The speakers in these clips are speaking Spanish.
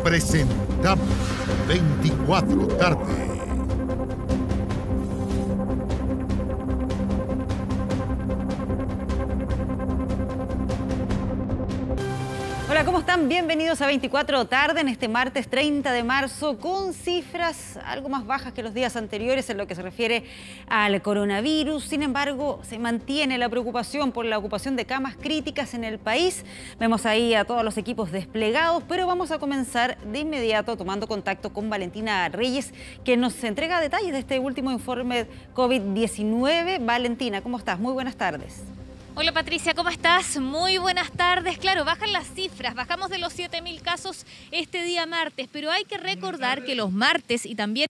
Presentamos 24 tarde. Hola, ¿cómo están? Bienvenidos a 24 tarde en este martes 30 de marzo con cifras algo más bajas que los días anteriores en lo que se refiere al coronavirus. Sin embargo, se mantiene la preocupación por la ocupación de camas críticas en el país. Vemos ahí a todos los equipos desplegados, pero vamos a comenzar de inmediato tomando contacto con Valentina Reyes, que nos entrega detalles de este último informe COVID-19. Valentina, ¿cómo estás? Muy buenas tardes. Hola Patricia, ¿cómo estás? Muy buenas tardes. Claro, bajan las cifras, bajamos de los 7.000 casos este día martes, pero hay que recordar que los martes y también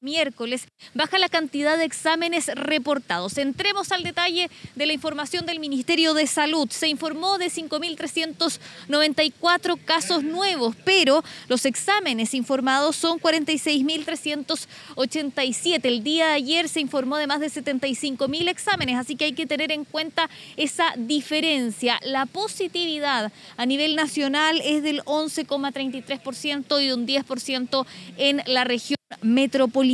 miércoles baja la cantidad de exámenes reportados. Entremos al detalle de la información del Ministerio de Salud. Se informó de 5.394 casos nuevos, pero los exámenes informados son 46.387. El día de ayer se informó de más de 75.000 exámenes, así que hay que tener en cuenta esa diferencia. La positividad a nivel nacional es del 11,33% y de un 10% en la región metropolitana.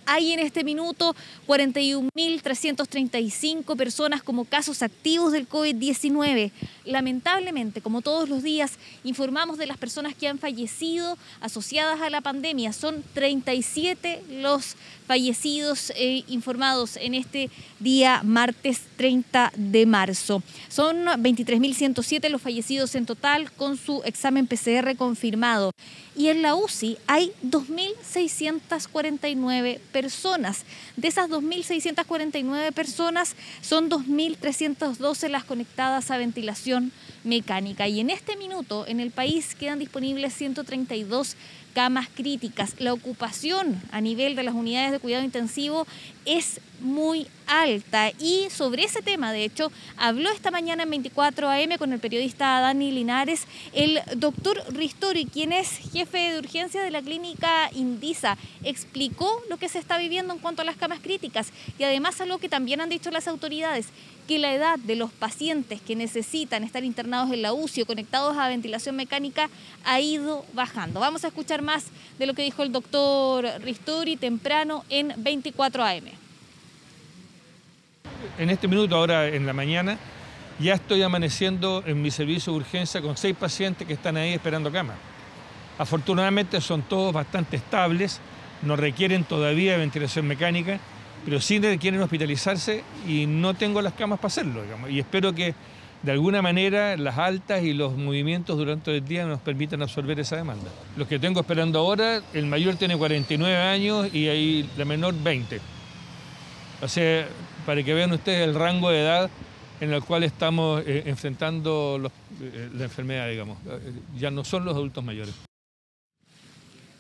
Hay en este minuto 41.335 personas como casos activos del COVID-19. Lamentablemente, como todos los días, informamos de las personas que han fallecido asociadas a la pandemia. Son 37 los fallecidos informados en este día martes 30 de marzo. Son 23.107 los fallecidos en total con su examen PCR confirmado. Y en la UCI hay 2.649 personas. De esas 2.649 personas, son 2.312 las conectadas a ventilación mecánica. Y en este minuto, en el país quedan disponibles 132 camas críticas. La ocupación a nivel de las unidades de cuidado intensivo es muy alta y sobre ese tema, de hecho, habló esta mañana en 24 AM con el periodista Dani Linares el doctor Ristori, quien es jefe de urgencia de la clínica Indisa. Explicó lo que se está viviendo en cuanto a las camas críticas y además algo que también han dicho las autoridades, que la edad de los pacientes que necesitan estar internados en la UCI o conectados a ventilación mecánica ha ido bajando. Vamos a escuchar más de lo que dijo el doctor Ristori temprano en 24 AM. En este minuto, ahora en la mañana, ya estoy amaneciendo en mi servicio de urgencia con 6 pacientes que están ahí esperando cama. Afortunadamente son todos bastante estables, no requieren todavía ventilación mecánica, pero sí requieren hospitalizarse y no tengo las camas para hacerlo, digamos. Y espero que de alguna manera las altas y los movimientos durante el día nos permitan absorber esa demanda. Los que tengo esperando ahora, el mayor tiene 49 años y ahí la menor 20. O sea, para que vean ustedes el rango de edad en el cual estamos enfrentando la enfermedad, digamos. Ya no son los adultos mayores.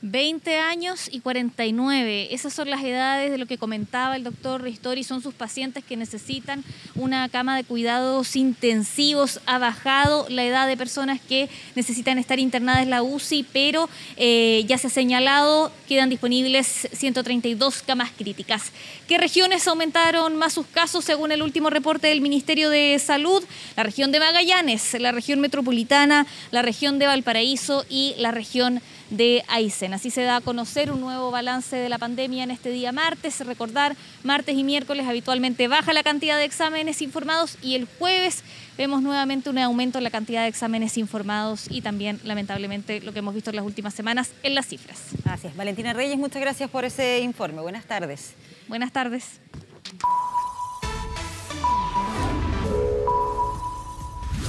20 años y 49, esas son las edades de lo que comentaba el doctor Ristori, son sus pacientes que necesitan una cama de cuidados intensivos. Ha bajado la edad de personas que necesitan estar internadas en la UCI, pero ya se ha señalado, quedan disponibles 132 camas críticas. ¿Qué regiones aumentaron más sus casos según el último reporte del Ministerio de Salud? La región de Magallanes, la región metropolitana, la región de Valparaíso y la región de Aysén. Así se da a conocer un nuevo balance de la pandemia en este día martes. Recordar, martes y miércoles habitualmente baja la cantidad de exámenes informados y el jueves vemos nuevamente un aumento en la cantidad de exámenes informados y también, lamentablemente, lo que hemos visto en las últimas semanas en las cifras. Así es. Valentina Reyes, muchas gracias por ese informe. Buenas tardes. Buenas tardes.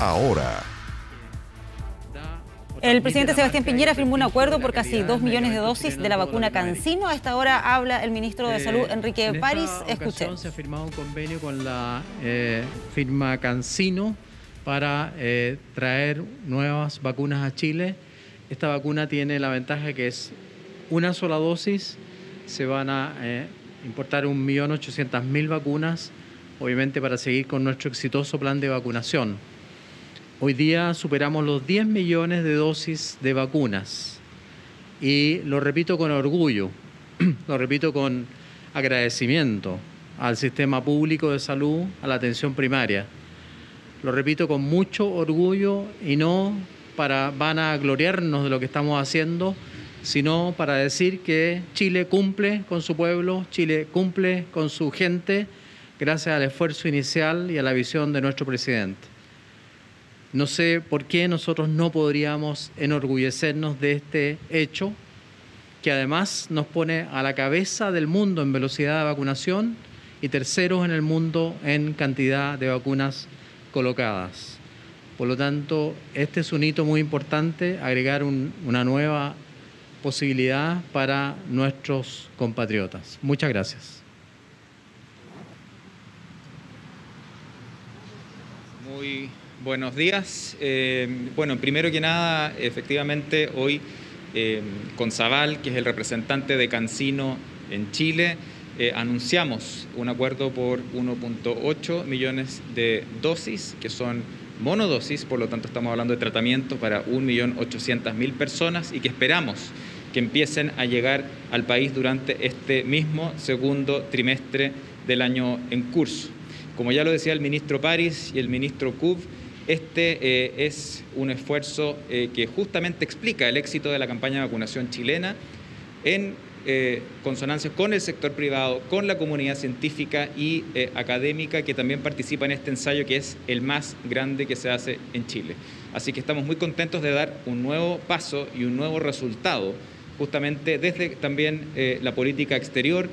Ahora. El presidente Sebastián Piñera firmó un acuerdo por casi 2 millones de dosis de la vacuna CanSino. A esta hora habla el ministro de Salud, Enrique París. Escuchemos. Se ha firmado un convenio con la firma CanSino para traer nuevas vacunas a Chile. Esta vacuna tiene la ventaja que es una sola dosis. Se van a importar 1.800.000 vacunas, obviamente para seguir con nuestro exitoso plan de vacunación. Hoy día superamos los 10 millones de dosis de vacunas y lo repito con orgullo, lo repito con agradecimiento al sistema público de salud, a la atención primaria. Lo repito con mucho orgullo y no van a gloriarnos de lo que estamos haciendo, sino para decir que Chile cumple con su pueblo, Chile cumple con su gente, gracias al esfuerzo inicial y a la visión de nuestro presidente. No sé por qué nosotros no podríamos enorgullecernos de este hecho, que además nos pone a la cabeza del mundo en velocidad de vacunación y terceros en el mundo en cantidad de vacunas colocadas. Por lo tanto, este es un hito muy importante, agregar una nueva posibilidad para nuestros compatriotas. Muchas gracias. Muy buenos días. Bueno, primero que nada, efectivamente, hoy Consaval, que es el representante de CanSino en Chile, anunciamos un acuerdo por 1.8 millones de dosis, que son monodosis, por lo tanto estamos hablando de tratamiento para 1.800.000 personas y que esperamos que empiecen a llegar al país durante este mismo segundo trimestre del año en curso. Como ya lo decía el ministro París y el ministro Kub, este es un esfuerzo que justamente explica el éxito de la campaña de vacunación chilena en consonancia con el sector privado, con la comunidad científica y académica que también participa en este ensayo que es el más grande que se hace en Chile. Así que estamos muy contentos de dar un nuevo paso y un nuevo resultado, justamente desde también la política exterior,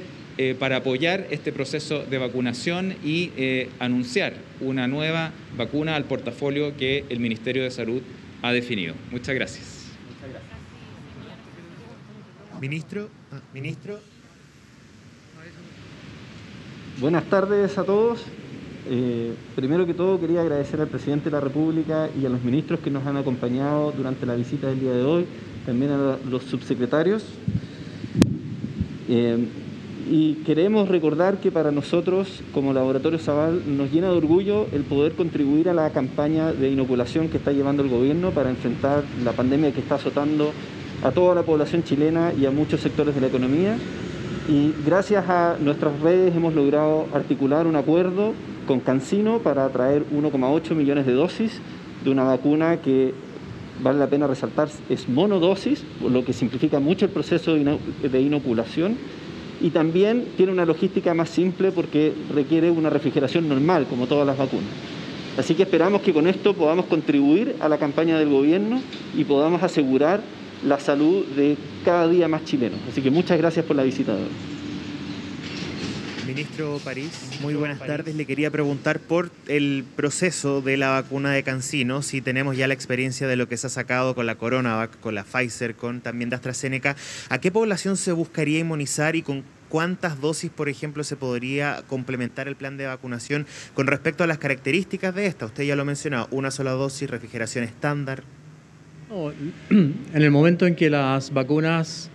para apoyar este proceso de vacunación y anunciar una nueva vacuna al portafolio que el Ministerio de Salud ha definido. Muchas gracias. Muchas gracias. Ministro. Buenas tardes a todos. Primero que todo quería agradecer al presidente de la República y a los ministros que nos han acompañado durante la visita del día de hoy, también a los subsecretarios. Y queremos recordar que para nosotros, como Laboratorio Saval, nos llena de orgullo el poder contribuir a la campaña de inoculación que está llevando el gobierno para enfrentar la pandemia que está azotando a toda la población chilena y a muchos sectores de la economía. Y gracias a nuestras redes hemos logrado articular un acuerdo con CanSino para traer 1,8 millones de dosis de una vacuna que, vale la pena resaltar, es monodosis, por lo que simplifica mucho el proceso de inoculación. Y también tiene una logística más simple porque requiere una refrigeración normal, como todas las vacunas. Así que esperamos que con esto podamos contribuir a la campaña del gobierno y podamos asegurar la salud de cada día más chilenos. Así que muchas gracias por la visita de hoy. Ministro París, muy buenas tardes. Le quería preguntar por el proceso de la vacuna de CanSino, si tenemos ya la experiencia de lo que se ha sacado con la CoronaVac, con la Pfizer, con también de AstraZeneca. ¿A qué población se buscaría inmunizar y con cuántas dosis, por ejemplo, se podría complementar el plan de vacunación con respecto a las características de esta? Usted ya lo ha mencionado, una sola dosis, refrigeración estándar. No, en el momento en que las vacunas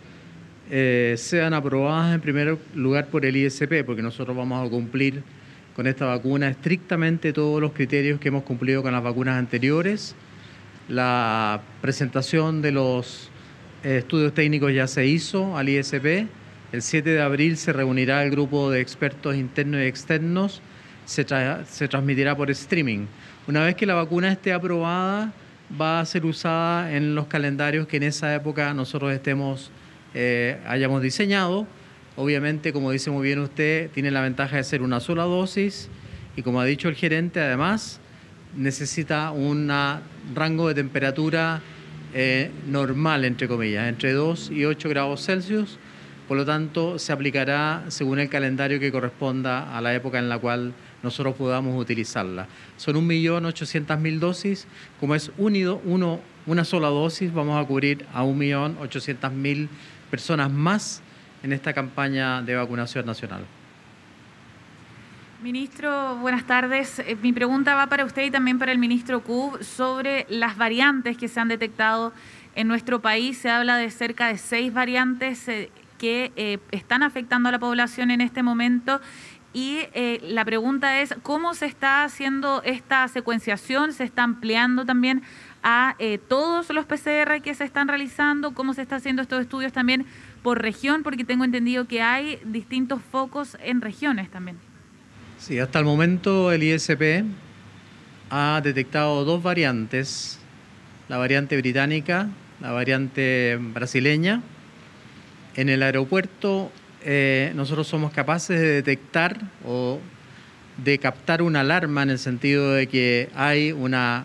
sean aprobadas en primer lugar por el ISP, porque nosotros vamos a cumplir con esta vacuna estrictamente todos los criterios que hemos cumplido con las vacunas anteriores. La presentación de los estudios técnicos ya se hizo al ISP. El 7 de abril se reunirá el grupo de expertos internos y externos. Se transmitirá por streaming. Una vez que la vacuna esté aprobada, va a ser usada en los calendarios que en esa época nosotros hayamos diseñado. Obviamente, como dice muy bien usted, tiene la ventaja de ser una sola dosis y, como ha dicho el gerente, además necesita un rango de temperatura normal, entre comillas, entre 2 y 8 grados Celsius. Por lo tanto, se aplicará según el calendario que corresponda a la época en la cual nosotros podamos utilizarla. Son 1.800.000 dosis. Como es una sola dosis, vamos a cubrir a 1.800.000 personas más en esta campaña de vacunación nacional. Ministro, buenas tardes. Mi pregunta va para usted y también para el ministro Kub sobre las variantes que se han detectado en nuestro país. Se habla de cerca de 6 variantes que están afectando a la población en este momento. Y la pregunta es, ¿cómo se está haciendo esta secuenciación? ¿Se está ampliando también a todos los PCR que se están realizando? ¿Cómo se está haciendo estos estudios también por región? Porque tengo entendido que hay distintos focos en regiones también. Sí, hasta el momento el ISP ha detectado 2 variantes la variante británica, la variante brasileña. En el aeropuerto nosotros somos capaces de detectar o de captar una alarma en el sentido de que hay una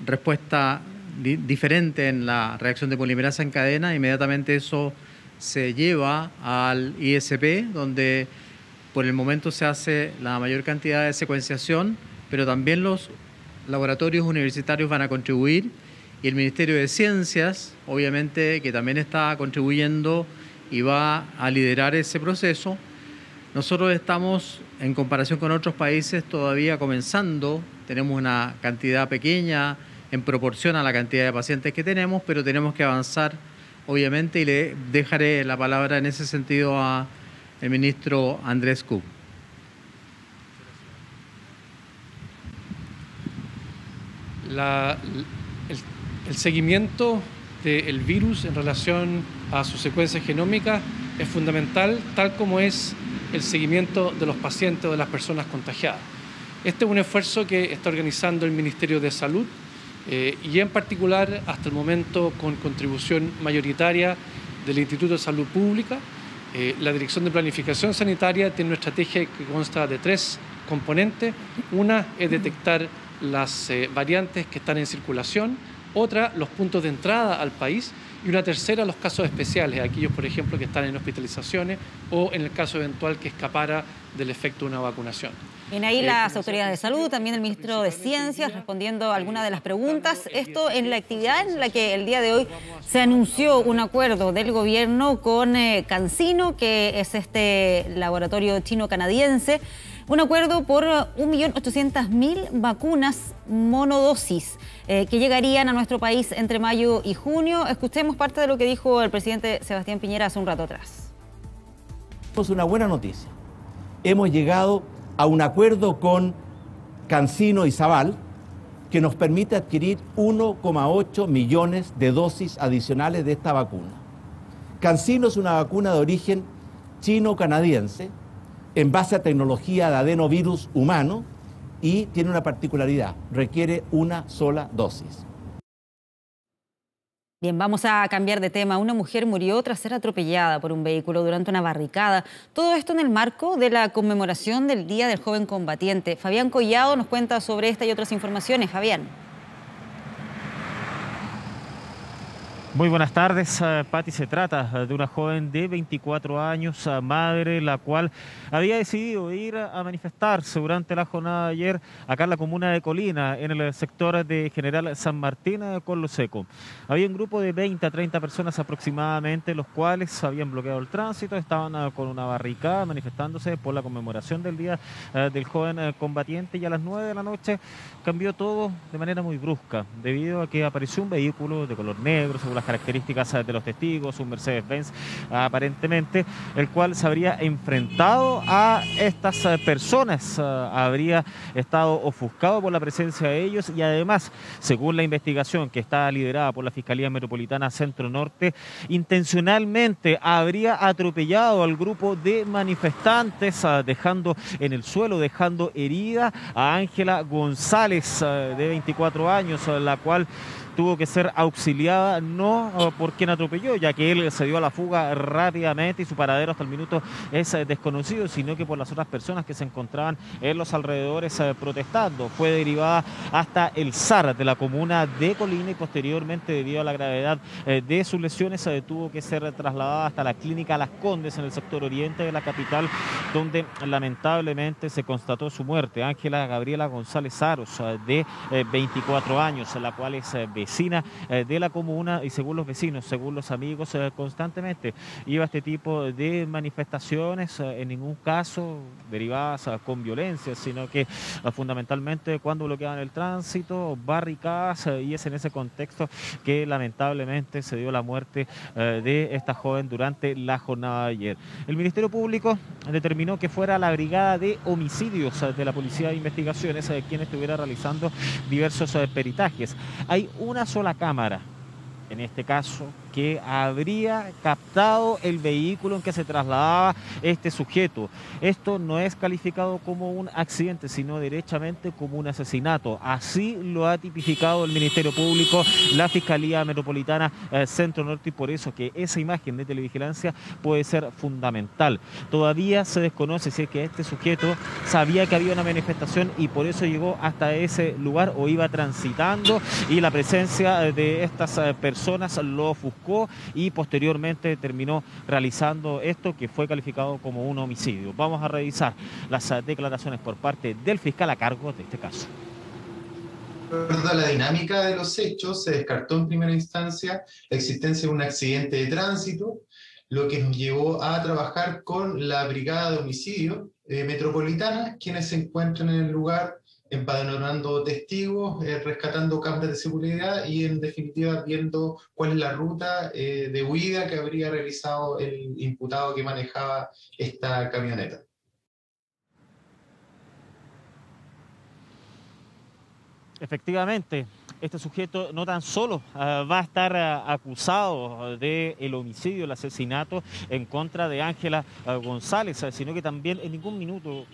respuesta diferente en la reacción de polimerasa en cadena. Inmediatamente eso se lleva al ISP, donde por el momento se hace la mayor cantidad de secuenciación, pero también los laboratorios universitarios van a contribuir y el Ministerio de Ciencias, obviamente, que también está contribuyendo y va a liderar ese proceso. Nosotros estamos, en comparación con otros países, todavía comenzando. Tenemos una cantidad pequeña en proporción a la cantidad de pacientes que tenemos, pero tenemos que avanzar, obviamente, y le dejaré la palabra en ese sentido al ministro Andrés Kub. El seguimiento del virus en relación a su secuencia genómica es fundamental, tal como es el seguimiento de los pacientes o de las personas contagiadas. Este es un esfuerzo que está organizando el Ministerio de Salud y en particular hasta el momento con contribución mayoritaria del Instituto de Salud Pública. La Dirección de Planificación Sanitaria tiene una estrategia que consta de 3 componentes. Una es detectar las variantes que están en circulación, otra los puntos de entrada al país y una tercera los casos especiales, aquellos por ejemplo que están en hospitalizaciones o en el caso eventual que escapara del efecto de una vacunación. Bien, ahí las autoridades de salud, también el ministro de Ciencias respondiendo a algunas de las preguntas. Esto en la actividad en la que el día de hoy se anunció un acuerdo del gobierno con CanSino, que es este laboratorio chino-canadiense. Un acuerdo por 1.800.000 vacunas monodosis que llegarían a nuestro país entre mayo y junio. Escuchemos parte de lo que dijo el presidente Sebastián Piñera hace un rato atrás. Es una buena noticia. Hemos llegado a un acuerdo con CanSino y Saval que nos permite adquirir 1,8 millones de dosis adicionales de esta vacuna. CanSino es una vacuna de origen chino-canadiense en base a tecnología de adenovirus humano y tiene una particularidad, requiere una sola dosis. Bien, vamos a cambiar de tema. Una mujer murió tras ser atropellada por un vehículo durante una barricada. Todo esto en el marco de la conmemoración del Día del Joven Combatiente. Fabián Collado nos cuenta sobre esta y otras informaciones. Fabián. Muy buenas tardes, Pati. Se trata de una joven de 24 años, madre, la cual había decidido ir a manifestarse durante la jornada de ayer acá en la comuna de Colina, en el sector de General San Martín, con Lo Seco. Había un grupo de 20 a 30 personas aproximadamente, los cuales habían bloqueado el tránsito, estaban con una barricada manifestándose por la conmemoración del Día del Joven Combatiente, y a las 9 de la noche cambió todo de manera muy brusca, debido a que apareció un vehículo de color negro, según las características de los testigos, un Mercedes-Benz aparentemente, el cual se habría enfrentado a estas personas, habría estado ofuscado por la presencia de ellos y además, según la investigación que está liderada por la Fiscalía Metropolitana Centro Norte, intencionalmente habría atropellado al grupo de manifestantes, dejando en el suelo, dejando herida a Ángela González, de 24 años, la cual tuvo que ser auxiliada no por quien atropelló, ya que él se dio a la fuga rápidamente y su paradero hasta el minuto es desconocido, sino que por las otras personas que se encontraban en los alrededores protestando. Fue derivada hasta el SAR de la comuna de Colina y posteriormente, debido a la gravedad de sus lesiones, tuvo que ser trasladada hasta la clínica Las Condes en el sector oriente de la capital, donde lamentablemente se constató su muerte. Ángela Gabriela González Aros, de 24 años, la cual es vecina de la comuna, y según los vecinos, según los amigos, constantemente iba a este tipo de manifestaciones, en ningún caso derivadas con violencia, sino que fundamentalmente cuando bloqueaban el tránsito, barricadas, y es en ese contexto que lamentablemente se dio la muerte de esta joven durante la jornada de ayer. El Ministerio Público determinó que fuera la Brigada de Homicidios de la Policía de Investigaciones quien estuviera realizando diversos peritajes. Hay una sola cámara, en este caso que habría captado el vehículo en que se trasladaba este sujeto. Esto no es calificado como un accidente, sino derechamente como un asesinato. Así lo ha tipificado el Ministerio Público, la Fiscalía Metropolitana Centro Norte, y por eso que esa imagen de televigilancia puede ser fundamental. Todavía se desconoce si es que este sujeto sabía que había una manifestación y por eso llegó hasta ese lugar o iba transitando, y la presencia de estas personas lo ofuscó y posteriormente terminó realizando esto que fue calificado como un homicidio. Vamos a revisar las declaraciones por parte del fiscal a cargo de este caso. De acuerdo a la dinámica de los hechos, se descartó en primera instancia la existencia de un accidente de tránsito, lo que nos llevó a trabajar con la Brigada de Homicidio Metropolitana, quienes se encuentran en el lugar empadronando testigos, rescatando cámaras de seguridad y en definitiva viendo cuál es la ruta de huida que habría realizado el imputado que manejaba esta camioneta. Efectivamente, este sujeto no tan solo va a estar acusado del homicidio, el asesinato en contra de Ángela González, sino que también en ningún minuto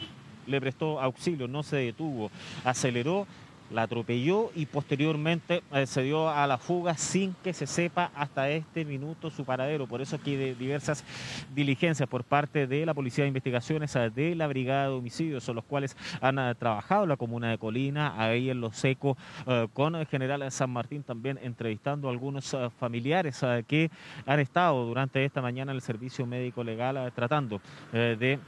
le prestó auxilio, no se detuvo, aceleró, la atropelló y posteriormente se dio a la fuga sin que se sepa hasta este minuto su paradero. Por eso que de diversas diligencias por parte de la Policía de Investigaciones, de la Brigada de Homicidios, son los cuales han trabajado en la comuna de Colina, ahí en Los Secos, con el general San Martín, también entrevistando a algunos familiares que han estado durante esta mañana en el servicio médico legal tratando de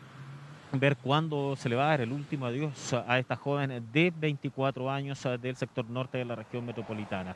ver cuándo se le va a dar el último adiós a esta joven de 24 años del sector norte de la región metropolitana.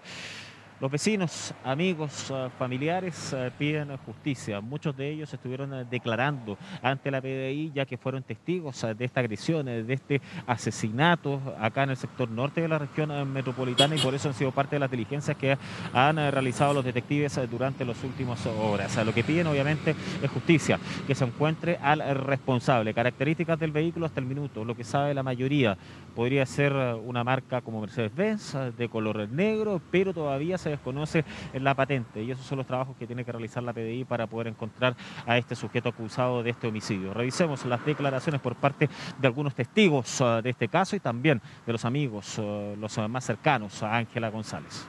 Los vecinos, amigos, familiares piden justicia. Muchos de ellos estuvieron declarando ante la PDI ya que fueron testigos de esta agresión, de este asesinato acá en el sector norte de la región metropolitana, y por eso han sido parte de las diligencias que han realizado los detectives durante las últimas horas. Lo que piden obviamente es justicia, que se encuentre al responsable. Características del vehículo hasta el minuto, lo que sabe la mayoría, podría ser una marca como Mercedes-Benz de color negro, pero todavía se desconoce la patente, y esos son los trabajos que tiene que realizar la PDI para poder encontrar a este sujeto acusado de este homicidio. Revisemos las declaraciones por parte de algunos testigos de este caso y también de los amigos, los más cercanos a Ángela González.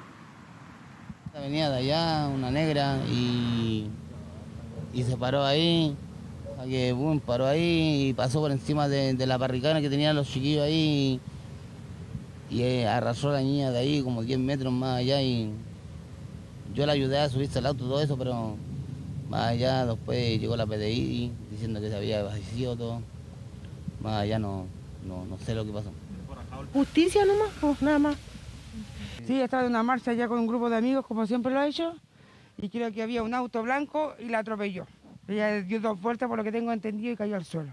Venía de allá, una negra, y se paró ahí, que boom, paró ahí y pasó por encima de la barricada que tenían los chiquillos ahí, y arrasó a la niña de ahí como 10 metros más allá, y yo la ayudé a subirse al auto, todo eso, pero más allá después llegó la PDI diciendo que se había vacío todo. Más allá no sé lo que pasó. Justicia nomás, pues, nada más. Sí, estaba en una marcha ya con un grupo de amigos, como siempre lo ha hecho, y creo que había un auto blanco y la atropelló. Ella dio 2 vueltas, por lo que tengo entendido, y cayó al suelo.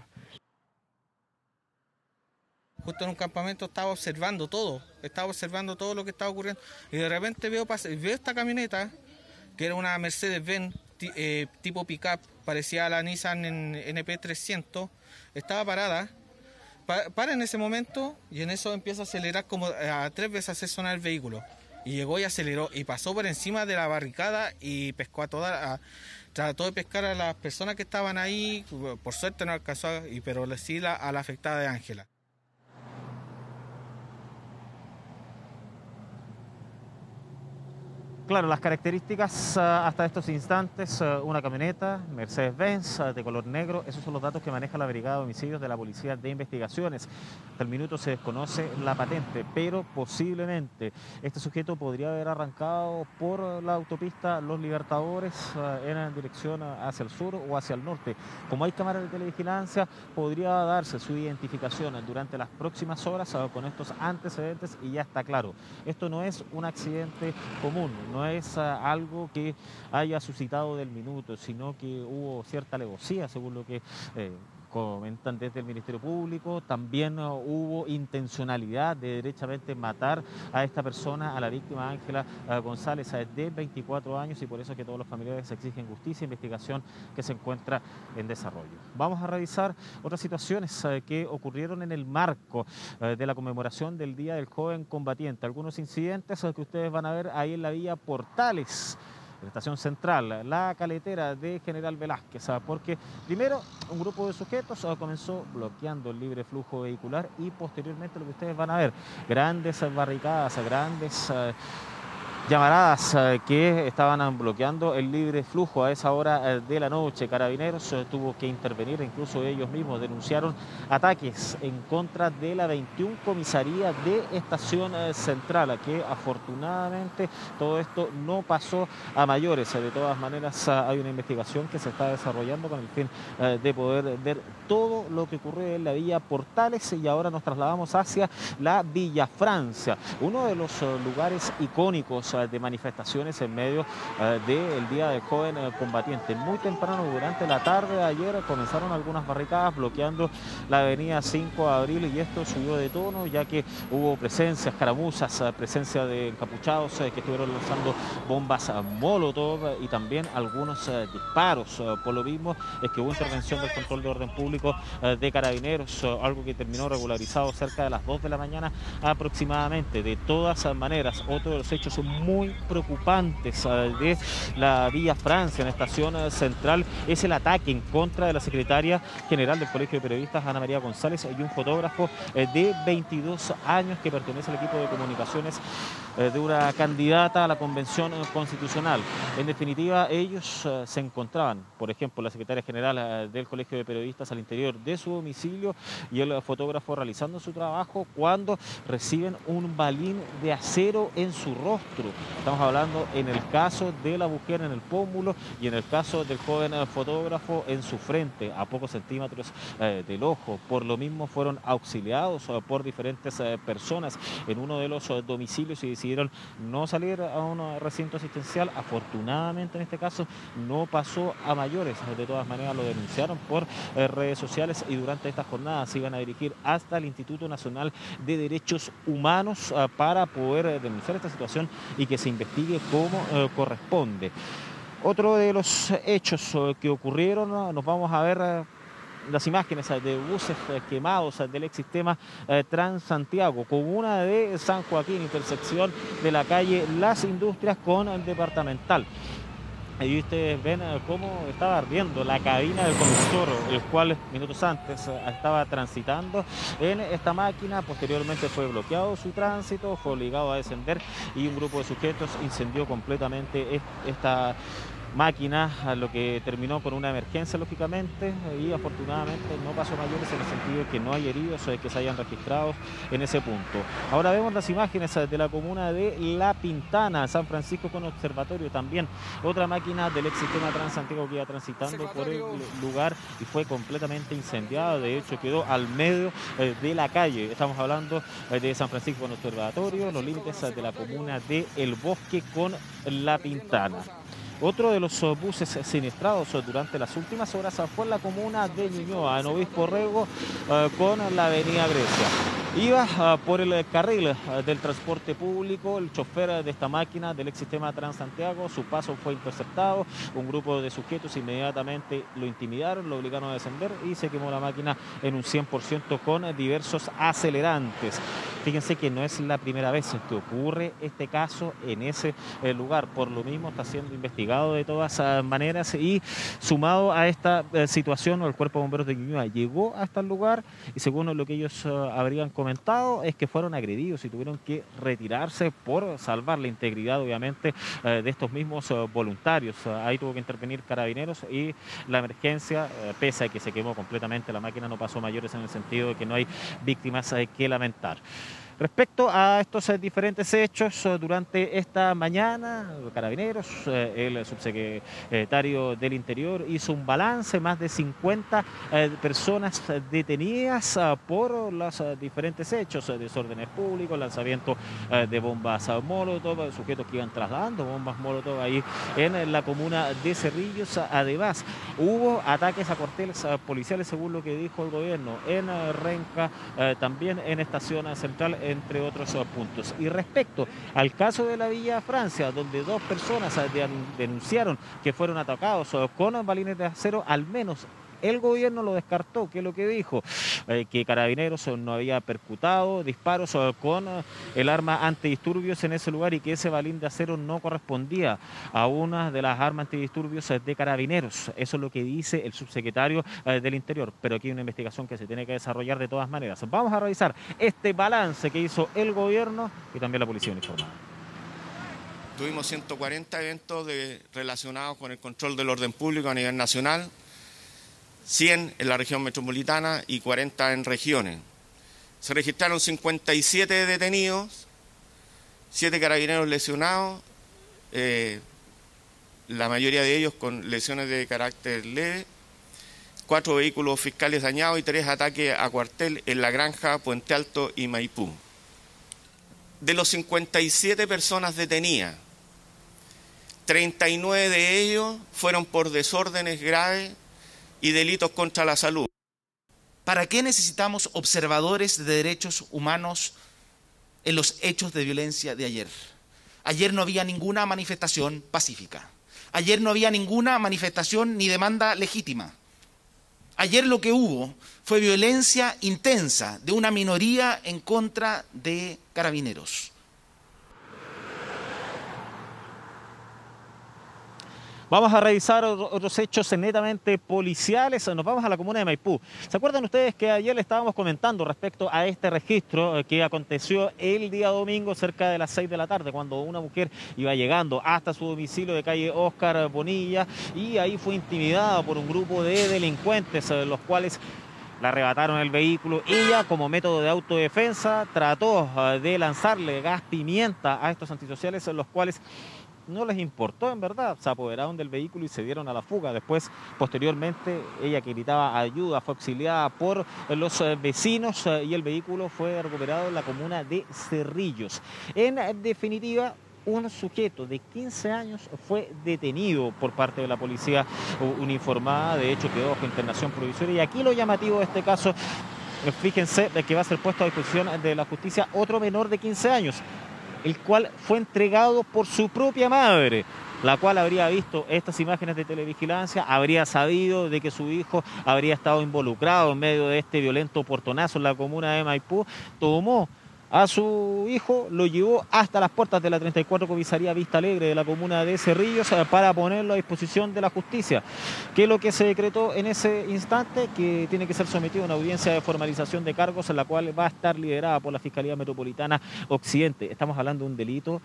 Justo en un campamento estaba observando todo lo que estaba ocurriendo, y de repente veo esta camioneta, que era una Mercedes-Benz tipo pick-up, parecía a la Nissan NP300, estaba parada, para en ese momento, y en eso empieza a acelerar como a 3 veces hacer sonar el vehículo, y llegó y aceleró, y pasó por encima de la barricada y pescó trató de pescar a las personas que estaban ahí, por suerte no alcanzó, pero sí a la afectada de Ángela. Claro, las características hasta estos instantes, una camioneta Mercedes-Benz de color negro, esos son los datos que maneja la Brigada de Homicidios de la Policía de Investigaciones. Hasta el minuto se desconoce la patente, pero posiblemente este sujeto podría haber arrancado por la autopista Los Libertadores en dirección hacia el sur o hacia el norte. Como hay cámaras de televigilancia, podría darse su identificación durante las próximas horas con estos antecedentes y ya está claro. Esto no es un accidente común, no es algo que haya suscitado del minuto, sino que hubo cierta alevosía, según lo que comentan desde el Ministerio Público. También hubo intencionalidad de derechamente matar a esta persona, a la víctima Ángela González, de 24 años, y por eso es que todos los familiares exigen justicia e investigación que se encuentra en desarrollo. Vamos a revisar otras situaciones que ocurrieron en el marco de la conmemoración del Día del Joven Combatiente. Algunos incidentes que ustedes van a ver ahí en la vía Portales, la estación central, la caletera de General Velázquez, porque primero un grupo de sujetos comenzó bloqueando el libre flujo vehicular y posteriormente lo que ustedes van a ver, grandes barricadas, grandes llamaradas que estaban bloqueando el libre flujo a esa hora de la noche. Carabineros tuvo que intervenir, incluso ellos mismos denunciaron ataques en contra de la 21 comisaría de Estación Central, que afortunadamente todo esto no pasó a mayores. De todas maneras hay una investigación que se está desarrollando con el fin de poder ver todo lo que ocurrió en la Villa Portales, y ahora nos trasladamos hacia la Villa Francia, uno de los lugares icónicos de manifestaciones en medio del Día del Joven Combatiente. Muy temprano, durante la tarde de ayer, comenzaron algunas barricadas bloqueando la avenida 5 de abril, y esto subió de tono ya que hubo presencias, escaramuzas, presencia de encapuchados que estuvieron lanzando bombas molotov y también algunos disparos. Por lo mismo es que hubo intervención del control de orden público de Carabineros, algo que terminó regularizado cerca de las 2 de la mañana aproximadamente. De todas maneras, otro de los hechos muy preocupantes de la Villa Francia en Estación Central es el ataque en contra de la secretaria general del Colegio de Periodistas, Ana María González, y un fotógrafo de 22 años que pertenece al equipo de comunicaciones de una candidata a la Convención Constitucional. En definitiva, ellos se encontraban, por ejemplo, la secretaria general del Colegio de Periodistas al interior de su domicilio y el fotógrafo realizando su trabajo, cuando reciben un balín de acero en su rostro. Estamos hablando en el caso de la mujer en el pómulo y en el caso del joven fotógrafo en su frente, a pocos centímetros del ojo. Por lo mismo fueron auxiliados por diferentes personas en uno de los domicilios y decidieron no salir a un recinto asistencial. Afortunadamente en este caso no pasó a mayores. De todas maneras lo denunciaron por redes sociales y durante esta jornada se iban a dirigir hasta el Instituto Nacional de Derechos Humanos para poder denunciar esta situación y que se investigue como corresponde. Otro de los hechos que ocurrieron, nos vamos a ver las imágenes de buses quemados del ex sistema Transantiago, comuna de San Joaquín, intersección de la calle Las Industrias con el Departamental. Ahí ustedes ven cómo estaba ardiendo la cabina del conductor, el cual minutos antes estaba transitando en esta máquina. Posteriormente fue bloqueado su tránsito, fue obligado a descender y un grupo de sujetos incendió completamente esta máquina, lo que terminó con una emergencia lógicamente, y afortunadamente no pasó mayores en el sentido de que no hay heridos que se hayan registrado en ese punto. Ahora vemos las imágenes de la comuna de La Pintana, San Francisco con observatorio, también otra máquina del ex sistema Transantiago que iba transitando por el lugar y fue completamente incendiada. De hecho quedó al medio de la calle. Estamos hablando de San Francisco con observatorio, los límites de la comuna de El Bosque con La Pintana. Otro de los buses siniestrados durante las últimas horas fue en la comuna de Ñuñoa, en Obispo Rego, con la avenida Grecia. Iba por el carril del transporte público el chofer de esta máquina del ex sistema Transantiago. Su paso fue interceptado. Un grupo de sujetos inmediatamente lo intimidaron, lo obligaron a descender y se quemó la máquina en un 100% con diversos acelerantes. Fíjense que no es la primera vez que ocurre este caso en ese lugar. Por lo mismo está siendo investigado de todas maneras y sumado a esta situación, el Cuerpo de Bomberos de Ñuñoa llegó hasta el lugar y según lo que ellos habrían comentado es que fueron agredidos y tuvieron que retirarse por salvar la integridad obviamente de estos mismos voluntarios. Ahí tuvo que intervenir Carabineros y la emergencia, pese a que se quemó completamente la máquina, no pasó mayores en el sentido de que no hay víctimas que lamentar. Respecto a estos diferentes hechos, durante esta mañana, Carabineros, el subsecretario del Interior hizo un balance, más de 50 personas detenidas por los diferentes hechos, desórdenes públicos, lanzamiento de bombas molotov, sujetos que iban trasladando bombas molotov ahí en la comuna de Cerrillos. Además, hubo ataques a cuarteles policiales, según lo que dijo el gobierno, en Renca, también en Estación Central, entre otros puntos. Y respecto al caso de la Villa Francia, donde 2 personas denunciaron que fueron atacados con balines de acero, al menos El gobierno lo descartó. ¿Qué es lo que dijo? Que Carabineros no había percutado disparos con el arma antidisturbios en ese lugar y que ese balín de acero no correspondía a una de las armas antidisturbios de Carabineros. Eso es lo que dice el subsecretario del Interior, pero aquí hay una investigación que se tiene que desarrollar de todas maneras. Vamos a revisar este balance que hizo el gobierno y también la policía uniformada. Tuvimos 140 eventos relacionados con el control del orden público a nivel nacional, 100 en la región metropolitana y 40 en regiones. Se registraron 57 detenidos, 7 carabineros lesionados, la mayoría de ellos con lesiones de carácter leve, 4 vehículos fiscales dañados y 3 ataques a cuartel en La Granja, Puente Alto y Maipú. De los 57 personas detenidas, 39 de ellos fueron por desórdenes graves y delitos contra la salud. ¿Para qué necesitamos observadores de derechos humanos en los hechos de violencia de ayer? Ayer no había ninguna manifestación pacífica. Ayer no había ninguna manifestación ni demanda legítima. Ayer lo que hubo fue violencia intensa de una minoría en contra de Carabineros. Vamos a revisar otros hechos netamente policiales. Nos vamos a la comuna de Maipú. ¿Se acuerdan ustedes que ayer le estábamos comentando respecto a este registro que aconteció el día domingo cerca de las 6 de la tarde, cuando una mujer iba llegando hasta su domicilio de calle Óscar Bonilla y ahí fue intimidada por un grupo de delincuentes, los cuales le arrebataron el vehículo? Ella, como método de autodefensa, trató de lanzarle gas pimienta a estos antisociales, los cuales no les importó, en verdad. Se apoderaron del vehículo y se dieron a la fuga. Después, posteriormente, ella, que gritaba ayuda, fue auxiliada por los vecinos y el vehículo fue recuperado en la comuna de Cerrillos. En definitiva, un sujeto de 15 años fue detenido por parte de la policía uniformada. De hecho, quedó bajo internación provisoria. Y aquí lo llamativo de este caso, fíjense, de que va a ser puesto a disposición de la justicia otro menor de 15 años, el cual fue entregado por su propia madre, la cual habría visto estas imágenes de televigilancia, habría sabido de que su hijo habría estado involucrado en medio de este violento portonazo en la comuna de Maipú. Tomó a su hijo, lo llevó hasta las puertas de la 34 Comisaría Vista Alegre de la comuna de Cerrillos para ponerlo a disposición de la justicia. ¿Qué es lo que se decretó en ese instante? Que tiene que ser sometido a una audiencia de formalización de cargos, en la cual va a estar liderada por la Fiscalía Metropolitana Occidente. Estamos hablando de un delito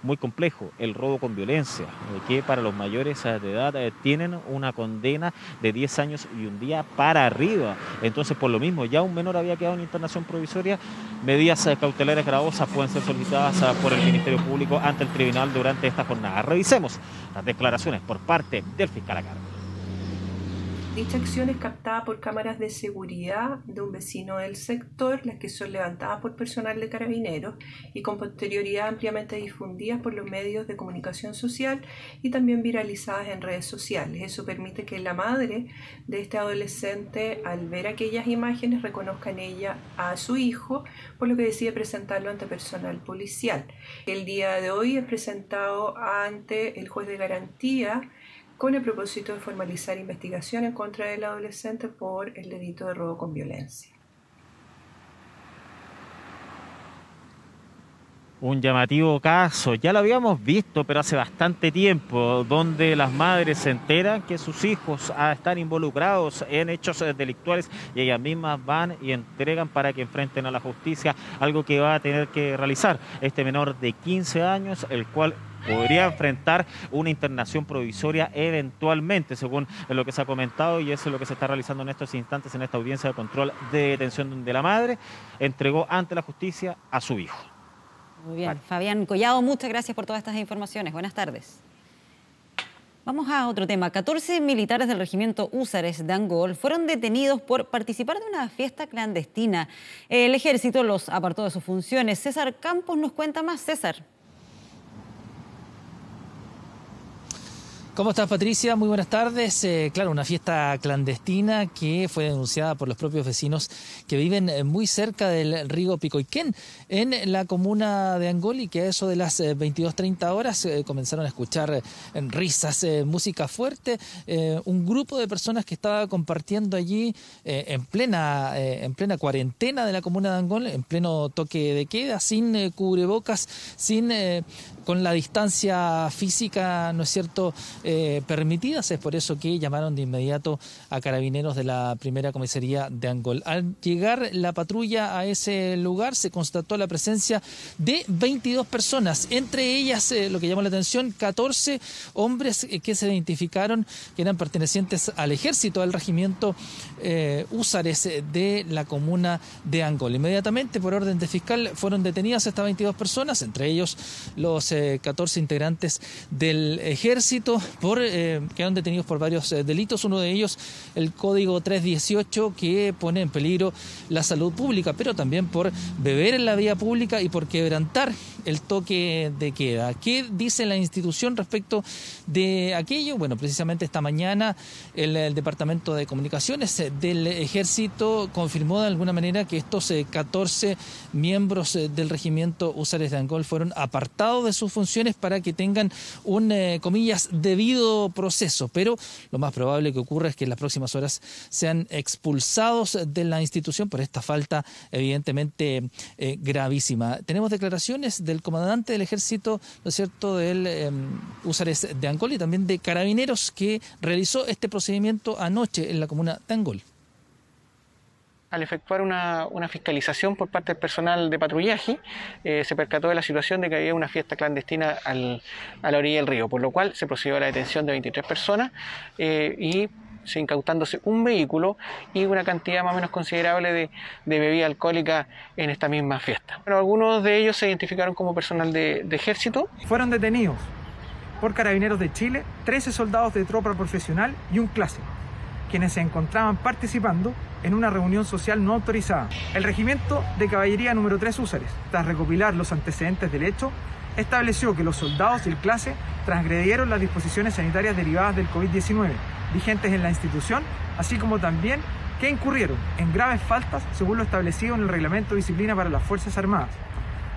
muy complejo, el robo con violencia, que para los mayores de edad tienen una condena de 10 años y un día para arriba. Entonces, por lo mismo, ya un menor había quedado en internación provisoria. Medidas cautelares gravosas pueden ser solicitadas por el Ministerio Público ante el tribunal durante esta jornada. Revisemos las declaraciones por parte del fiscal a cargo. Dicha acción es captada por cámaras de seguridad de un vecino del sector, las que son levantadas por personal de Carabineros y con posterioridad ampliamente difundidas por los medios de comunicación social y también viralizadas en redes sociales. Eso permite que la madre de este adolescente, al ver aquellas imágenes, reconozca en ella a su hijo, por lo que decide presentarlo ante personal policial. El día de hoy es presentado ante el juez de garantía con el propósito de formalizar investigación en contra del adolescente por el delito de robo con violencia. Un llamativo caso, ya lo habíamos visto, pero hace bastante tiempo, donde las madres se enteran que sus hijos están involucrados en hechos delictuales y ellas mismas van y entregan para que enfrenten a la justicia, algo que va a tener que realizar este menor de 15 años, el cual podría enfrentar una internación provisoria eventualmente, según lo que se ha comentado, y eso es lo que se está realizando en estos instantes en esta audiencia de control de detención, donde la madre entregó ante la justicia a su hijo. Muy bien, vale. Fabián Collado, muchas gracias por todas estas informaciones. Buenas tardes. Vamos a otro tema. 14 militares del regimiento Húsares de Angol fueron detenidos por participar de una fiesta clandestina. El ejército los apartó de sus funciones. César Campos nos cuenta más. César. ¿Cómo estás, Patricia? Muy buenas tardes. Claro, una fiesta clandestina que fue denunciada por los propios vecinos que viven muy cerca del río Picoiquén, en la comuna de Angol, y que a eso de las 22:30 horas comenzaron a escuchar risas, música fuerte. Un grupo de personas que estaba compartiendo allí en plena cuarentena de la comuna de Angol, en pleno toque de queda, sin cubrebocas, con la distancia física, ¿no es cierto?, permitidas. Es por eso que llamaron de inmediato a carabineros de la primera comisaría de Angol. Al llegar la patrulla a ese lugar se constató la presencia de 22 personas, entre ellas, lo que llamó la atención, 14 hombres que se identificaron que eran pertenecientes al ejército, al regimiento húsares de la comuna de Angol. Inmediatamente, por orden de fiscal, fueron detenidas estas 22 personas, entre ellos los 14 integrantes del ejército, quedaron detenidos por varios delitos. Uno de ellos, el Código 318, que pone en peligro la salud pública, pero también por beber en la vía pública y por quebrantar el toque de queda. ¿Qué dice la institución respecto de aquello? Bueno, precisamente esta mañana el Departamento de Comunicaciones del Ejército confirmó de alguna manera que estos 14 miembros del regimiento húsares de Angol fueron apartados de sus funciones para que tengan un, comillas, debido proceso, pero lo más probable que ocurra es que en las próximas horas sean expulsados de la institución por esta falta evidentemente gravísima. Tenemos declaraciones del comandante del ejército, ¿no es cierto?, del húsares de Angol, y también de carabineros, que realizó este procedimiento anoche en la comuna de Angol. Al efectuar una fiscalización por parte del personal de patrullaje, se percató de la situación de que había una fiesta clandestina a la orilla del río, por lo cual se procedió a la detención de 23 personas y se incautándose un vehículo y una cantidad más o menos considerable de bebida alcohólica en esta misma fiesta. Bueno, algunos de ellos se identificaron como personal de ejército. Fueron detenidos por Carabineros de Chile 13 soldados de tropa profesional y un clase, quienes se encontraban participando en una reunión social no autorizada. El Regimiento de Caballería número 3 Húsares, tras recopilar los antecedentes del hecho, estableció que los soldados y el clase transgredieron las disposiciones sanitarias derivadas del COVID-19 vigentes en la institución, así como también que incurrieron en graves faltas según lo establecido en el Reglamento de Disciplina para las Fuerzas Armadas,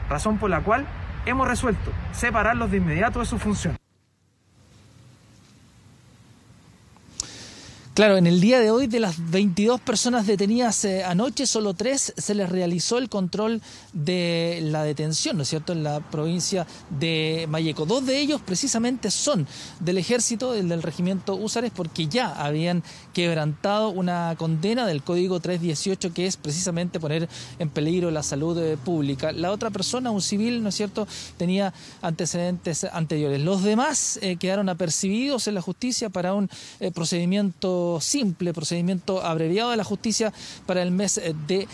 razón por la cual hemos resuelto separarlos de inmediato de su función. Claro, en el día de hoy, de las 22 personas detenidas anoche, solo 3 se les realizó el control de la detención, ¿no es cierto?, en la provincia de Malleco. 2 de ellos precisamente son del ejército, del regimiento húsares, porque ya habían quebrantado una condena del Código 318, que es precisamente poner en peligro la salud pública. La otra persona, un civil, ¿no es cierto?, tenía antecedentes anteriores. Los demás quedaron apercibidos en la justicia para un procedimiento procedimiento abreviado de la justicia para el mes de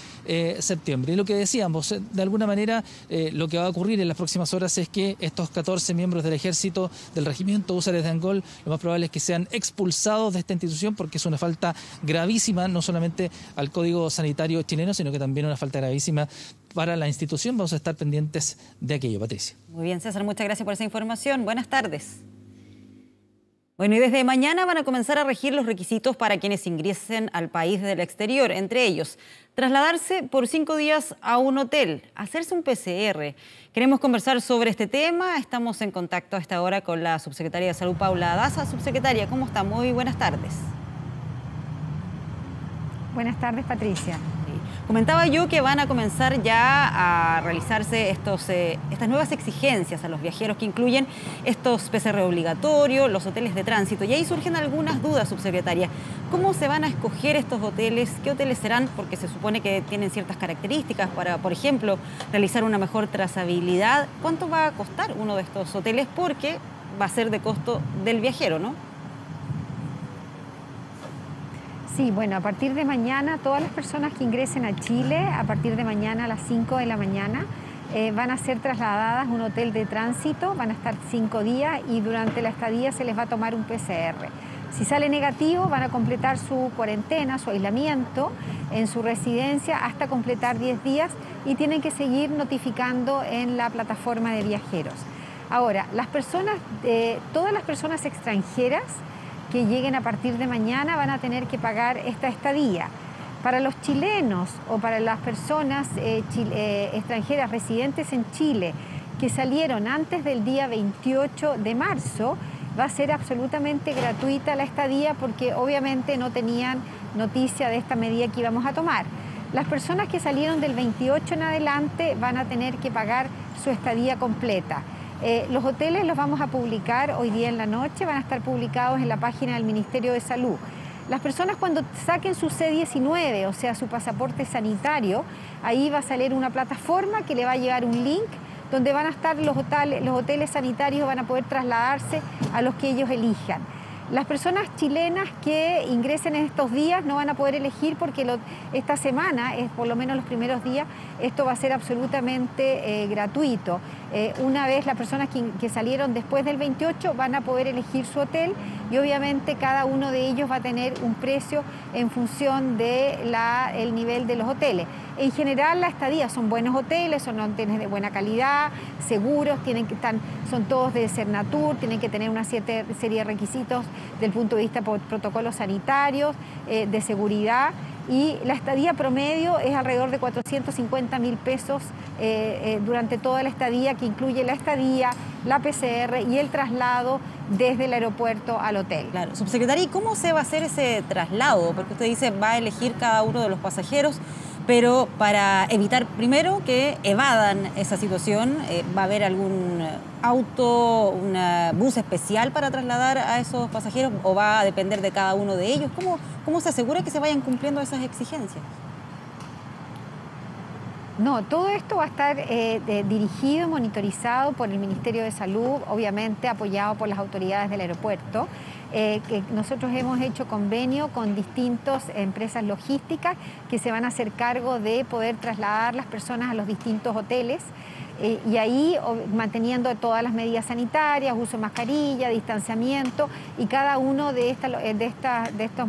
septiembre. Y lo que decíamos, de alguna manera, lo que va a ocurrir en las próximas horas es que estos 14 miembros del ejército, del regimiento húsares de Angol, lo más probable es que sean expulsados de esta institución, porque es una falta gravísima, no solamente al Código Sanitario chileno, sino que también una falta gravísima para la institución. Vamos a estar pendientes de aquello, Patricia. Muy bien, César, muchas gracias por esa información. Buenas tardes. Bueno, y desde mañana van a comenzar a regir los requisitos para quienes ingresen al país desde el exterior, entre ellos trasladarse por 5 días a un hotel, hacerse un PCR. Queremos conversar sobre este tema. Estamos en contacto a esta hora con la subsecretaria de Salud, Paula Daza. Subsecretaria, ¿cómo está? Muy buenas tardes. Buenas tardes, Patricia. Comentaba yo que van a comenzar ya a realizarse estas nuevas exigencias a los viajeros, que incluyen estos PCR obligatorios, los hoteles de tránsito. Y ahí surgen algunas dudas, subsecretaria. ¿Cómo se van a escoger estos hoteles? ¿Qué hoteles serán? Porque se supone que tienen ciertas características para, por ejemplo, realizar una mejor trazabilidad. ¿Cuánto va a costar uno de estos hoteles? Porque va a ser de costo del viajero, ¿no? Sí, bueno, a partir de mañana, todas las personas que ingresen a Chile, a partir de mañana a las 5 de la mañana, van a ser trasladadas a un hotel de tránsito, van a estar 5 días y durante la estadía se les va a tomar un PCR. Si sale negativo, van a completar su cuarentena, su aislamiento en su residencia hasta completar 10 días y tienen que seguir notificando en la plataforma de viajeros. Ahora, todas las personas extranjeras que lleguen a partir de mañana van a tener que pagar esta estadía. Para los chilenos o para las personas extranjeras residentes en Chile que salieron antes del día 28 de marzo, va a ser absolutamente gratuita la estadía porque obviamente no tenían noticia de esta medida que íbamos a tomar. Las personas que salieron del 28 en adelante van a tener que pagar su estadía completa. Los hoteles los vamos a publicar hoy día en la noche, van a estar publicados en la página del Ministerio de Salud. Las personas cuando saquen su C-19, o sea, su pasaporte sanitario, ahí va a salir una plataforma que le va a llegar un link donde van a estar los hoteles sanitarios, van a poder trasladarse a los que ellos elijan. Las personas chilenas que ingresen en estos días no van a poder elegir porque esta semana, por lo menos los primeros días, esto va a ser absolutamente gratuito. Una vez las personas que salieron después del 28 van a poder elegir su hotel y obviamente cada uno de ellos va a tener un precio en función del nivel de los hoteles. En general la estadía son buenos hoteles, son hoteles de buena calidad, seguros, son todos de Cernatur, tienen que tener una serie de requisitos del punto de vista de protocolos sanitarios, de seguridad. Y la estadía promedio es alrededor de 450.000 pesos durante toda la estadía, que incluye la estadía, la PCR y el traslado desde el aeropuerto al hotel. Claro, subsecretaria, ¿y cómo se va a hacer ese traslado? Porque usted dice va a elegir cada uno de los pasajeros, pero para evitar primero que evadan esa situación, ¿va a haber algún auto, un bus especial para trasladar a esos pasajeros o va a depender de cada uno de ellos? ¿Cómo se asegura que se vayan cumpliendo esas exigencias? No, todo esto va a estar dirigido y monitorizado por el Ministerio de Salud, obviamente apoyado por las autoridades del aeropuerto. Que nosotros hemos hecho convenio con distintas empresas logísticas que se van a hacer cargo de poder trasladar las personas a los distintos hoteles y ahí manteniendo todas las medidas sanitarias, uso de mascarilla, distanciamiento, y cada uno de estos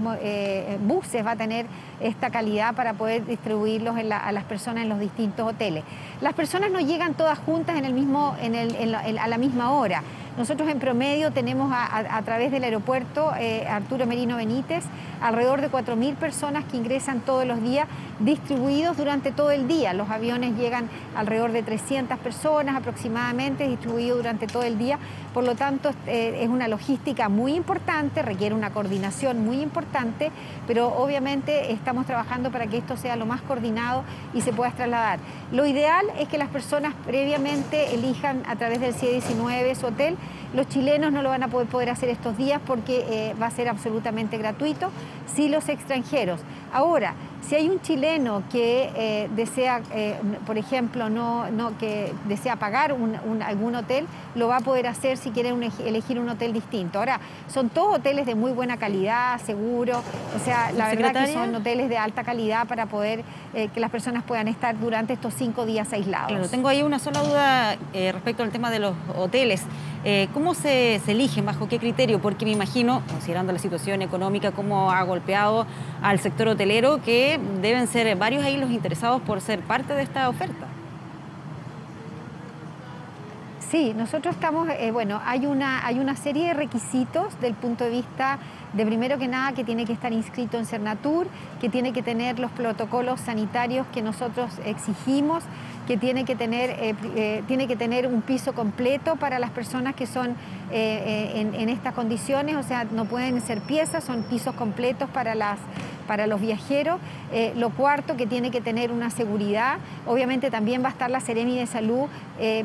buses va a tener esta calidad para poder distribuirlos a las personas en los distintos hoteles. Las personas no llegan todas juntas a la misma hora. Nosotros en promedio tenemos a través del aeropuerto Arturo Merino Benítez alrededor de 4.000 personas que ingresan todos los días distribuidos durante todo el día. Los aviones llegan alrededor de 300 personas aproximadamente distribuidos durante todo el día. Por lo tanto, es una logística muy importante, requiere una coordinación muy importante, pero obviamente estamos trabajando para que esto sea lo más coordinado y se pueda trasladar. Lo ideal es que las personas previamente elijan a través del C-19 su hotel. Los chilenos no lo van a poder hacer estos días porque va a ser absolutamente gratuito, sí los extranjeros. Ahora, si hay un chileno que desea, por ejemplo, que desea pagar algún hotel, lo va a poder hacer si quiere elegir un hotel distinto. Ahora, son todos hoteles de muy buena calidad, seguro, o sea, la verdad que son hoteles de alta calidad para poder que las personas puedan estar durante estos 5 días aislados. Claro, tengo ahí una sola duda respecto al tema de los hoteles. ¿Cómo se eligen? ¿Bajo qué criterio? Porque me imagino, considerando la situación económica, cómo ha golpeado al sector hotelero, que deben ser varios ahí los interesados por ser parte de esta oferta. Sí, nosotros estamos, hay una serie de requisitos del punto de vista de, primero que nada, que tiene que estar inscrito en Cernatur, que tiene que tener los protocolos sanitarios que nosotros exigimos, que tiene que tener un piso completo para las personas que son en estas condiciones, o sea, no pueden ser piezas, son pisos completos para los viajeros. Lo cuarto, que tiene que tener una seguridad. Obviamente también va a estar la Seremi de Salud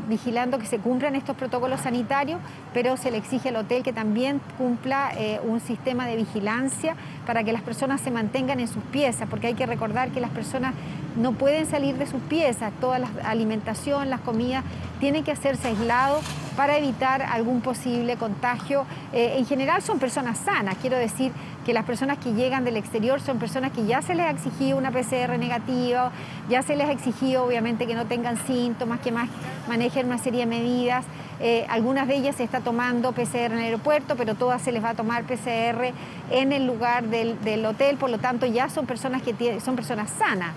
vigilando que se cumplan estos protocolos sanitarios, pero se le exige al hotel que también cumpla un sistema de vigilancia para que las personas se mantengan en sus piezas, porque hay que recordar que las personas no pueden salir de sus piezas, toda la alimentación, las comidas, tienen que hacerse aislados para evitar algún posible contagio. En general son personas sanas, quiero decir que las personas que llegan del exterior son personas que ya se les ha exigido una PCR negativa, ya se les ha exigido obviamente que no tengan síntomas, que más manejen una serie de medidas. Algunas de ellas se está tomando PCR en el aeropuerto, pero todas se les va a tomar PCR en el lugar del hotel, por lo tanto ya son personas son personas sanas.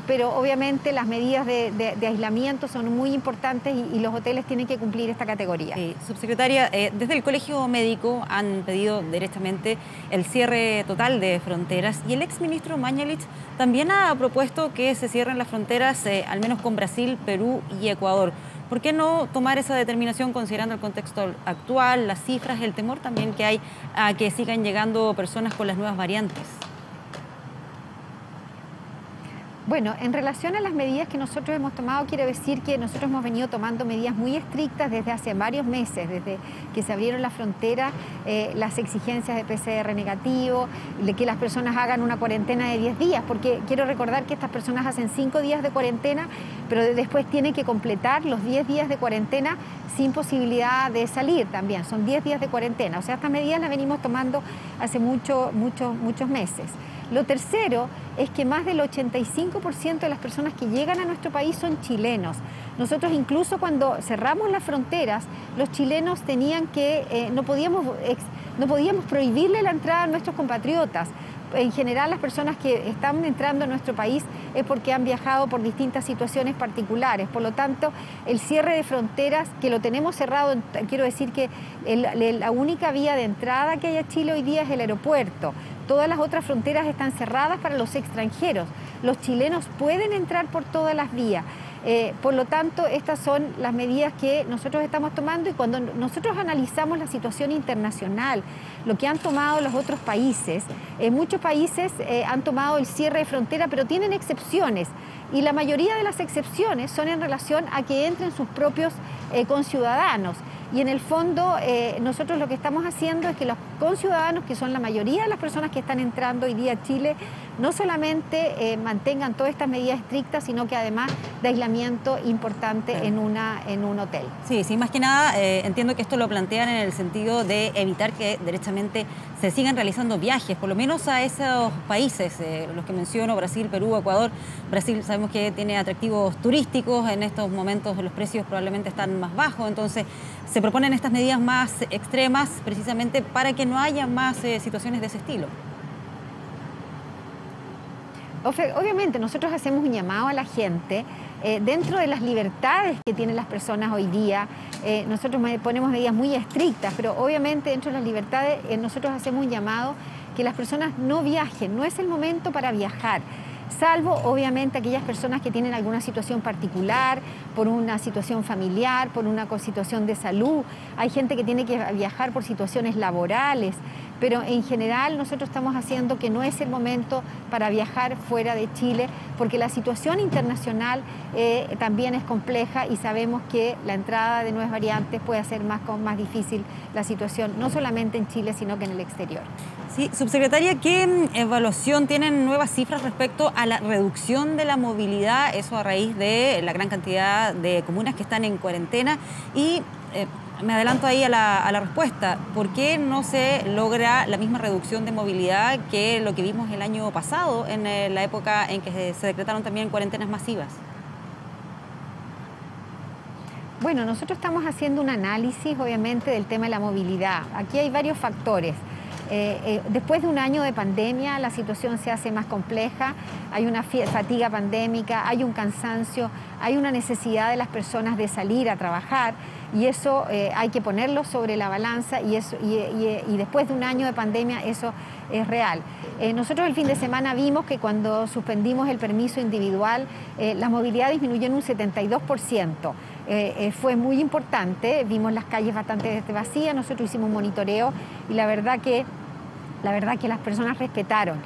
pero obviamente las medidas de aislamiento son muy importantes y los hoteles tienen que cumplir esta categoría. Subsecretaria, desde el Colegio Médico han pedido directamente el cierre total de fronteras y el exministro Mañalich también ha propuesto que se cierren las fronteras, al menos con Brasil, Perú y Ecuador. ¿Por qué no tomar esa determinación considerando el contexto actual, las cifras, el temor también que hay a que sigan llegando personas con las nuevas variantes? Bueno, en relación a las medidas que nosotros hemos tomado, quiero decir que nosotros hemos venido tomando medidas muy estrictas desde hace varios meses, desde que se abrieron las fronteras, las exigencias de PCR negativo, de que las personas hagan una cuarentena de 10 días, porque quiero recordar que estas personas hacen 5 días de cuarentena, pero después tienen que completar los 10 días de cuarentena sin posibilidad de salir también, son 10 días de cuarentena. O sea, estas medidas las venimos tomando hace muchos meses. Lo tercero es que más del 85% de las personas que llegan a nuestro país son chilenos. Nosotros incluso cuando cerramos las fronteras, los chilenos tenían que, no podíamos prohibirle la entrada a nuestros compatriotas. En general, las personas que están entrando a nuestro país es porque han viajado por distintas situaciones particulares. Por lo tanto, el cierre de fronteras, que lo tenemos cerrado, quiero decir que la única vía de entrada que hay a Chile hoy día es el aeropuerto. Todas las otras fronteras están cerradas para los extranjeros. Los chilenos pueden entrar por todas las vías. Por lo tanto, estas son las medidas que nosotros estamos tomando y cuando nosotros analizamos la situación internacional, lo que han tomado los otros países, muchos países han tomado el cierre de frontera, pero tienen excepciones y la mayoría de las excepciones son en relación a que entren sus propios conciudadanos. Y en el fondo nosotros lo que estamos haciendo es que los conciudadanos, que son la mayoría de las personas que están entrando hoy día a Chile, no solamente mantengan todas estas medidas estrictas, sino que además de aislamiento importante en un hotel. Sí, más que nada entiendo que esto lo plantean en el sentido de evitar que derechamente se sigan realizando viajes, por lo menos a esos países, los que menciono, Brasil, Perú, Ecuador. Brasil sabemos que tiene atractivos turísticos, en estos momentos los precios probablemente están más bajos, entonces se proponen estas medidas más extremas precisamente para que no haya más situaciones de ese estilo. Obviamente nosotros hacemos un llamado a la gente dentro de las libertades que tienen las personas hoy día. Nosotros ponemos medidas muy estrictas, pero obviamente dentro de las libertades nosotros hacemos un llamado que las personas no viajen, no es el momento para viajar. Salvo obviamente aquellas personas que tienen alguna situación particular, por una situación familiar, por una situación de salud. Hay gente que tiene que viajar por situaciones laborales, pero en general nosotros estamos haciendo que no es el momento para viajar fuera de Chile, porque la situación internacional también es compleja y sabemos que la entrada de nuevas variantes puede hacer más difícil la situación, no solamente en Chile, sino que en el exterior. Sí, subsecretaria, ¿qué evaluación tienen nuevas cifras respecto a la reducción de la movilidad? Eso a raíz de la gran cantidad de comunas que están en cuarentena. Y me adelanto ahí a la respuesta. ¿Por qué no se logra la misma reducción de movilidad que lo que vimos el año pasado, en la época en que se decretaron también cuarentenas masivas? Bueno, nosotros estamos haciendo un análisis, obviamente, del tema de la movilidad. Aquí hay varios factores. Después de un año de pandemia, la situación se hace más compleja, hay una fatiga pandémica, hay un cansancio, hay una necesidad de las personas de salir a trabajar y eso hay que ponerlo sobre la balanza y después de un año de pandemia eso es real. Nosotros el fin de semana vimos que cuando suspendimos el permiso individual, la movilidad disminuyó en un 72%. Fue muy importante, vimos las calles bastante vacías, nosotros hicimos un monitoreo y la verdad que las personas respetaron.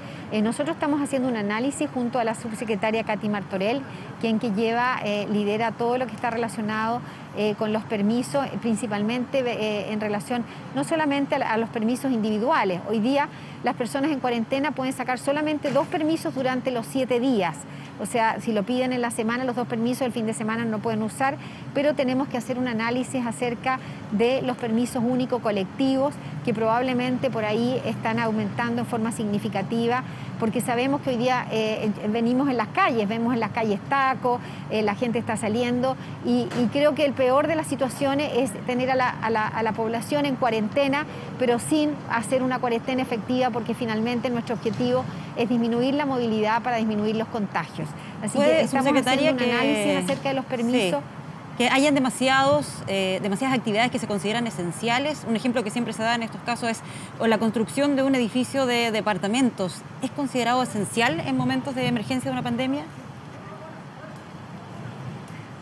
Nosotros estamos haciendo un análisis junto a la subsecretaria Katy Martorell, quien lidera todo lo que está relacionado con los permisos, principalmente en relación no solamente a los permisos individuales. Hoy día las personas en cuarentena pueden sacar solamente 2 permisos durante los 7 días. O sea, si lo piden en la semana, los 2 permisos, el fin de semana no pueden usar, pero tenemos que hacer un análisis acerca de los permisos únicos colectivos, que probablemente por ahí están aumentando en forma significativa, porque sabemos que hoy día venimos en las calles, vemos en las calles tacos, la gente está saliendo y creo que el peor de las situaciones es tener a la población en cuarentena, pero sin hacer una cuarentena efectiva, porque finalmente nuestro objetivo es disminuir la movilidad para disminuir los contagios. Así que estamos haciendo un análisis acerca de los permisos. Sí. Que hayan demasiadas actividades que se consideran esenciales. Un ejemplo que siempre se da en estos casos es la construcción de un edificio de departamentos. ¿Es considerado esencial en momentos de emergencia de una pandemia?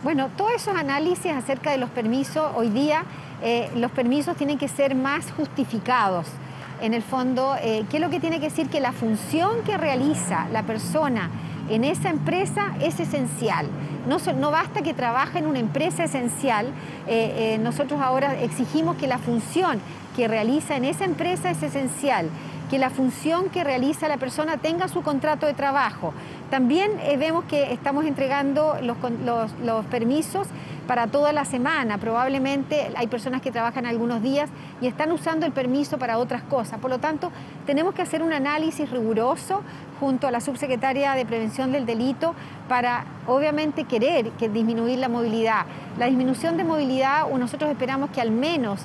Bueno, todos esos análisis acerca de los permisos, hoy día los permisos tienen que ser más justificados. En el fondo, ¿qué es lo que tiene que decir? Que la función que realiza la persona en esa empresa es esencial. No basta que trabaje en una empresa esencial, nosotros ahora exigimos que la función que realiza en esa empresa es esencial, que la función que realiza la persona tenga su contrato de trabajo. También vemos que estamos entregando los permisos para toda la semana. Probablemente hay personas que trabajan algunos días y están usando el permiso para otras cosas. Por lo tanto, tenemos que hacer un análisis riguroso junto a la subsecretaria de Prevención del Delito para, obviamente, querer disminuir la movilidad. La disminución de movilidad, nosotros esperamos que al menos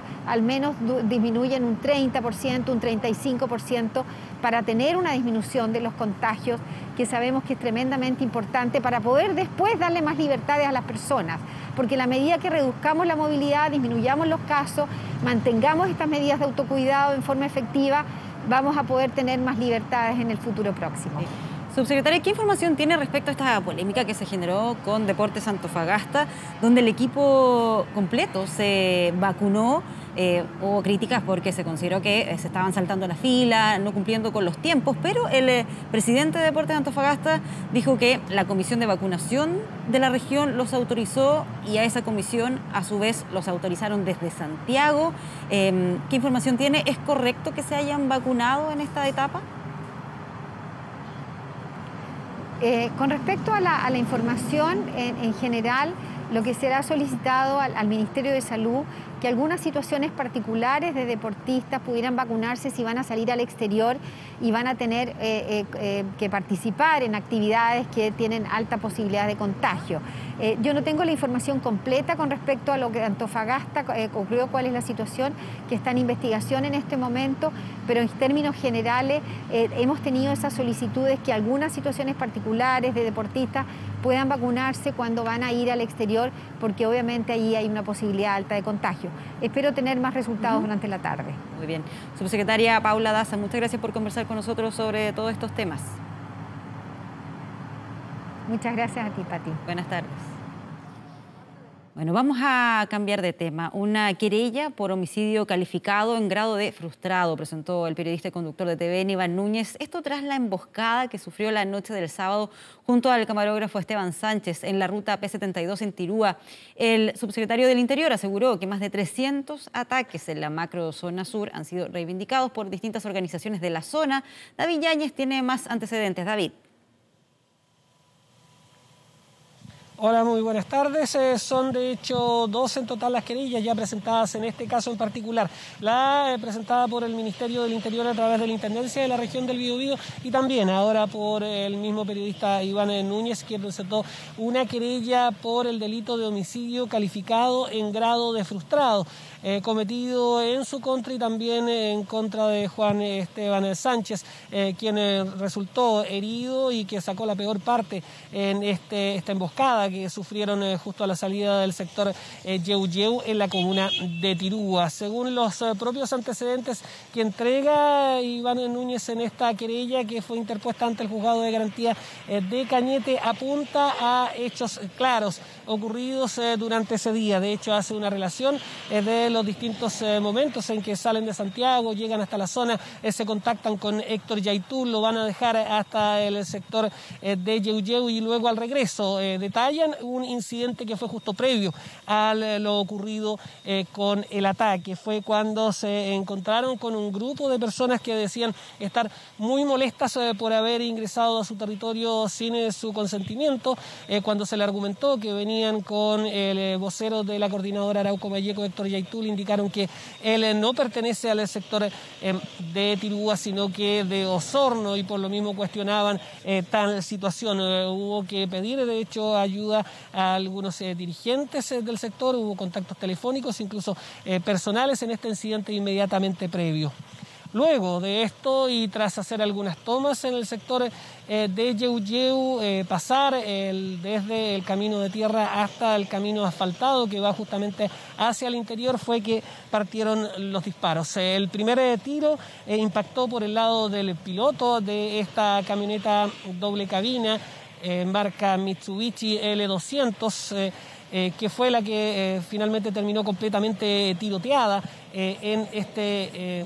disminuya en un 30%, un 35%, para tener una disminución de los contagios, que sabemos que es tremendamente importante para poder después darle más libertades a las personas. Porque a la medida que reduzcamos la movilidad, disminuyamos los casos, mantengamos estas medidas de autocuidado en forma efectiva, vamos a poder tener más libertades en el futuro próximo. Subsecretaria, ¿qué información tiene respecto a esta polémica que se generó con Deportes Antofagasta, donde el equipo completo se vacunó? Hubo críticas porque se consideró que se estaban saltando la fila, no cumpliendo con los tiempos, pero el presidente de Deportes Antofagasta dijo que la comisión de vacunación de la región los autorizó y a esa comisión a su vez los autorizaron desde Santiago. ¿Qué información tiene? ¿Es correcto que se hayan vacunado en esta etapa? Con respecto a la información en general, lo que será solicitado al Ministerio de Salud, que algunas situaciones particulares de deportistas pudieran vacunarse si van a salir al exterior y van a tener que participar en actividades que tienen alta posibilidad de contagio. Yo no tengo la información completa con respecto a lo que Antofagasta ocurrió, cuál es la situación, que está en investigación en este momento, pero en términos generales hemos tenido esas solicitudes que algunas situaciones particulares de deportistas puedan vacunarse cuando van a ir al exterior, porque obviamente ahí hay una posibilidad alta de contagio. Espero tener más resultados durante la tarde. Muy bien. Subsecretaria Paula Daza, muchas gracias por conversar con nosotros sobre todos estos temas. Muchas gracias a ti, Pati. Buenas tardes. Bueno, vamos a cambiar de tema. Una querella por homicidio calificado en grado de frustrado presentó el periodista y conductor de TVN, Iván Núñez. Esto tras la emboscada que sufrió la noche del sábado junto al camarógrafo Esteban Sánchez en la ruta P72 en Tirúa. El subsecretario del Interior aseguró que más de 300 ataques en la macrozona sur han sido reivindicados por distintas organizaciones de la zona. David Yáñez tiene más antecedentes. David. Hola, muy buenas tardes. Son de hecho 2 en total las querellas ya presentadas en este caso en particular. La presentada por el Ministerio del Interior a través de la Intendencia de la región del Biobío y también ahora por el mismo periodista Iván Núñez, que presentó una querella por el delito de homicidio calificado en grado de frustrado, cometido en su contra y también en contra de Juan Esteban Sánchez, quien resultó herido y que sacó la peor parte en esta emboscada que sufrieron justo a la salida del sector Yeuyeu en la comuna de Tirúa. Según los propios antecedentes que entrega Iván Núñez en esta querella que fue interpuesta ante el Juzgado de Garantía de Cañete, apunta a hechos claros ocurridos durante ese día. De hecho, hace una relación de los distintos momentos en que salen de Santiago, llegan hasta la zona, se contactan con Héctor Yaitul, lo van a dejar hasta el sector de Yeuyeu y luego al regreso detallan un incidente que fue justo previo a lo ocurrido con el ataque. Fue cuando se encontraron con un grupo de personas que decían estar muy molestas por haber ingresado a su territorio sin su consentimiento, cuando se le argumentó que venían con el vocero de la coordinadora Arauco Valleco, Héctor Yaitul, indicaron que él no pertenece al sector de Tirúa, sino que de Osorno, y por lo mismo cuestionaban tal situación. Hubo que pedir, de hecho, ayuda a algunos dirigentes del sector, hubo contactos telefónicos, incluso personales en este incidente inmediatamente previo. Luego de esto y tras hacer algunas tomas en el sector de Yeuyeu, pasar desde el camino de tierra hasta el camino asfaltado que va justamente hacia el interior, fue que partieron los disparos. El primer tiro impactó por el lado del piloto de esta camioneta doble cabina, marca Mitsubishi L200, que fue la que finalmente terminó completamente tiroteada en este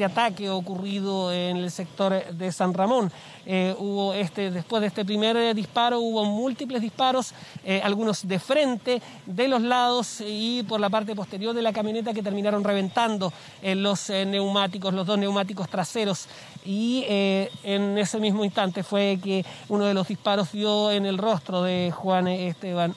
ataque ocurrido en el sector de San Ramón. Después de este primer disparo hubo múltiples disparos, algunos de frente, de los lados y por la parte posterior de la camioneta, que terminaron reventando los dos neumáticos traseros. Y en ese mismo instante fue que uno de los disparos dio en el rostro de Juan Esteban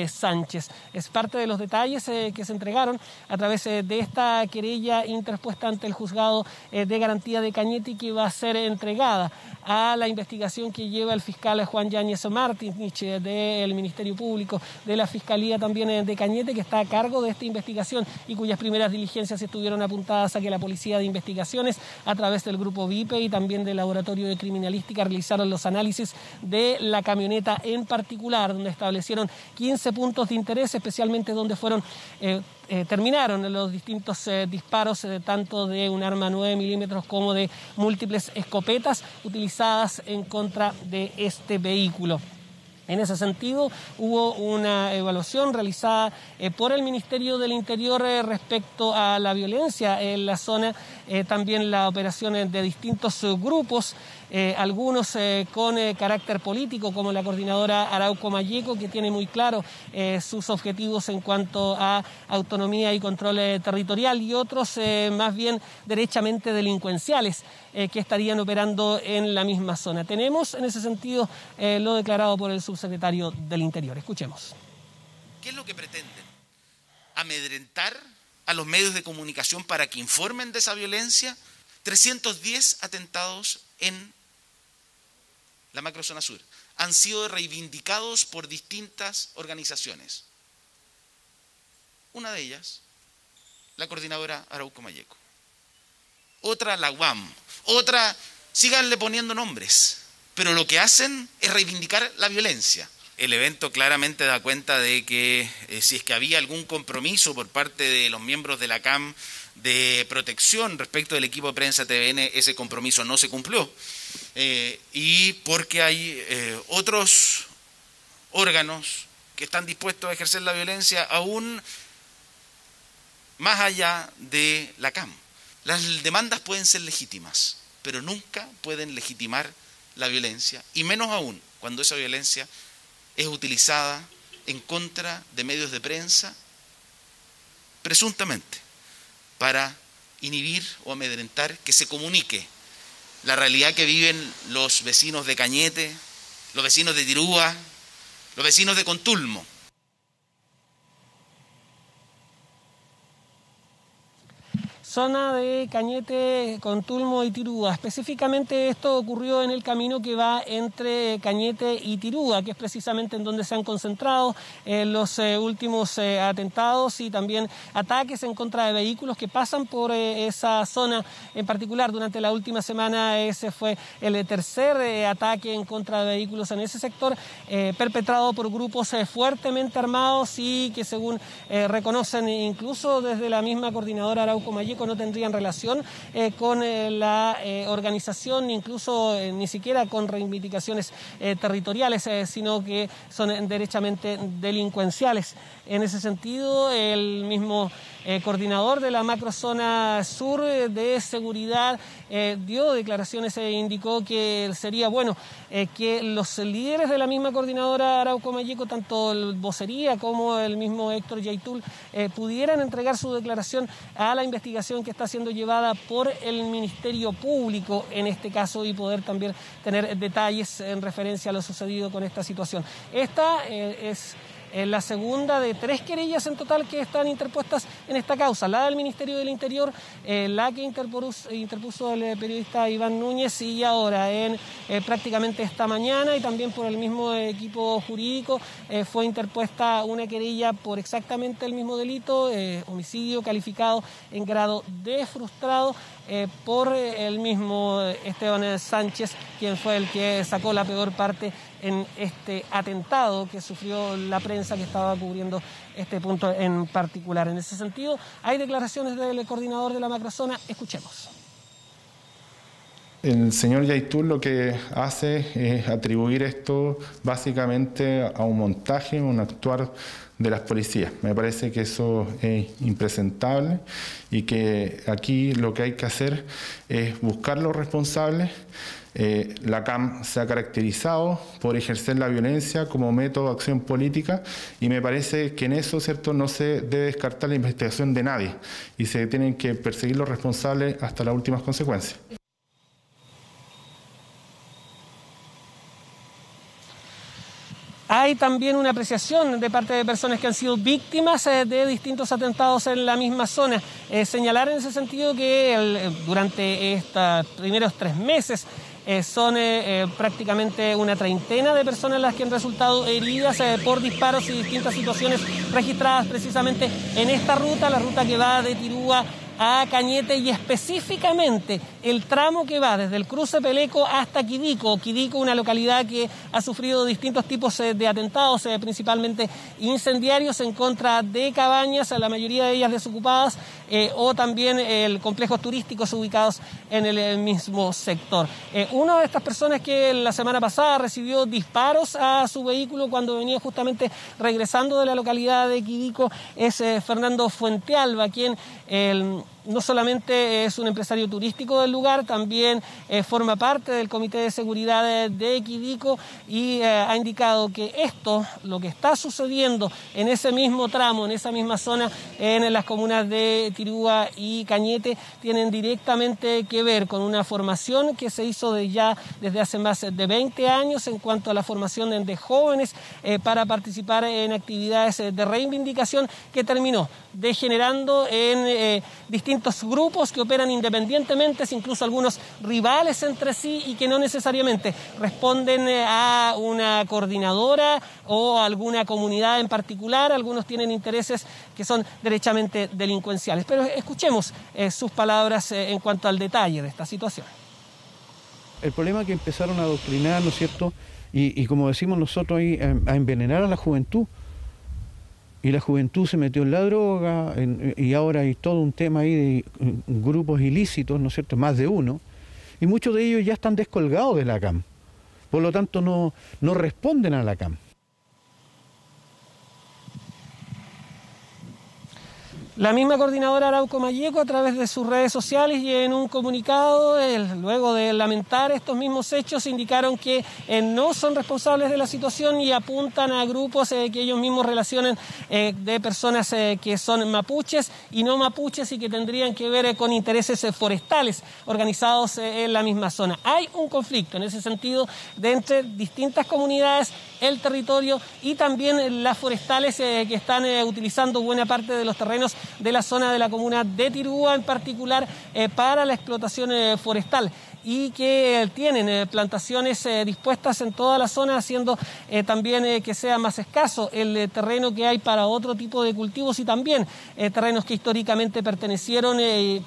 Sánchez. Es parte de los detalles que se entregaron a través de esta querella interpuesta ante el juzgado de garantía de Cañete, y que va a ser entregada a la investigación que lleva el fiscal Juan Yáñez Martínez del Ministerio Público, de la Fiscalía también de Cañete, que está a cargo de esta investigación y cuyas primeras diligencias estuvieron apuntadas a que la Policía de Investigaciones, a través del Grupo VIPE y también del Laboratorio de Criminalística, realizaron los análisis de la camioneta en particular, donde establecieron 15 puntos de interés, especialmente donde terminaron los distintos disparos, tanto de un arma 9 milímetros como de múltiples escopetas utilizadas en contra de este vehículo. En ese sentido, hubo una evaluación realizada por el Ministerio del Interior respecto a la violencia en la zona, también la operación de distintos grupos, algunos con carácter político, como la coordinadora Arauco Malleco, que tiene muy claro sus objetivos en cuanto a autonomía y control territorial, y otros más bien derechamente delincuenciales, que estarían operando en la misma zona. Tenemos en ese sentido lo declarado por el subsecretario del Interior. Escuchemos. ¿Qué es lo que pretenden? ¿Amedrentar a los medios de comunicación para que informen de esa violencia? 310 atentados en la macrozona sur han sido reivindicados por distintas organizaciones. Una de ellas, la coordinadora Arauco Malleco. Otra, la UAM. Otra, síganle poniendo nombres, pero lo que hacen es reivindicar la violencia. El evento claramente da cuenta de que si es que había algún compromiso por parte de los miembros de la CAM de protección respecto del equipo de prensa TVN, ese compromiso no se cumplió. Y porque hay otros órganos que están dispuestos a ejercer la violencia aún más allá de la CAM. Las demandas pueden ser legítimas, pero nunca pueden legitimar la violencia, y menos aún cuando esa violencia es utilizada en contra de medios de prensa, presuntamente, para inhibir o amedrentar que se comunique la realidad que viven los vecinos de Cañete, los vecinos de Tirúa, los vecinos de Contulmo. Zona de Cañete, Contulmo y Tirúa. Específicamente esto ocurrió en el camino que va entre Cañete y Tirúa, que es precisamente en donde se han concentrado los últimos atentados y también ataques en contra de vehículos que pasan por esa zona en particular. Durante la última semana ese fue el tercer ataque en contra de vehículos en ese sector, perpetrado por grupos fuertemente armados y que, según reconocen incluso desde la misma coordinadora Arauco Malleco, no tendrían relación con la organización, incluso ni siquiera con reivindicaciones territoriales, sino que son derechamente delincuenciales. En ese sentido, el mismo coordinador de la macrozona sur de seguridad dio declaraciones e indicó que sería bueno que los líderes de la misma coordinadora Arauco Malleco, tanto el vocería como el mismo Héctor Yaitul, pudieran entregar su declaración a la investigación que está siendo llevada por el Ministerio Público en este caso, y poder también tener detalles en referencia a lo sucedido con esta situación. Esta es la segunda de 3 querellas en total que están interpuestas en esta causa, la del Ministerio del Interior, la que interpuso el periodista Iván Núñez, y ahora prácticamente esta mañana, y también por el mismo equipo jurídico, fue interpuesta una querella por exactamente el mismo delito, homicidio calificado en grado de frustrado, por el mismo Esteban Sánchez, quien fue el que sacó la peor parte en este atentado que sufrió la prensa que estaba cubriendo este punto en particular. En ese sentido, hay declaraciones del coordinador de la macrozona. Escuchemos. El señor Yaitul lo que hace es atribuir esto básicamente a un montaje, un actuar de las policías. Me parece que eso es impresentable y que aquí lo que hay que hacer es buscar los responsables. La CAM se ha caracterizado por ejercer la violencia como método de acción política y me parece que en eso, ¿cierto?, no se debe descartar la investigación de nadie y se tienen que perseguir los responsables hasta las últimas consecuencias. Hay también una apreciación de parte de personas que han sido víctimas de distintos atentados en la misma zona. Señalar en ese sentido que durante estos primeros 3 meses son prácticamente una treintena de personas las que han resultado heridas por disparos y distintas situaciones registradas precisamente en esta ruta, la ruta que va de Tirúa a Cañete, y específicamente el tramo que va desde el cruce Peleco hasta Quidico. Quidico, una localidad que ha sufrido distintos tipos de atentados, principalmente incendiarios en contra de cabañas, la mayoría de ellas desocupadas, o también complejos turísticos ubicados en el mismo sector. Una de estas personas que la semana pasada recibió disparos a su vehículo cuando venía justamente regresando de la localidad de Quidico es Fernando Fuentealba, quien no solamente es un empresario turístico del lugar, también forma parte del Comité de Seguridad de Quidico, y ha indicado que lo que está sucediendo en ese mismo tramo, en esa misma zona, en las comunas de Tirúa y Cañete, tienen directamente que ver con una formación que se hizo desde hace más de 20 años en cuanto a la formación de jóvenes para participar en actividades de reivindicación, que terminó degenerando en distintos grupos que operan independientemente, incluso algunos rivales entre sí, y que no necesariamente responden a una coordinadora o a alguna comunidad en particular. Algunos tienen intereses que son derechamente delincuenciales. Pero escuchemos sus palabras en cuanto al detalle de esta situación. El problema es que empezaron a adoctrinar, ¿no es cierto?, y como decimos nosotros ahí, a envenenar a la juventud. Y la juventud se metió en la droga, y ahora hay todo un tema ahí de grupos ilícitos, ¿no es cierto?, más de uno, y muchos de ellos ya están descolgados de la CAM, por lo tanto no responden a la CAM. La misma coordinadora Arauco Malleco, a través de sus redes sociales y en un comunicado, luego de lamentar estos mismos hechos, indicaron que no son responsables de la situación y apuntan a grupos que ellos mismos relacionan de personas que son mapuches y no mapuches, y que tendrían que ver con intereses forestales organizados en la misma zona. Hay un conflicto en ese sentido entre distintas comunidades, el territorio y también las forestales que están utilizando buena parte de los terrenos de la zona de la comuna de Tirúa, en particular para la explotación forestal, y que tienen plantaciones dispuestas en toda la zona, haciendo también que sea más escaso el terreno que hay para otro tipo de cultivos, y también terrenos que históricamente pertenecieron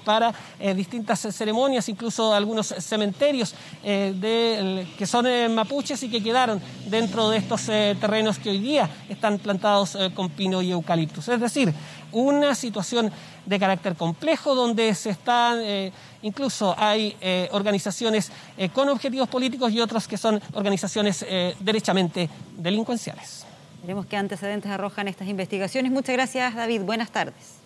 para distintas ceremonias, incluso algunos cementerios que son mapuches y que quedaron dentro de estos terrenos que hoy día están plantados con pino y eucaliptus. Es decir, una situación de carácter complejo donde incluso hay organizaciones con objetivos políticos y otros que son organizaciones derechamente delincuenciales. Veremos qué antecedentes arrojan estas investigaciones. Muchas gracias, David. Buenas tardes.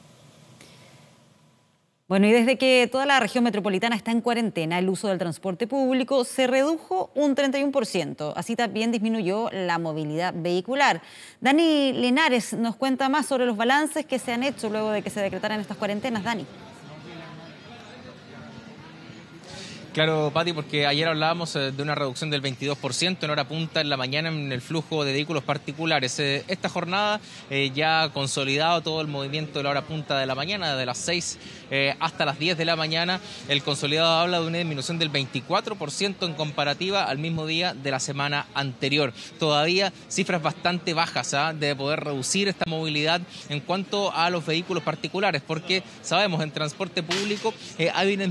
Bueno, y desde que toda la región metropolitana está en cuarentena, el uso del transporte público se redujo un 31%. Así también disminuyó la movilidad vehicular. Dani Linares nos cuenta más sobre los balances que se han hecho luego de que se decretaran estas cuarentenas. Dani. Claro, Pati, porque ayer hablábamos de una reducción del 22% en hora punta en la mañana en el flujo de vehículos particulares. Esta jornada ya ha consolidado todo el movimiento de la hora punta de la mañana, de las 6 hasta las 10 de la mañana. El consolidado habla de una disminución del 24% en comparativa al mismo día de la semana anterior. Todavía cifras bastante bajas de poder reducir esta movilidad en cuanto a los vehículos particulares, porque sabemos en transporte público hay una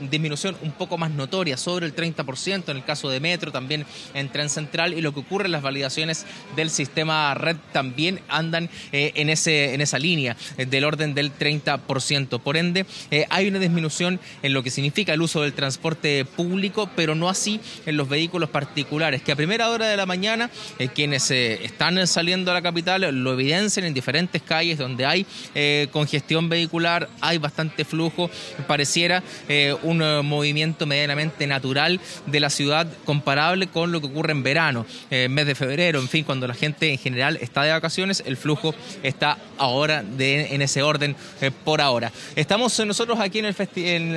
disminución un poco más notoria, sobre el 30% en el caso de Metro, también en Tren Central, y lo que ocurre en las validaciones del sistema red también andan en esa línea del orden del 30%. Por ende, hay una disminución en lo que significa el uso del transporte público, pero no así en los vehículos particulares, que a primera hora de la mañana quienes están saliendo a la capital lo evidencian en diferentes calles donde hay congestión vehicular, hay bastante flujo, pareciera un movimiento medianamente natural de la ciudad, comparable con lo que ocurre en verano, mes de febrero, en fin, cuando la gente en general está de vacaciones, el flujo está ahora en ese orden por ahora. Estamos nosotros aquí en el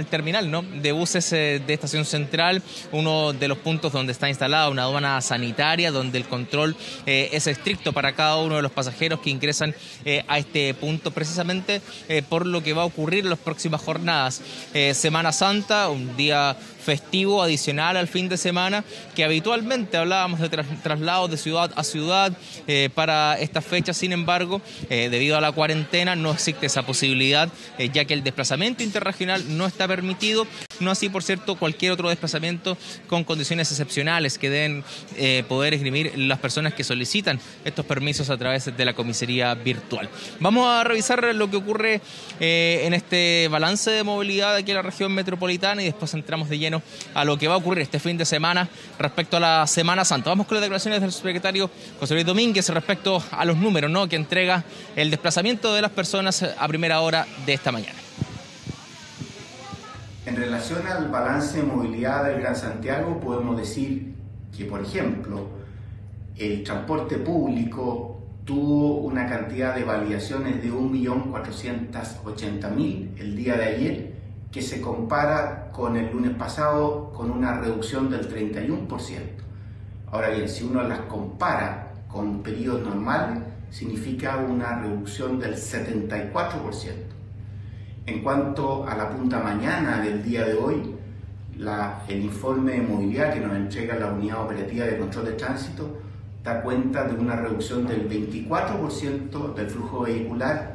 terminal, ¿no?, de buses de Estación Central, uno de los puntos donde está instalada una aduana sanitaria, donde el control es estricto para cada uno de los pasajeros que ingresan a este punto, precisamente por lo que va a ocurrir en las próximas jornadas. Semana Santa, un día festivo adicional al fin de semana, que habitualmente hablábamos de traslados de ciudad a ciudad para estas fechas. Sin embargo, debido a la cuarentena no existe esa posibilidad, ya que el desplazamiento interregional no está permitido, no así, por cierto, cualquier otro desplazamiento con condiciones excepcionales que deben poder esgrimir las personas que solicitan estos permisos a través de la comisaría virtual. Vamos a revisar lo que ocurre en este balance de movilidad aquí en la región metropolitana y después entramos de lleno a lo que va a ocurrir este fin de semana respecto a la Semana Santa. Vamos con las declaraciones del subsecretario José Luis Domínguez respecto a los números, ¿no?, que entrega el desplazamiento de las personas a primera hora de esta mañana. En relación al balance de movilidad del Gran Santiago, podemos decir que, por ejemplo, el transporte público tuvo una cantidad de validaciones de 1.480.000 el día de ayer, que se compara con el lunes pasado con una reducción del 31%. Ahora bien, si uno las compara con periodos normales, significa una reducción del 74%. En cuanto a la punta mañana del día de hoy, el informe de movilidad que nos entrega la Unidad Operativa de Control de Tránsito da cuenta de una reducción del 24% del flujo vehicular.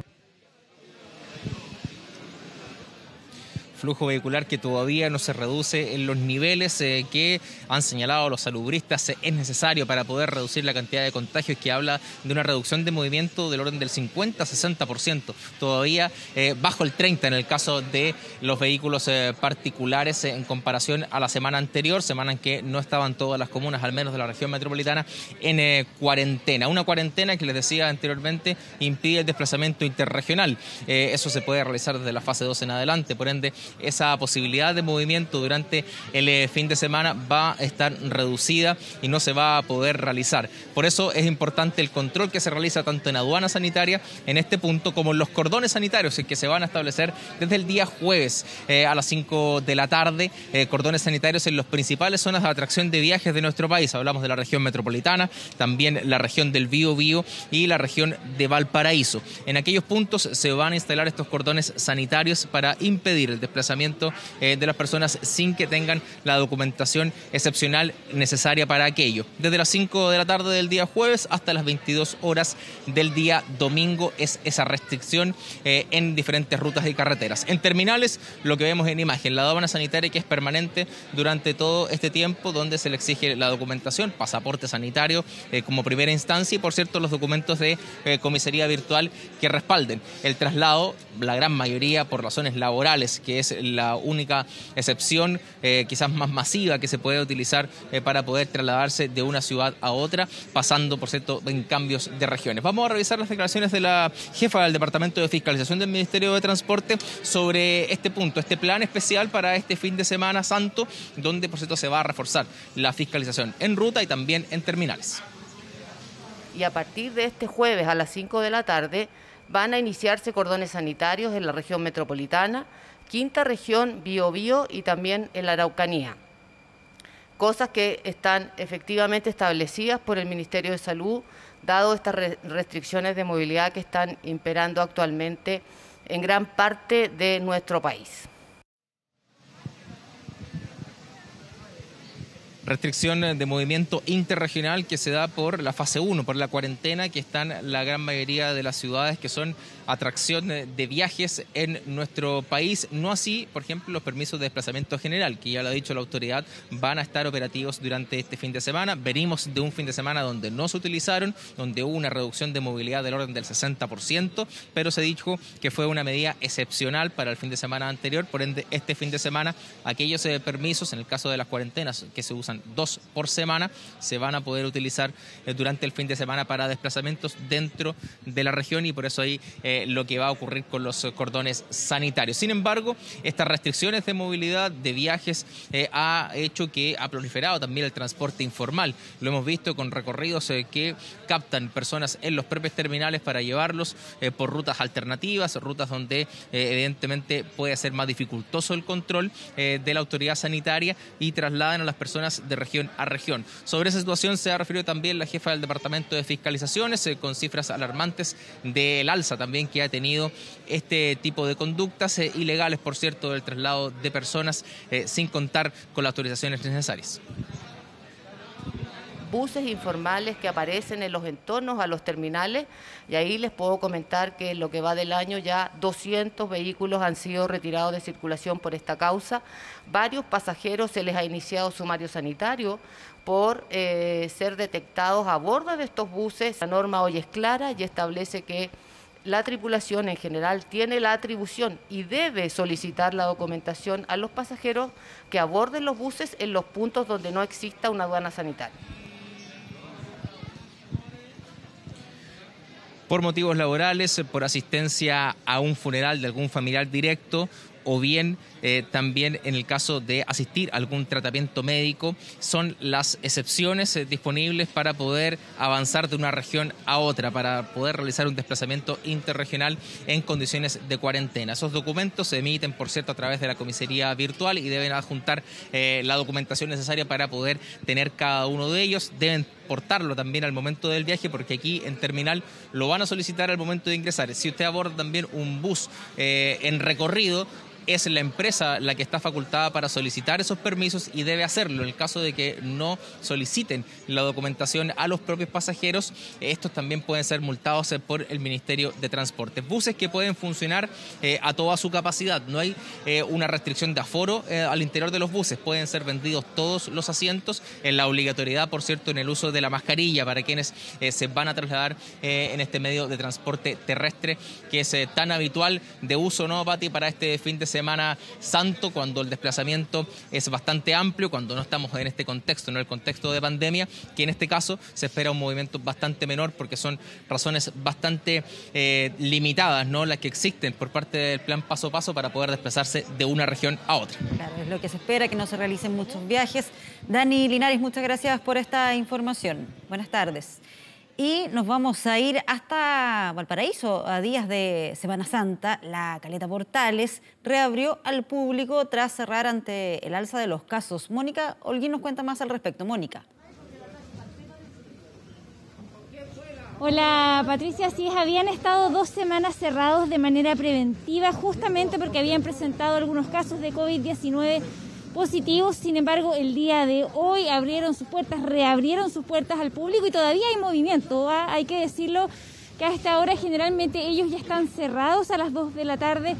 Flujo vehicular que todavía no se reduce en los niveles que han señalado los salubristas es necesario para poder reducir la cantidad de contagios, que habla de una reducción de movimiento del orden del 50-60%, todavía bajo el 30% en el caso de los vehículos particulares en comparación a la semana anterior, semana en que no estaban todas las comunas, al menos de la región metropolitana, en cuarentena. Una cuarentena que, les decía anteriormente, impide el desplazamiento interregional. Eso se puede realizar desde la fase 2 en adelante, por ende esa posibilidad de movimiento durante el fin de semana va a estar reducida y no se va a poder realizar. Por eso es importante el control que se realiza tanto en aduana sanitaria en este punto como en los cordones sanitarios que se van a establecer desde el día jueves a las 5 de la tarde, cordones sanitarios en las principales zonas de atracción de viajes de nuestro país. Hablamos de la región metropolitana, también la región del Biobío y la región de Valparaíso. En aquellos puntos se van a instalar estos cordones sanitarios para impedir el desplazamiento de las personas sin que tengan la documentación excepcional necesaria para aquello. Desde las 5 de la tarde del día jueves hasta las 22 horas del día domingo es esa restricción en diferentes rutas y carreteras. En terminales, lo que vemos en imagen, la aduana sanitaria, que es permanente durante todo este tiempo, donde se le exige la documentación, pasaporte sanitario como primera instancia y, por cierto, los documentos de comisaría virtual que respalden el traslado, la gran mayoría por razones laborales, que es la única excepción quizás más masiva que se puede utilizar para poder trasladarse de una ciudad a otra, pasando, por cierto, en cambios de regiones. Vamos a revisar las declaraciones de la jefa del Departamento de Fiscalización del Ministerio de Transporte sobre este punto, este plan especial para este fin de semana santo, donde, por cierto, se va a reforzar la fiscalización en ruta y también en terminales. Y a partir de este jueves a las 5 de la tarde van a iniciarse cordones sanitarios en la región metropolitana, Quinta Región, Biobío y también en la Araucanía. Cosas que están efectivamente establecidas por el Ministerio de Salud, dado estas restricciones de movilidad que están imperando actualmente en gran parte de nuestro país. Restricción de movimiento interregional que se da por la fase 1, por la cuarentena que están la gran mayoría de las ciudades que son atracción de viajes en nuestro país. No así, por ejemplo, los permisos de desplazamiento general, que ya lo ha dicho la autoridad, van a estar operativos durante este fin de semana. Venimos de un fin de semana donde no se utilizaron, donde hubo una reducción de movilidad del orden del 60%, pero se dijo que fue una medida excepcional para el fin de semana anterior. Por ende, este fin de semana, aquellos permisos, en el caso de las cuarentenas, que se usan 2 por semana, se van a poder utilizar durante el fin de semana para desplazamientos dentro de la región, y por eso ahí lo que va a ocurrir con los cordones sanitarios. Sin embargo, estas restricciones de movilidad, de viajes, ha hecho que ha proliferado también el transporte informal. Lo hemos visto con recorridos que captan personas en los propios terminales para llevarlos por rutas alternativas, rutas donde evidentemente puede ser más dificultoso el control de la autoridad sanitaria, y trasladan a las personas de región a región. Sobre esa situación se ha referido también la jefa del Departamento de Fiscalizaciones, con cifras alarmantes del alza también que ha tenido este tipo de conductas ilegales, por cierto, del traslado de personas sin contar con las autorizaciones necesarias. Buses informales que aparecen en los entornos a los terminales, y ahí les puedo comentar que en lo que va del año ya 200 vehículos han sido retirados de circulación por esta causa. Varios pasajeros se les ha iniciado sumario sanitario por ser detectados a bordo de estos buses. La norma hoy es clara y establece que la tripulación en general tiene la atribución y debe solicitar la documentación a los pasajeros que aborden los buses en los puntos donde no exista una aduana sanitaria. Por motivos laborales, por asistencia a un funeral de algún familiar directo, o bien también en el caso de asistir a algún tratamiento médico, son las excepciones disponibles para poder avanzar de una región a otra, para poder realizar un desplazamiento interregional en condiciones de cuarentena. Esos documentos se emiten, por cierto, a través de la comisaría virtual, y deben adjuntar la documentación necesaria para poder tener cada uno de ellos. Deben portarlo también al momento del viaje, porque aquí en terminal lo van a solicitar al momento de ingresar. Si usted aborda también un bus en recorrido, es la empresa la que está facultada para solicitar esos permisos, y debe hacerlo. En el caso de que no soliciten la documentación a los propios pasajeros, estos también pueden ser multados por el Ministerio de Transporte. Buses que pueden funcionar a toda su capacidad. No hay una restricción de aforo al interior de los buses. Pueden ser vendidos todos los asientos, en la obligatoriedad, por cierto, en el uso de la mascarilla para quienes se van a trasladar en este medio de transporte terrestre, que es tan habitual de uso, ¿no, Pati?, para este fin de Semana Santo, cuando el desplazamiento es bastante amplio, cuando no estamos en este contexto, no el contexto de pandemia, que en este caso se espera un movimiento bastante menor, porque son razones bastante limitadas, ¿no?, las que existen por parte del plan paso a paso para poder desplazarse de una región a otra. Claro, es lo que se espera, que no se realicen muchos viajes. Dani Linares, muchas gracias por esta información. Buenas tardes. Y nos vamos a ir hasta Valparaíso. A días de Semana Santa, la Caleta Portales reabrió al público tras cerrar ante el alza de los casos. Mónica Holguín nos cuenta más al respecto. Mónica. Hola Patricia, sí, habían estado 2 semanas cerrados de manera preventiva, justamente porque habían presentado algunos casos de COVID-19 positivos. Sin embargo, el día de hoy reabrieron sus puertas al público, y todavía hay movimiento. Hay que decirlo que a esta hora generalmente ellos ya están cerrados a las 2 de la tarde,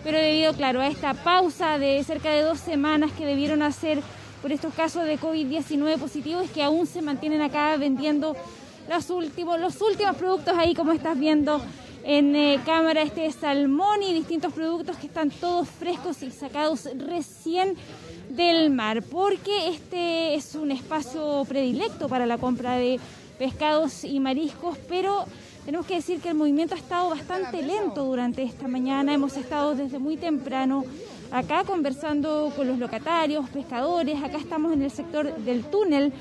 pero debido, claro, a esta pausa de cerca de 2 semanas que debieron hacer por estos casos de COVID-19 positivos, es que aún se mantienen acá vendiendo los últimos productos ahí, como estás viendo en cámara, salmón y distintos productos que están todos frescos y sacados recién del mar, porque este es un espacio predilecto para la compra de pescados y mariscos, pero tenemos que decir que el movimiento ha estado bastante lento durante esta mañana. Hemos estado desde muy temprano acá conversando con los locatarios, pescadores. Acá estamos en el sector del túnel,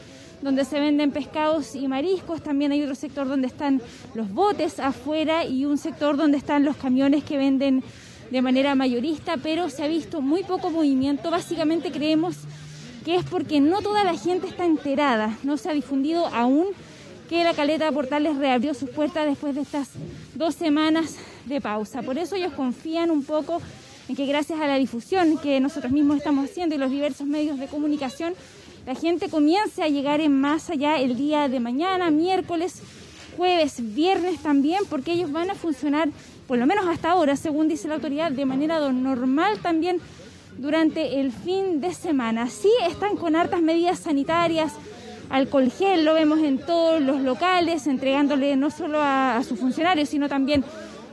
donde se venden pescados y mariscos. También hay otro sector donde están los botes afuera, y un sector donde están los camiones que venden de manera mayorista, pero se ha visto muy poco movimiento. Básicamente creemos que es porque no toda la gente está enterada, no se ha difundido aún que la Caleta de Portales reabrió sus puertas después de estas 2 semanas de pausa. Por eso ellos confían un poco en que gracias a la difusión que nosotros mismos estamos haciendo y los diversos medios de comunicación, la gente comience a llegar en masa ya el día de mañana, miércoles, jueves, viernes también, porque ellos van a funcionar, por lo menos hasta ahora, según dice la autoridad, de manera normal también durante el fin de semana. Sí están con hartas medidas sanitarias, alcohol gel, lo vemos en todos los locales, entregándole no solo a sus funcionarios, sino también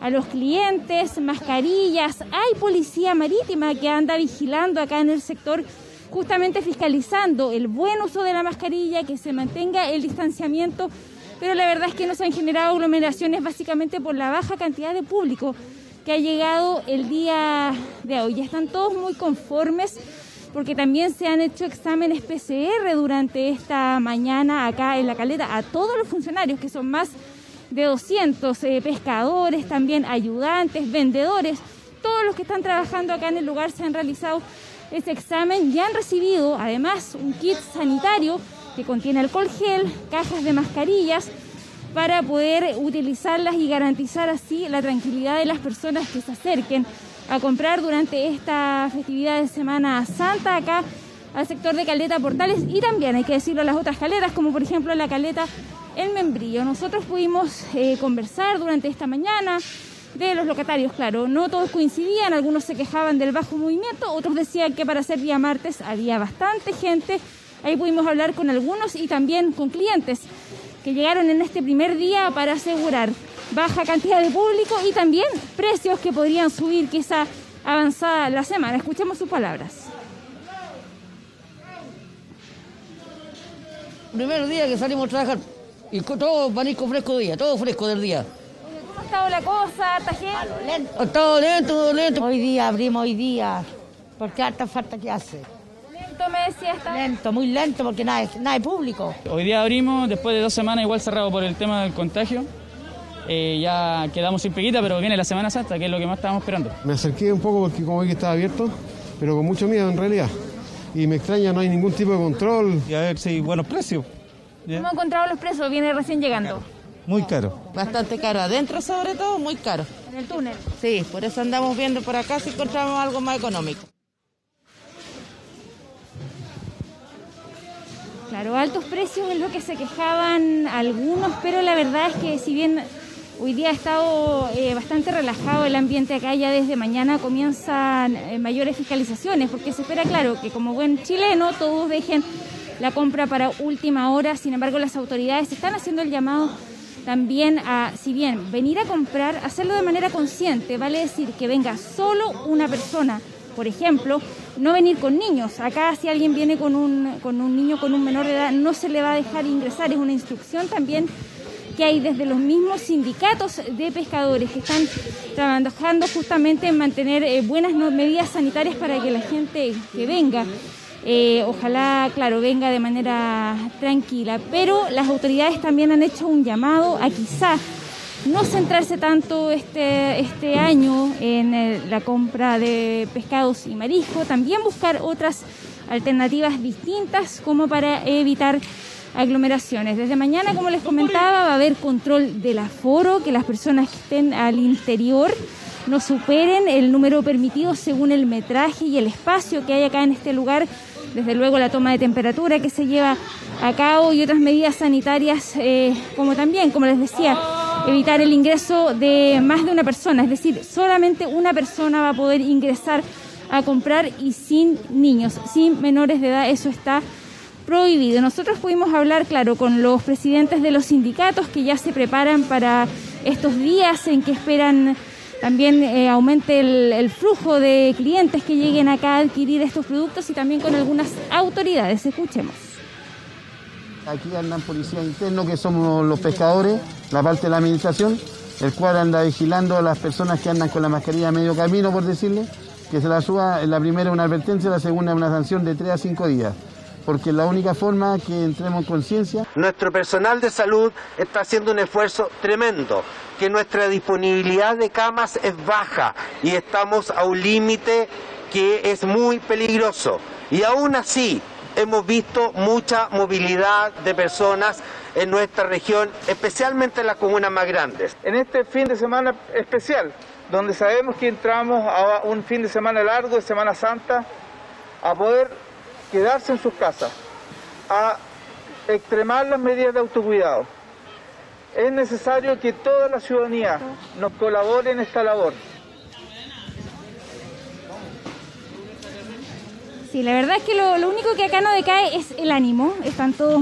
a los clientes, mascarillas. Hay policía marítima que anda vigilando acá en el sector, justamente fiscalizando el buen uso de la mascarilla, que se mantenga el distanciamiento, pero la verdad es que no se han generado aglomeraciones básicamente por la baja cantidad de público que ha llegado el día de hoy. Ya están todos muy conformes porque también se han hecho exámenes PCR durante esta mañana acá en La Caleta a todos los funcionarios, que son más de 200 pescadores, también ayudantes, vendedores, todos los que están trabajando acá en el lugar se han realizado ese examen y han recibido además un kit sanitario que contiene alcohol gel, cajas de mascarillas para poder utilizarlas y garantizar así la tranquilidad de las personas que se acerquen a comprar durante esta festividad de Semana Santa acá al sector de Caleta Portales y también hay que decirlo a las otras caletas, como por ejemplo la caleta El Membrillo. Nosotros pudimos conversar durante esta mañana de los locatarios, claro, no todos coincidían, algunos se quejaban del bajo movimiento, otros decían que para ser día martes había bastante gente. Ahí pudimos hablar con algunos y también con clientes que llegaron en este primer día para asegurar baja cantidad de público y también precios que podrían subir quizá avanzada la semana. Escuchemos sus palabras. Primer día que salimos a trabajar y todo marisco fresco día, todo fresco del día. ¿Cómo ha estado la cosa? ¿Está gente? Ha estado lento, lento. Hoy día abrimos porque harta falta que hace. Lento me decía esta. Lento, muy lento porque nada hay público. Hoy día abrimos, después de 2 semanas igual cerrado por el tema del contagio. Ya quedamos sin peguita, pero viene la Semana Santa, que es lo que más estábamos esperando. Me acerqué un poco porque como vi que estaba abierto, pero con mucho miedo en realidad. Y me extraña, no hay ningún tipo de control. Y a ver si buenos precios. ¿Cómo ha encontrado los precios? Viene recién llegando. Muy caro. Bastante caro, adentro sobre todo, muy caro. ¿En el túnel? Sí, por eso andamos viendo por acá si encontramos algo más económico. Claro, altos precios es lo que se quejaban algunos, pero la verdad es que si bien hoy día ha estado bastante relajado el ambiente acá, ya desde mañana comienzan mayores fiscalizaciones, porque se espera, claro, que como buen chileno todos dejen la compra para última hora. Sin embargo, las autoridades están haciendo el llamado también a, si bien venir a comprar, hacerlo de manera consciente, vale decir que venga solo una persona. Por ejemplo, no venir con niños. Acá si alguien viene con un niño, con un menor de edad, no se le va a dejar ingresar. Es una instrucción también que hay desde los mismos sindicatos de pescadores que están trabajando justamente en mantener buenas medidas sanitarias para que la gente que venga, ojalá, claro, venga de manera tranquila. Pero las autoridades también han hecho un llamado a quizá no centrarse tanto este año en la compra de pescados y marisco, también buscar otras alternativas distintas como para evitar aglomeraciones. Desde mañana, como les comentaba, va a haber control del aforo, que las personas que estén al interior no superen el número permitido según el metraje y el espacio que hay acá en este lugar. Desde luego la toma de temperatura que se lleva a cabo y otras medidas sanitarias, como también, como les decía, evitar el ingreso de más de una persona, es decir, solamente una persona va a poder ingresar a comprar y sin niños, sin menores de edad, eso está prohibido. Nosotros pudimos hablar, claro, con los presidentes de los sindicatos que ya se preparan para estos días en que esperan también aumente el flujo de clientes que lleguen acá a adquirir estos productos y también con algunas autoridades. Escuchemos. Aquí andan policías internos que somos los pescadores, la parte de la administración, el cual anda vigilando a las personas que andan con la mascarilla a medio camino, por decirle, que se la suba. La primera una advertencia, la segunda una sanción de 3 a 5 días. porque es la única forma que entremos en conciencia. Nuestro personal de salud está haciendo un esfuerzo tremendo, que nuestra disponibilidad de camas es baja y estamos a un límite que es muy peligroso. Y aún así hemos visto mucha movilidad de personas en nuestra región, especialmente en las comunas más grandes. En este fin de semana especial, donde sabemos que entramos a un fin de semana largo, de Semana Santa, a poder quedarse en sus casas, a extremar las medidas de autocuidado. Es necesario que toda la ciudadanía nos colabore en esta labor. Sí, la verdad es que lo único que acá no decae es el ánimo. Están todos de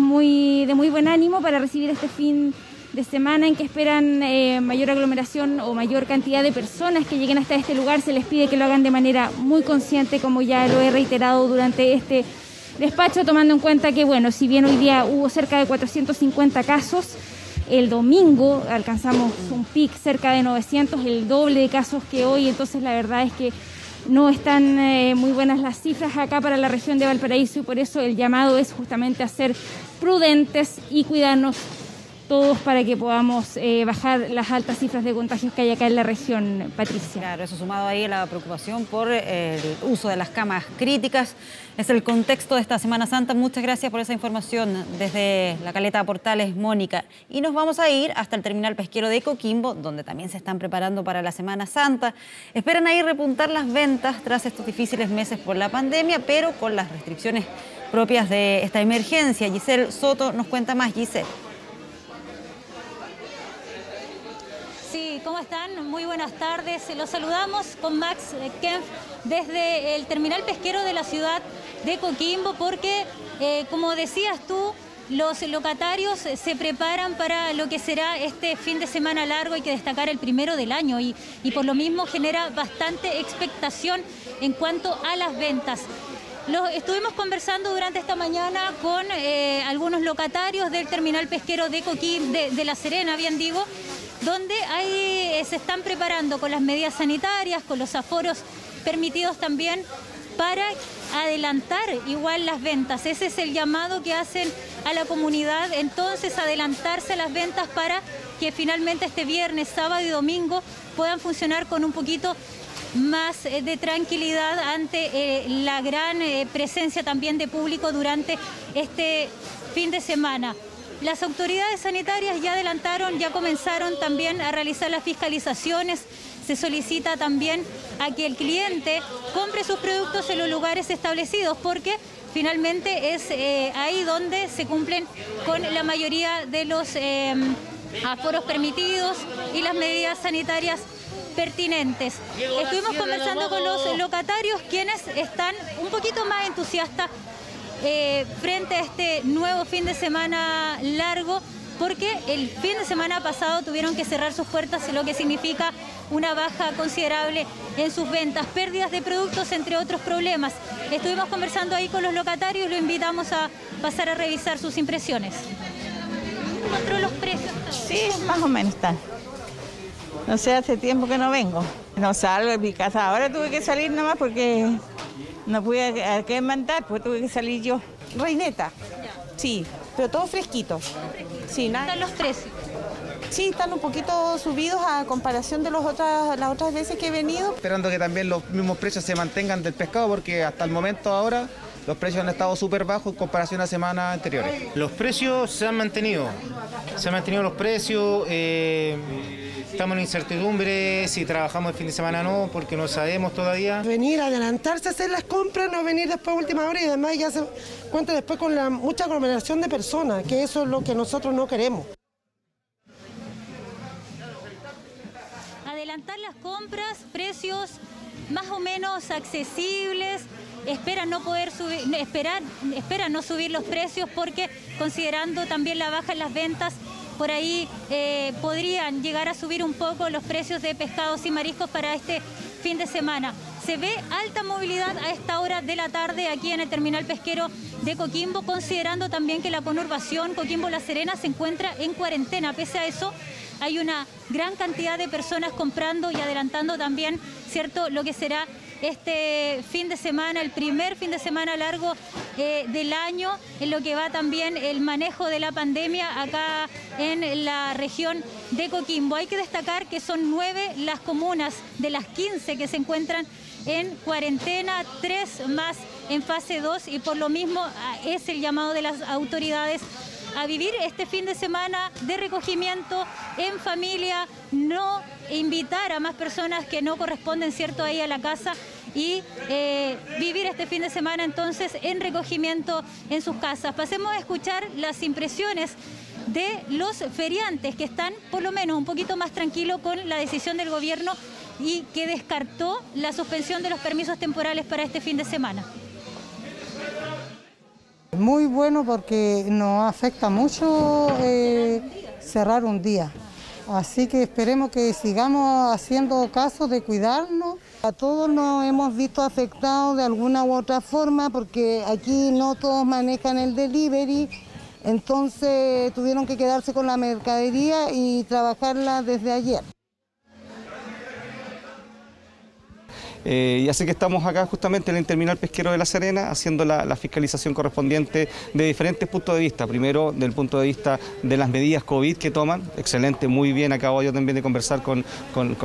muy buen ánimo para recibir este fin de semana en que esperan mayor aglomeración o mayor cantidad de personas que lleguen hasta este lugar. Se les pide que lo hagan de manera muy consciente, como ya lo he reiterado durante este despacho, tomando en cuenta que, bueno, si bien hoy día hubo cerca de 450 casos, el domingo alcanzamos un pic cerca de 900, el doble de casos que hoy. Entonces la verdad es que no están muy buenas las cifras acá para la región de Valparaíso, y por eso el llamado es justamente a ser prudentes y cuidarnos todos para que podamos bajar las altas cifras de contagios que hay acá en la región, Patricia. Claro, eso sumado ahí a la preocupación por el uso de las camas críticas. Es el contexto de esta Semana Santa. Muchas gracias por esa información desde la Caleta Portales, Mónica. Y nos vamos a ir hasta el terminal pesquero de Coquimbo, donde también se están preparando para la Semana Santa. Esperan ahí repuntar las ventas tras estos difíciles meses por la pandemia, pero con las restricciones propias de esta emergencia. Giselle Soto nos cuenta más. Giselle. Sí, ¿cómo están? Muy buenas tardes. Los saludamos con Max Kempf desde el terminal pesquero de la ciudad de Coquimbo, porque, como decías tú, los locatarios se preparan para lo que será este fin de semana largo. Hay que destacar el primero del año y por lo mismo genera bastante expectación en cuanto a las ventas. Estuvimos conversando durante esta mañana con algunos locatarios del terminal pesquero de Coquimbo, de La Serena, bien digo, donde se están preparando con las medidas sanitarias, con los aforos permitidos también, para adelantar igual las ventas. Ese es el llamado que hacen a la comunidad, entonces adelantarse a las ventas para que finalmente este viernes, sábado y domingo puedan funcionar con un poquito más de tranquilidad ante la gran presencia también de público durante este fin de semana. Las autoridades sanitarias ya adelantaron, ya comenzaron también a realizar las fiscalizaciones. Se solicita también a que el cliente compre sus productos en los lugares establecidos, porque finalmente es ahí donde se cumplen con la mayoría de los aforos permitidos y las medidas sanitarias pertinentes. Estuvimos conversando con los locatarios, quienes están un poquito más entusiastas frente a este nuevo fin de semana largo, porque el fin de semana pasado tuvieron que cerrar sus puertas, lo que significa una baja considerable en sus ventas, pérdidas de productos, entre otros problemas. Estuvimos conversando ahí con los locatarios, lo invitamos a pasar a revisar sus impresiones. ¿Encontró los precios? Sí, más o menos están. No sé, hace tiempo que no vengo. No salgo de mi casa. Ahora tuve que salir nomás porque no pude a qué mandar, pues tuve que salir yo. Reineta. Sí, pero todo fresquito. Sí, nada. ¿Están los precios? Sí, están un poquito subidos a comparación de las otras veces que he venido. Esperando que también los mismos precios se mantengan del pescado, porque hasta el momento ahora los precios han estado súper bajos en comparación a semanas anteriores. Los precios se han mantenido los precios. Estamos en incertidumbre si trabajamos el fin de semana o no, porque no sabemos todavía. Venir, adelantarse a hacer las compras, no venir después a última hora, y además ya se cuenta después con la mucha aglomeración de personas, que eso es lo que nosotros no queremos. Adelantar las compras, precios más o menos accesibles. Esperan no subir los precios, porque considerando también la baja en las ventas, por ahí podrían llegar a subir un poco los precios de pescados y mariscos para este fin de semana. Se ve alta movilidad a esta hora de la tarde aquí en el terminal pesquero de Coquimbo, considerando también que la conurbación Coquimbo-La Serena se encuentra en cuarentena. Pese a eso, hay una gran cantidad de personas comprando y adelantando también, ¿cierto?, lo que será este fin de semana, el primer fin de semana largo del año, en lo que va también el manejo de la pandemia acá en la región de Coquimbo. Hay que destacar que son 9 las comunas de las 15 que se encuentran en cuarentena, 3 más en fase 2, y por lo mismo es el llamado de las autoridades a vivir este fin de semana de recogimiento en familia, no invitar a más personas que no corresponden, ¿cierto?, ahí a la casa, y vivir este fin de semana entonces en recogimiento en sus casas. Pasemos a escuchar las impresiones de los feriantes, que están por lo menos un poquito más tranquilos con la decisión del gobierno y que descartó la suspensión de los permisos temporales para este fin de semana. Muy bueno porque nos afecta mucho cerrar un día. Así que esperemos que sigamos haciendo caso de cuidarnos. A todos nos hemos visto afectados de alguna u otra forma porque aquí no todos manejan el delivery, entonces tuvieron que quedarse con la mercadería y trabajarla desde ayer. Y así que estamos acá justamente en el terminal pesquero de La Serena haciendo la fiscalización correspondiente de diferentes puntos de vista. Primero, del punto de vista de las medidas COVID que toman, excelente, muy bien, acabo yo también de conversar con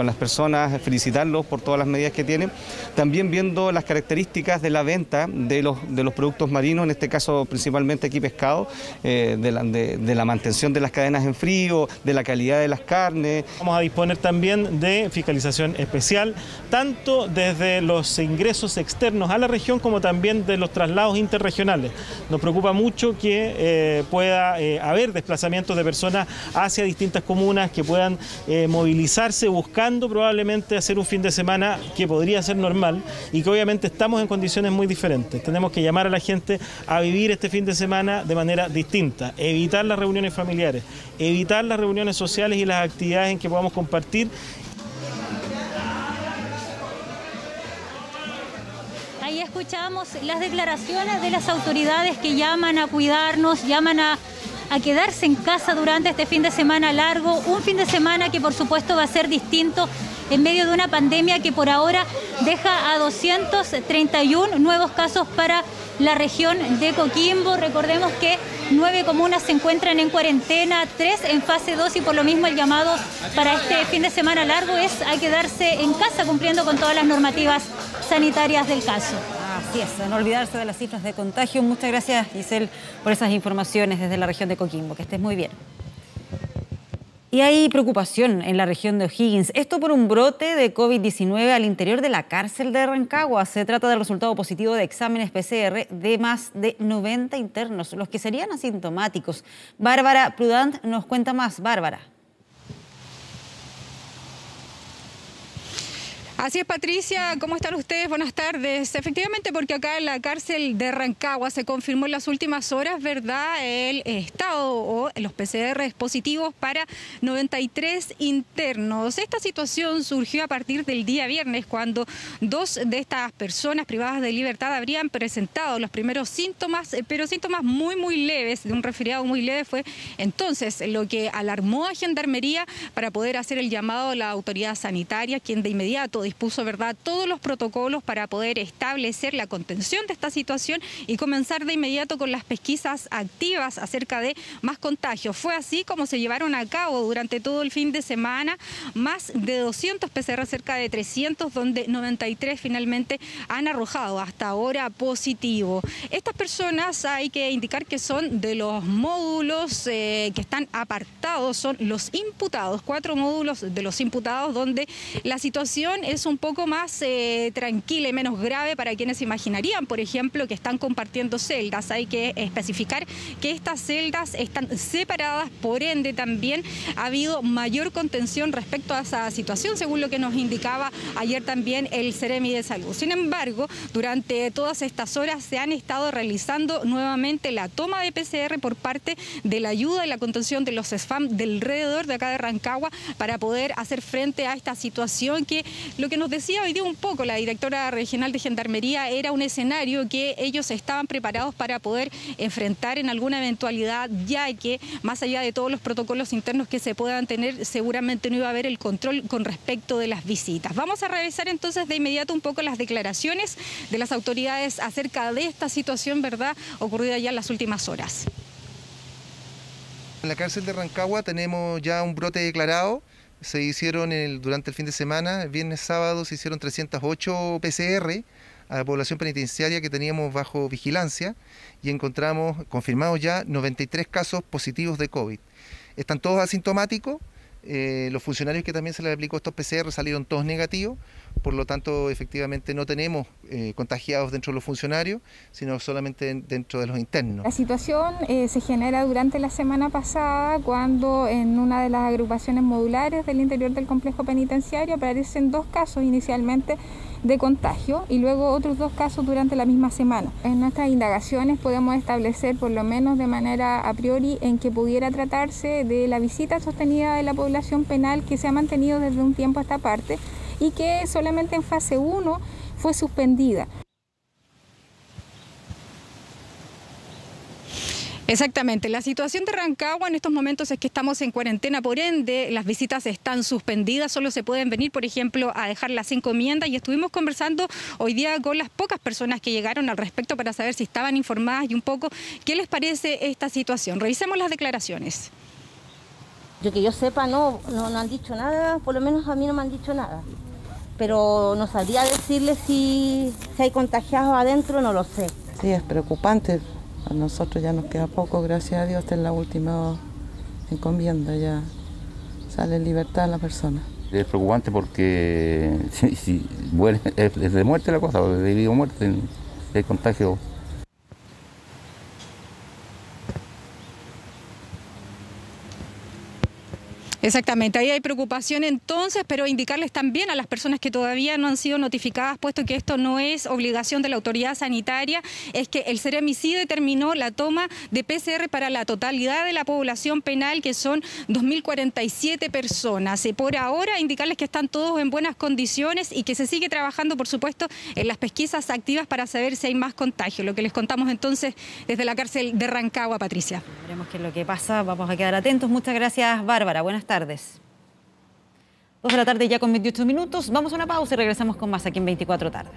las personas, felicitarlos por todas las medidas que tienen. También viendo las características de la venta de los productos marinos, en este caso principalmente aquí pescado, de la mantención de las cadenas en frío, de la calidad de las carnes. Vamos a disponer también de fiscalización especial, tanto desde los ingresos externos a la región como también de los traslados interregionales. Nos preocupa mucho que pueda haber desplazamientos de personas hacia distintas comunas que puedan movilizarse buscando probablemente hacer un fin de semana que podría ser normal y que obviamente estamos en condiciones muy diferentes. Tenemos que llamar a la gente a vivir este fin de semana de manera distinta, evitar las reuniones familiares, evitar las reuniones sociales y las actividades en que podamos compartir. Ahí escuchamos las declaraciones de las autoridades que llaman a cuidarnos, llaman a quedarse en casa durante este fin de semana largo, un fin de semana que por supuesto va a ser distinto en medio de una pandemia que por ahora deja a 231 nuevos casos para la región de Coquimbo. Recordemos que 9 comunas se encuentran en cuarentena, 3 en fase 2 y por lo mismo el llamado para este fin de semana largo es a quedarse en casa cumpliendo con todas las normativas sanitarias del caso. Así es, no olvidarse de las cifras de contagio. Muchas gracias, Giselle, por esas informaciones desde la región de Coquimbo. Que estés muy bien. Y hay preocupación en la región de O'Higgins. Esto por un brote de COVID-19 al interior de la cárcel de Rancagua. Se trata del resultado positivo de exámenes PCR de más de 90 internos, los que serían asintomáticos. Bárbara Prudant nos cuenta más. Bárbara. Así es, Patricia, ¿cómo están ustedes? Buenas tardes. Efectivamente, porque acá en la cárcel de Rancagua se confirmó en las últimas horas, ¿verdad?, el estado o los PCR positivos para 93 internos. Esta situación surgió a partir del día viernes, cuando 2 de estas personas privadas de libertad habrían presentado los primeros síntomas, pero síntomas muy leves, de un resfriado muy leve. Fue entonces lo que alarmó a Gendarmería para poder hacer el llamado a la autoridad sanitaria, quien de inmediato dispuso, ¿verdad?, todos los protocolos para poder establecer la contención de esta situación y comenzar de inmediato con las pesquisas activas acerca de más contagios. Fue así como se llevaron a cabo durante todo el fin de semana más de 200 PCR, cerca de 300, donde 93 finalmente han arrojado hasta ahora positivo. Estas personas hay que indicar que son de los módulos que están apartados, son los imputados, 4 módulos de los imputados, donde la situación es un poco más tranquila y menos grave para quienes imaginarían, por ejemplo, que están compartiendo celdas. Hay que especificar que estas celdas están separadas, por ende también ha habido mayor contención respecto a esa situación, según lo que nos indicaba ayer también el Ceremi de Salud. Sin embargo, durante todas estas horas se han estado realizando nuevamente la toma de PCR por parte de la ayuda y la contención de los SFAM del alrededor de acá de Rancagua para poder hacer frente a esta situación que Lo que nos decía hoy día un poco la directora regional de Gendarmería era un escenario que ellos estaban preparados para poder enfrentar en alguna eventualidad, ya que más allá de todos los protocolos internos que se puedan tener, seguramente no iba a haber el control con respecto de las visitas. Vamos a revisar entonces de inmediato un poco las declaraciones de las autoridades acerca de esta situación, ¿verdad?, ocurrida ya en las últimas horas. En la cárcel de Rancagua tenemos ya un brote declarado. Se hicieron durante el fin de semana, el viernes sábado, se hicieron 308 PCR a la población penitenciaria que teníamos bajo vigilancia y encontramos, confirmados ya, 93 casos positivos de COVID. Están todos asintomáticos. Los funcionarios que también se les aplicó estos PCR salieron todos negativos, por lo tanto efectivamente no tenemos contagiados dentro de los funcionarios, sino solamente dentro de los internos. La situación se genera durante la semana pasada cuando en una de las agrupaciones modulares del interior del complejo penitenciario aparecen 2 casos inicialmente de contagio y luego otros 2 casos durante la misma semana. En nuestras indagaciones podemos establecer por lo menos de manera a priori en que pudiera tratarse de la visita sostenida de la población penal que se ha mantenido desde un tiempo a esta parte y que solamente en fase 1 fue suspendida. Exactamente, la situación de Rancagua en estos momentos es que estamos en cuarentena, por ende las visitas están suspendidas, solo se pueden venir, por ejemplo, a dejar las encomiendas y estuvimos conversando hoy día con las pocas personas que llegaron al respecto para saber si estaban informadas y un poco qué les parece esta situación. Revisemos las declaraciones. Yo que yo sepa no han dicho nada, por lo menos a mí no me han dicho nada, pero no sabría decirles si hay contagiados adentro, no lo sé. Sí, es preocupante. A nosotros ya nos queda poco, gracias a Dios, esta es la última encomienda, ya sale en libertad la persona. Es preocupante porque si muere, es de muerte la cosa, de vida o muerte, el contagio. Exactamente, ahí hay preocupación entonces, pero indicarles también a las personas que todavía no han sido notificadas, puesto que esto no es obligación de la autoridad sanitaria, es que el Ceremi sí determinó la toma de PCR para la totalidad de la población penal, que son 2.047 personas. Por ahora, indicarles que están todos en buenas condiciones y que se sigue trabajando, por supuesto, en las pesquisas activas para saber si hay más contagio. Lo que les contamos entonces desde la cárcel de Rancagua, Patricia. Veremos qué es lo que pasa, vamos a quedar atentos. Muchas gracias, Bárbara. Buenas tardes. 2 de la tarde ya con 28 minutos. Vamos a una pausa y regresamos con más aquí en 24 tarde.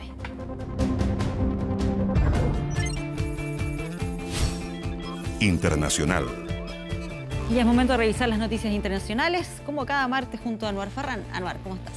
Internacional. Y es momento de revisar las noticias internacionales, como cada martes junto a Anuar Farrán. Anuar, ¿cómo estás?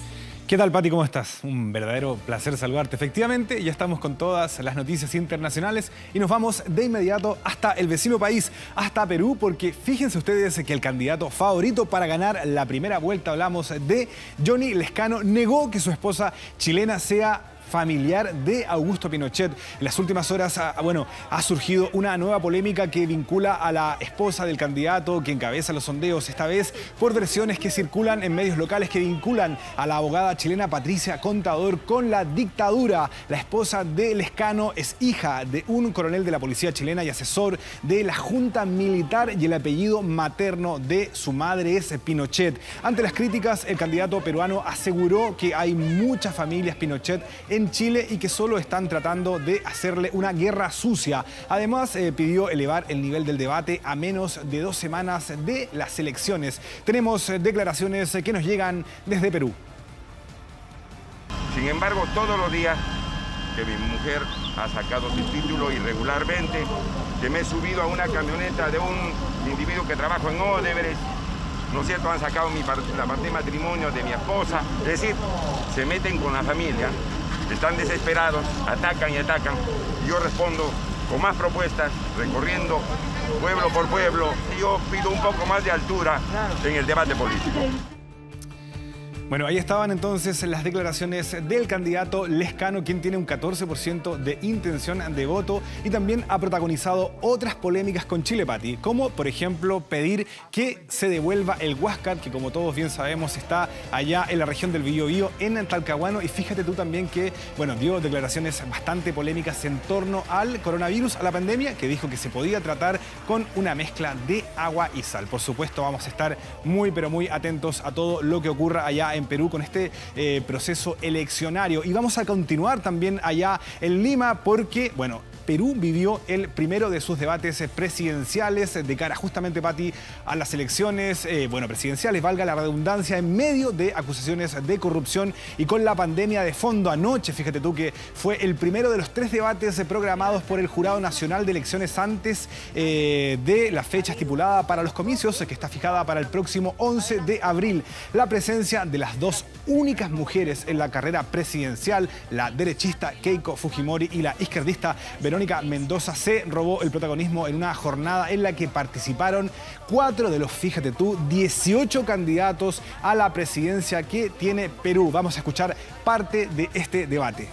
¿Qué tal, Pati? ¿Cómo estás? Un verdadero placer saludarte. Efectivamente, ya estamos con todas las noticias internacionales y nos vamos de inmediato hasta el vecino país, hasta Perú, porque fíjense ustedes que el candidato favorito para ganar la primera vuelta, hablamos de Johnny Lezcano, negó que su esposa chilena sea familiar de Augusto Pinochet. En las últimas horas, ha surgido una nueva polémica que vincula a la esposa del candidato que encabeza los sondeos, esta vez por versiones que circulan en medios locales que vinculan a la abogada chilena Patricia Contador con la dictadura. La esposa de Lezcano es hija de un coronel de la policía chilena y asesor de la junta militar, y el apellido materno de su madre es Pinochet. Ante las críticas, el candidato peruano aseguró que hay muchas familias Pinochet en Chile y que solo están tratando de hacerle una guerra sucia. Además, pidió elevar el nivel del debate a menos de 2 semanas de las elecciones. Tenemos declaraciones que nos llegan desde Perú. Sin embargo, todos los días que mi mujer ha sacado su título irregularmente, que me he subido a una camioneta de un individuo que trabaja en Odebrecht, ¿no es cierto? Han sacado la parte de matrimonio de mi esposa. Es decir, se meten con la familia. Están desesperados, atacan y atacan. Yo respondo con más propuestas, recorriendo pueblo por pueblo. Y yo pido un poco más de altura en el debate político. Bueno, ahí estaban entonces las declaraciones del candidato Lezcano, quien tiene un 14% de intención de voto y también ha protagonizado otras polémicas con Chile, Pati, como por ejemplo pedir que se devuelva el Huáscar, que como todos bien sabemos está allá en la región del Biobío, en Talcahuano, y fíjate tú también que, dio declaraciones bastante polémicas en torno al coronavirus, a la pandemia, que dijo que se podía tratar con una mezcla de agua y sal. Por supuesto, vamos a estar muy, pero muy atentos a todo lo que ocurra allá en en Perú con este proceso eleccionario. Y vamos a continuar también allá en Lima porque, bueno, Perú vivió el primero de sus debates presidenciales de cara justamente, Pati, a las elecciones, presidenciales, valga la redundancia, en medio de acusaciones de corrupción y con la pandemia de fondo. Anoche, fíjate tú, que fue el primero de los 3 debates programados por el Jurado Nacional de Elecciones antes de la fecha estipulada para los comicios, que está fijada para el próximo 11 de abril. La presencia de las 2 únicas mujeres en la carrera presidencial, la derechista Keiko Fujimori y la izquierdista Verónica Mendoza, se robó el protagonismo en una jornada en la que participaron 4 de los, fíjate tú, 18 candidatos a la presidencia que tiene Perú. Vamos a escuchar parte de este debate.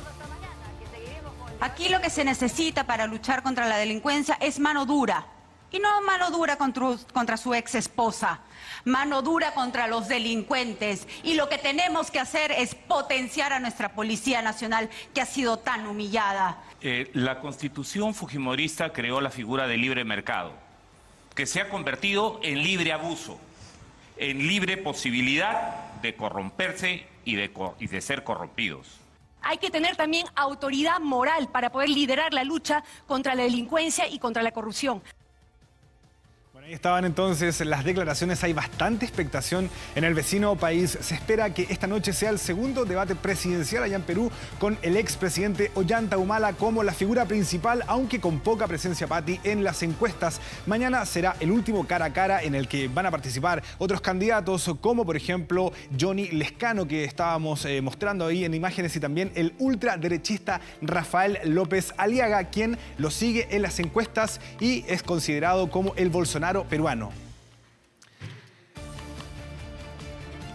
Aquí lo que se necesita para luchar contra la delincuencia es mano dura. Y no mano dura contra su ex esposa, mano dura contra los delincuentes. Y lo que tenemos que hacer es potenciar a nuestra Policía Nacional, que ha sido tan humillada. La Constitución fujimorista creó la figura del libre mercado, que se ha convertido en libre abuso, en libre posibilidad de corromperse y de ser corrompidos. Hay que tener también autoridad moral para poder liderar la lucha contra la delincuencia y contra la corrupción. Ahí estaban entonces las declaraciones. Hay bastante expectación en el vecino país. Se espera que esta noche sea el segundo debate presidencial allá en Perú, con el expresidente Ollanta Humala como la figura principal, aunque con poca presencia, Pati, en las encuestas. Mañana será el último cara a cara en el que van a participar otros candidatos, como por ejemplo Johnny Lescano, que estábamos mostrando ahí en imágenes, y también el ultraderechista Rafael López Aliaga, quien lo sigue en las encuestas y es considerado como el Bolsonaro peruano.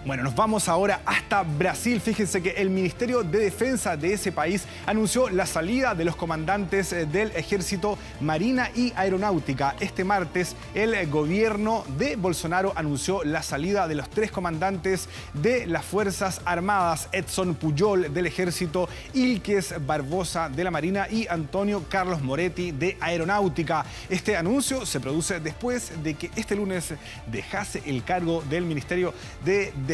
Bueno, nos vamos ahora hasta Brasil. Fíjense que el Ministerio de Defensa de ese país anunció la salida de los comandantes del Ejército, Marina y Aeronáutica. Este martes, el gobierno de Bolsonaro anunció la salida de los 3 comandantes de las Fuerzas Armadas: Edson Pujol del Ejército, Ilques Barbosa de la Marina y Antonio Carlos Moretti de Aeronáutica. Este anuncio se produce después de que este lunes dejase el cargo del Ministerio de Defensa.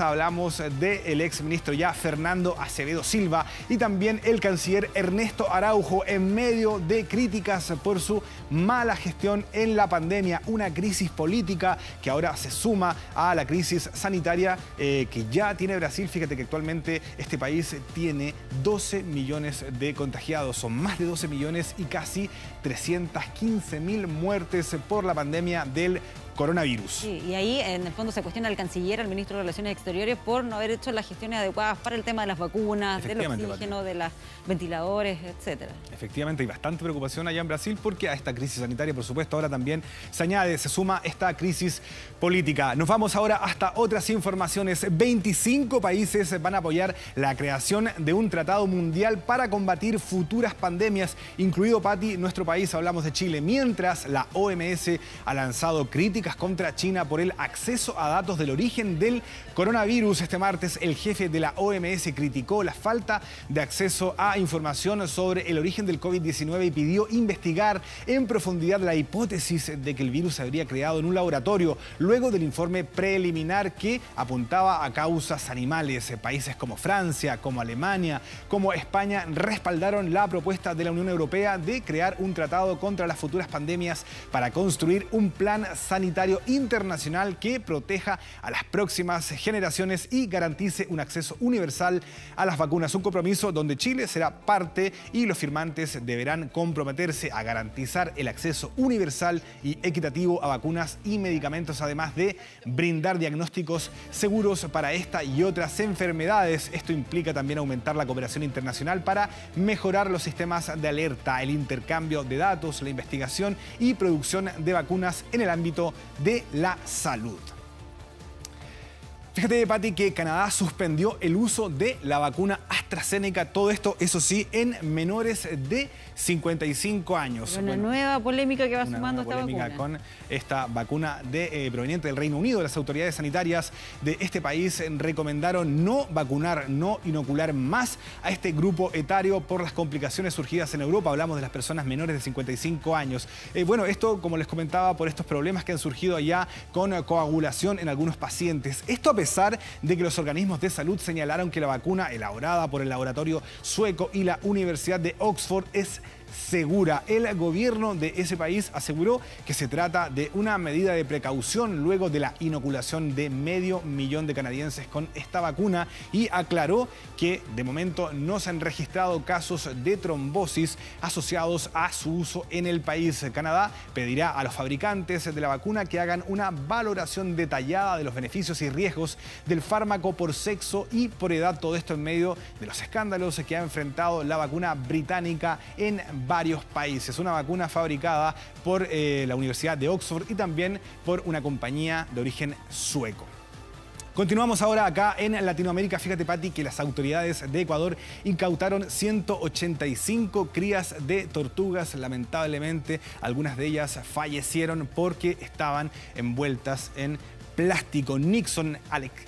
Hablamos del exministro ya Fernando Acevedo Silva y también el canciller Ernesto Araujo, en medio de críticas por su mala gestión en la pandemia. Una crisis política que ahora se suma a la crisis sanitaria que ya tiene Brasil. Fíjate que actualmente este país tiene 12 millones de contagiados. Son más de 12 millones y casi 315.000 muertes por la pandemia del coronavirus. Sí, y ahí en el fondo se cuestiona al canciller, al ministro de Relaciones Exteriores, por no haber hecho las gestiones adecuadas para el tema de las vacunas, del oxígeno, de los ventiladores, etcétera. Efectivamente, hay bastante preocupación allá en Brasil porque a esta crisis sanitaria, por supuesto, ahora también se suma esta crisis política. Nos vamos ahora hasta otras informaciones. 25 países van a apoyar la creación de un tratado mundial para combatir futuras pandemias, incluido, Pati, nuestro país. Hablamos de Chile, mientras la OMS ha lanzado críticas contra China por el acceso a datos del origen del coronavirus. Este martes, el jefe de la OMS criticó la falta de acceso a información sobre el origen del COVID-19 y pidió investigar en profundidad la hipótesis de que el virus se habría creado en un laboratorio, luego del informe preliminar que apuntaba a causas animales. Países como Francia, como Alemania, como España respaldaron la propuesta de la Unión Europea de crear un tratado contra las futuras pandemias para construir un plan sanitario internacional que proteja a las próximas generaciones y garantice un acceso universal a las vacunas. Un compromiso donde Chile será parte y los firmantes deberán comprometerse a garantizar el acceso universal y equitativo a vacunas y medicamentos, además de brindar diagnósticos seguros para esta y otras enfermedades. Esto implica también aumentar la cooperación internacional para mejorar los sistemas de alerta, el intercambio de datos, la investigación y producción de vacunas en el ámbito de la salud. Fíjate, Pati, que Canadá suspendió el uso de la vacuna AstraZeneca. Todo esto, eso sí, en menores de 55 años. Una nueva polémica que va sumando esta vacuna. Con esta vacuna proveniente del Reino Unido. Las autoridades sanitarias de este país recomendaron no vacunar, no inocular más a este grupo etario por las complicaciones surgidas en Europa. Hablamos de las personas menores de 55 años. Bueno, esto, como les comentaba, por estos problemas que han surgido allá con coagulación en algunos pacientes. Esto a pesar pesar de que los organismos de salud señalaron que la vacuna elaborada por el laboratorio sueco y la Universidad de Oxford es segura. El gobierno de ese país aseguró que se trata de una medida de precaución luego de la inoculación de 500.000 de canadienses con esta vacuna y aclaró que de momento no se han registrado casos de trombosis asociados a su uso en el país. Canadá pedirá a los fabricantes de la vacuna que hagan una valoración detallada de los beneficios y riesgos del fármaco por sexo y por edad. Todo esto en medio de los escándalos que ha enfrentado la vacuna británica en varios países. Una vacuna fabricada por la Universidad de Oxford y también por una compañía de origen sueco. Continuamos ahora acá en Latinoamérica. Fíjate, Pati, que las autoridades de Ecuador incautaron 185 crías de tortugas. Lamentablemente, algunas de ellas fallecieron porque estaban envueltas en plástico. Nixon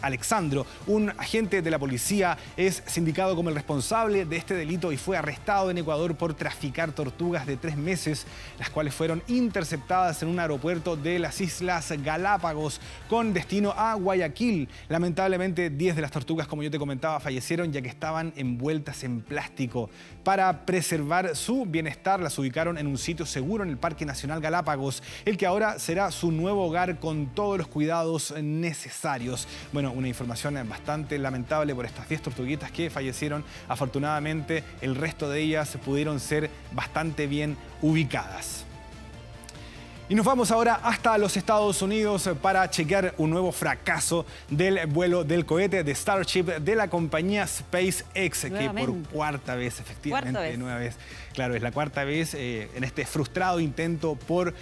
Alexandro, un agente de la policía, es sindicado como el responsable de este delito y fue arrestado en Ecuador por traficar tortugas de 3 meses, las cuales fueron interceptadas en un aeropuerto de las Islas Galápagos con destino a Guayaquil. Lamentablemente, 10 de las tortugas, como yo te comentaba, fallecieron ya que estaban envueltas en plástico. Para preservar su bienestar, las ubicaron en un sitio seguro en el Parque Nacional Galápagos, el que ahora será su nuevo hogar con todos los cuidados necesarios. Bueno, una información bastante lamentable por estas 10 tortuguitas que fallecieron. Afortunadamente, el resto de ellas pudieron ser bastante bien ubicadas. Y nos vamos ahora hasta los Estados Unidos para chequear un nuevo fracaso del vuelo del cohete de Starship de la compañía SpaceX, que por cuarta vez, efectivamente, nueva vez. Claro, es la cuarta vez en este frustrado intento por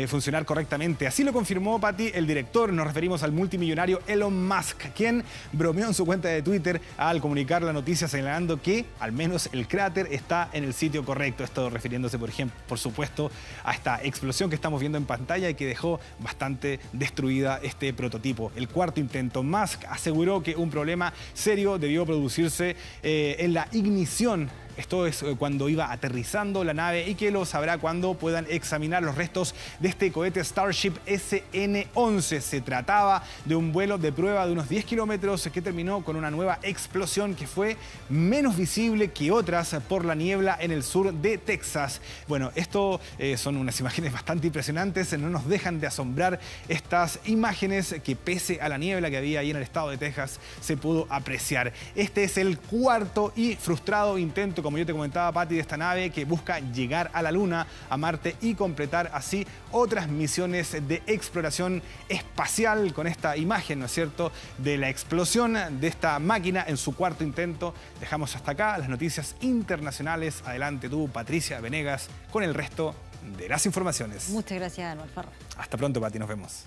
funcionar correctamente. Así lo confirmó, Pati, el director. Nos referimos al multimillonario Elon Musk, quien bromeó en su cuenta de Twitter al comunicar la noticia señalando que al menos el cráter está en el sitio correcto. Esto refiriéndose, por supuesto, a esta explosión que estamos viendo en pantalla y que dejó bastante destruida este prototipo. El cuarto intento. Musk aseguró que un problema serio debió producirse en la ignición. Esto es cuando iba aterrizando la nave y que lo sabrá cuando puedan examinar los restos de este cohete Starship SN-11. Se trataba de un vuelo de prueba de unos 10 kilómetros que terminó con una nueva explosión que fue menos visible que otras por la niebla en el sur de Texas. Bueno, esto son unas imágenes bastante impresionantes. No nos dejan de asombrar estas imágenes que pese a la niebla que había ahí en el estado de Texas se pudo apreciar. Este es el cuarto y frustrado intento, como yo te comentaba, Pati, de esta nave que busca llegar a la Luna, a Marte y completar así otras misiones de exploración espacial. Con esta imagen, ¿no es cierto?, de la explosión de esta máquina en su cuarto intento. Dejamos hasta acá las noticias internacionales. Adelante tú, Patricia Venegas, con el resto de las informaciones. Muchas gracias, Anual Farra. Hasta pronto, Pati, nos vemos.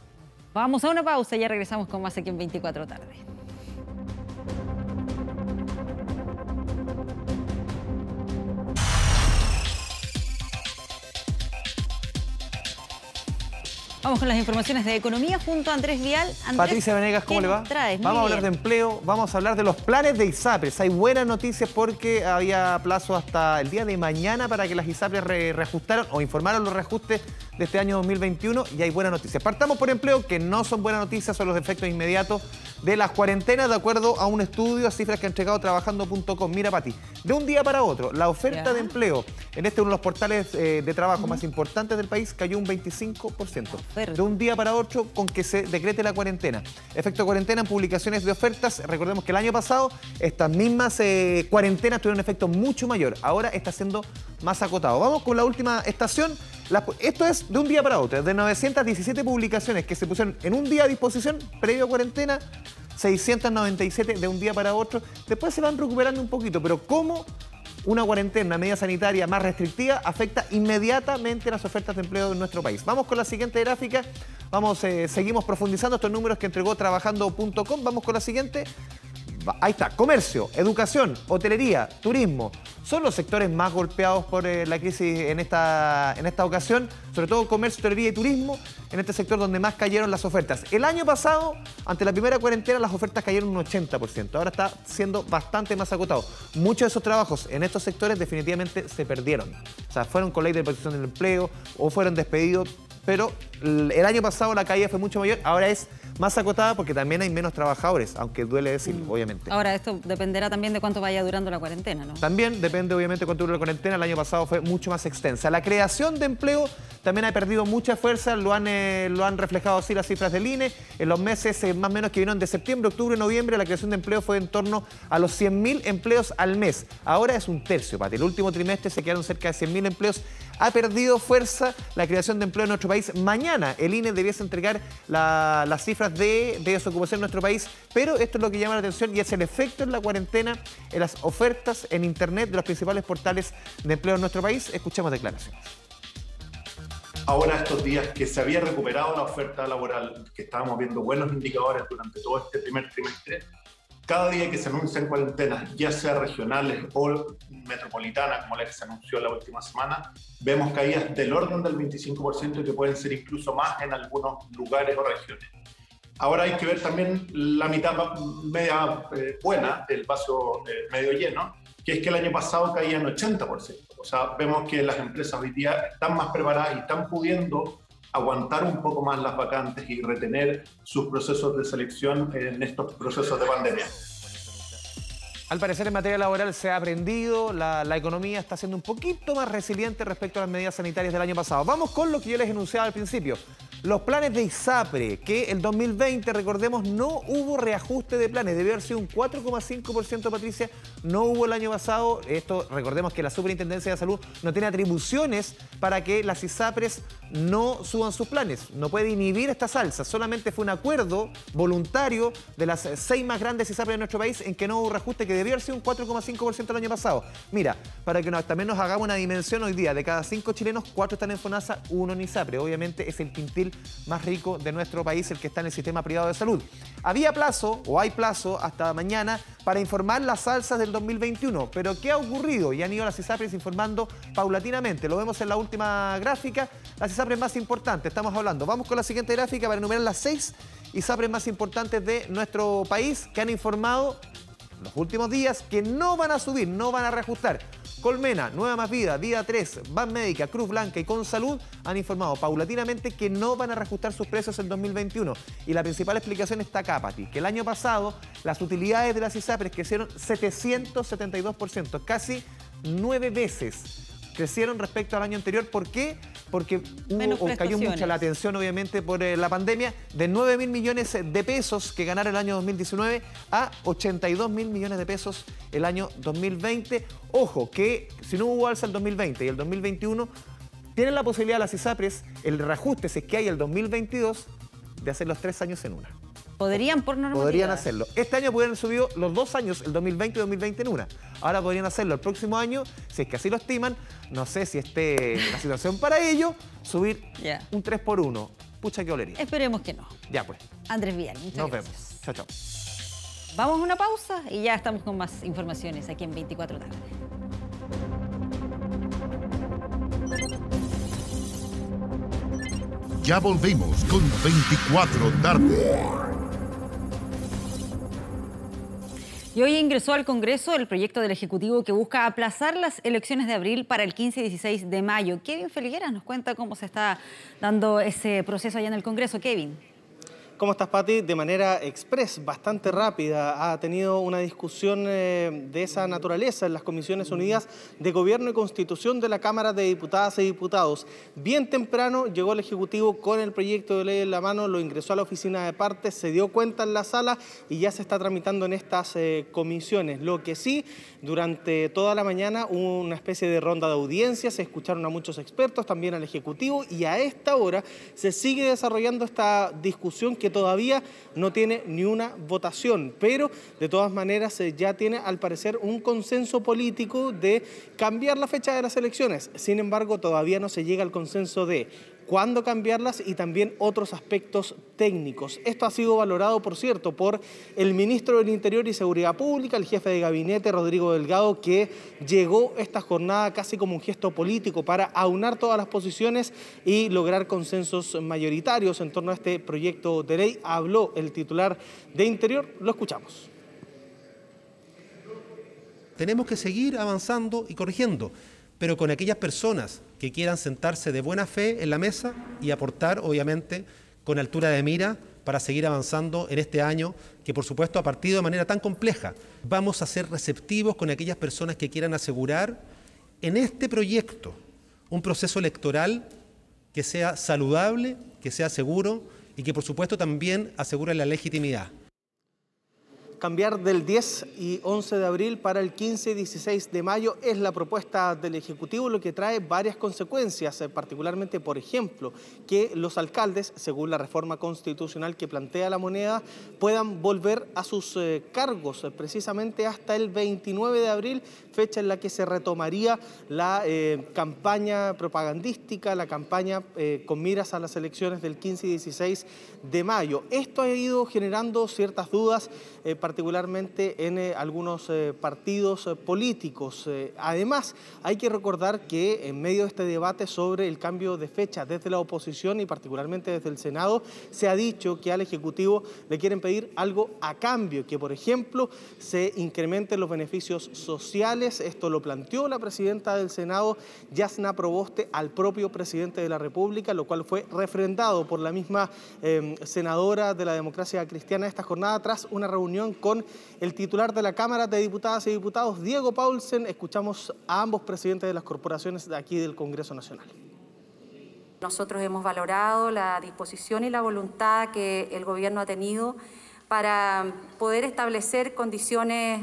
Vamos a una pausa y ya regresamos con más aquí en 24 tarde. Vamos con las informaciones de economía junto a Andrés Vial. Andrés, Patricia Venegas, ¿cómo le va? Vamos a hablar de empleo, vamos a hablar de los planes de ISAPRES. Hay buenas noticias porque había plazo hasta el día de mañana para que las ISAPRES reajustaran o informaran los reajustes de este año 2021 y hay buenas noticias. Partamos por empleo, que no son buenas noticias, son los efectos inmediatos de las cuarentenas, de acuerdo a un estudio, a cifras que ha entregado trabajando.com. Mira, Pati, de un día para otro, la oferta de empleo en uno de los portales de trabajo más importantes del país cayó un 25%. De un día para otro con que se decrete la cuarentena. Efecto cuarentena en publicaciones de ofertas. Recordemos que el año pasado estas mismas cuarentenas tuvieron un efecto mucho mayor. Ahora está siendo más acotado. Vamos con la última estación. Esto es de un día para otro. De 917 publicaciones que se pusieron en un día a disposición previo a cuarentena, 697 de un día para otro. Después se van recuperando un poquito, pero ¿cómo una cuarentena, una medida sanitaria más restrictiva afecta inmediatamente las ofertas de empleo en nuestro país? Vamos con la siguiente gráfica. Seguimos profundizando estos números que entregó trabajando.com. Vamos con la siguiente. Ahí está, comercio, educación, hotelería, turismo, son los sectores más golpeados por la crisis en esta ocasión, sobre todo comercio, hotelería y turismo, en este sector donde más cayeron las ofertas. El año pasado, ante la primera cuarentena, las ofertas cayeron un 80%, ahora está siendo bastante más acotado. Muchos de esos trabajos en estos sectores definitivamente se perdieron, o sea, fueron con ley de protección del empleo o fueron despedidos, pero el año pasado la caída fue mucho mayor, ahora es más acotada porque también hay menos trabajadores, aunque duele decirlo, obviamente. Ahora, esto dependerá también de cuánto vaya durando la cuarentena, ¿no? También depende, obviamente, de cuánto dure la cuarentena. El año pasado fue mucho más extensa. La creación de empleo también ha perdido mucha fuerza, lo han reflejado así las cifras del INE. En los meses más o menos que vinieron de septiembre, octubre, noviembre, la creación de empleo fue en torno a los 100.000 empleos al mes. Ahora es un tercio, Pati. El último trimestre se quedaron cerca de 100.000 empleos. Ha perdido fuerza la creación de empleo en nuestro país. Mañana el INE debiese entregar las cifras de desocupación en nuestro país, pero esto es lo que llama la atención y es el efecto en la cuarentena en las ofertas en Internet de los principales portales de empleo en nuestro país. Escuchemos declaraciones. Ahora, estos días que se había recuperado la oferta laboral, que estábamos viendo buenos indicadores durante todo este primer trimestre, cada día que se anuncian cuarentenas, ya sea regionales o metropolitanas, como la que se anunció la última semana, vemos caídas del orden del 25% y que pueden ser incluso más en algunos lugares o regiones. Ahora hay que ver también la mitad media buena del vaso medio lleno, que es que el año pasado caían 80%. O sea, vemos que las empresas hoy día están más preparadas y están pudiendo aguantar un poco más las vacantes y retener sus procesos de selección en estos procesos de pandemia. Al parecer en materia laboral se ha aprendido, la economía está siendo un poquito más resiliente respecto a las medidas sanitarias del año pasado. Vamos con lo que yo les enunciaba al principio. Los planes de ISAPRE, que el 2020, recordemos, no hubo reajuste de planes. Debió haber sido un 4,5%, Patricia. No hubo el año pasado. Esto, recordemos que la Superintendencia de Salud no tiene atribuciones para que las ISAPRES no suban sus planes. No puede inhibir estas alzas. Solamente fue un acuerdo voluntario de las 6 más grandes ISAPRES de nuestro país en que no hubo reajuste, que debió haber sido un 4,5% el año pasado. Mira, para que también nos hagamos una dimensión hoy día, de cada 5 chilenos, 4 están en FONASA, 1 en ISAPRE. Obviamente es el quintil más rico de nuestro país, el que está en el sistema privado de salud. Había plazo, o hay plazo, hasta mañana para informar las alzas del 2021. Pero ¿qué ha ocurrido? Y han ido las ISAPRES informando paulatinamente. Lo vemos en la última gráfica, las ISAPRES más importantes. Estamos hablando. Vamos con la siguiente gráfica para enumerar las 6 ISAPRES más importantes de nuestro país que han informado los últimos días que no van a subir, no van a reajustar. Colmena, Nueva Más Vida, Vida 3, Banmédica, Cruz Blanca y Consalud han informado paulatinamente que no van a reajustar sus precios en 2021. Y la principal explicación está acá, Pati, que el año pasado las utilidades de las ISAPRES crecieron 772%, casi 9 veces. Crecieron respecto al año anterior. ¿Por qué? Porque cayó mucho la atención, obviamente, por la pandemia, de 9.000 millones de pesos que ganaron el año 2019 a 82.000 millones de pesos el año 2020. Ojo, que si no hubo alza el 2020 y el 2021, tienen la posibilidad las ISAPRES, el reajuste, si es que hay el 2022, de hacer los 3 años en una. ¿Podrían por normativa? Podrían hacerlo. Este año pudieran subido los 2 años, el 2020 y 2020 en una. Ahora podrían hacerlo el próximo año, si es que así lo estiman. No sé si esté la situación para ello, subir un 3 por 1. Pucha, qué olería. Esperemos que no. Ya pues. Andrés Vial, muchas Nos gracias. vemos. Chao, chao. Vamos a una pausa y ya estamos con más informaciones aquí en 24 tarde. Ya volvemos con 24 tarde. Y hoy ingresó al Congreso el proyecto del Ejecutivo que busca aplazar las elecciones de abril para el 15 y 16 de mayo. Kevin Feligueras nos cuenta cómo se está dando ese proceso allá en el Congreso. Kevin. ¿Cómo estás, Pati? De manera express, bastante rápida, ha tenido una discusión de esa naturaleza en las Comisiones Unidas de Gobierno y Constitución de la Cámara de Diputadas y Diputados. Bien temprano llegó el Ejecutivo con el proyecto de ley en la mano, lo ingresó a la oficina de partes, se dio cuenta en la sala y ya se está tramitando en estas comisiones. Lo que sí, durante toda la mañana hubo una especie de ronda de audiencias, se escucharon a muchos expertos, también al Ejecutivo, y a esta hora se sigue desarrollando esta discusión que todavía no tiene ni una votación, pero de todas maneras ya tiene al parecer un consenso político de cambiar la fecha de las elecciones. Sin embargo, todavía no se llega al consenso de cuándo cambiarlas y también otros aspectos técnicos. Esto ha sido valorado, por cierto, por el ministro del Interior y Seguridad Pública, el jefe de gabinete, Rodrigo Delgado, que llegó esta jornada casi como un gesto político para aunar todas las posiciones y lograr consensos mayoritarios en torno a este proyecto de ley. Habló el titular de Interior, lo escuchamos. Tenemos que seguir avanzando y corrigiendo, pero con aquellas personas que quieran sentarse de buena fe en la mesa y aportar, obviamente, con altura de mira para seguir avanzando en este año, que por supuesto ha partido de manera tan compleja. Vamos a ser receptivos con aquellas personas que quieran asegurar en este proyecto un proceso electoral que sea saludable, que sea seguro y que por supuesto también asegure la legitimidad. Cambiar del 10 y 11 de abril para el 15 y 16 de mayo es la propuesta del Ejecutivo, lo que trae varias consecuencias, particularmente, por ejemplo, que los alcaldes, según la reforma constitucional que plantea la moneda, puedan volver a sus cargos precisamente hasta el 29 de abril, fecha en la que se retomaría la campaña propagandística, la campaña con miras a las elecciones del 15 y 16 de mayo. Esto ha ido generando ciertas dudas, particularmente en algunos partidos políticos. Además, hay que recordar que en medio de este debate sobre el cambio de fecha desde la oposición y particularmente desde el Senado, se ha dicho que al Ejecutivo le quieren pedir algo a cambio, que por ejemplo se incrementen los beneficios sociales. Esto lo planteó la presidenta del Senado, Yasna Proboste, al propio presidente de la República, lo cual fue refrendado por la misma senadora de la Democracia Cristiana esta jornada tras una reunión con el titular de la Cámara de Diputadas y Diputados, Diego Paulsen. Escuchamos a ambos presidentes de las corporaciones de aquí del Congreso Nacional. Nosotros hemos valorado la disposición y la voluntad que el gobierno ha tenido para poder establecer condiciones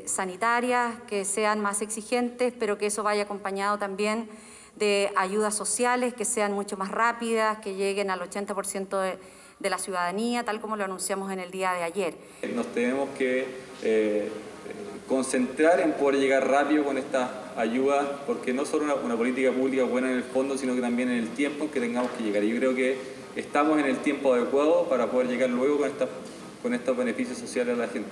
sanitarias que sean más exigentes, pero que eso vaya acompañado también de ayudas sociales que sean mucho más rápidas, que lleguen al 80% de la ciudadanía, tal como lo anunciamos en el día de ayer. Nos tenemos que concentrar en poder llegar rápido con estas ayudas, porque no solo una política pública buena en el fondo, sino que también en el tiempo en que tengamos que llegar. Yo creo que estamos en el tiempo adecuado para poder llegar luego con estos beneficios sociales a la gente.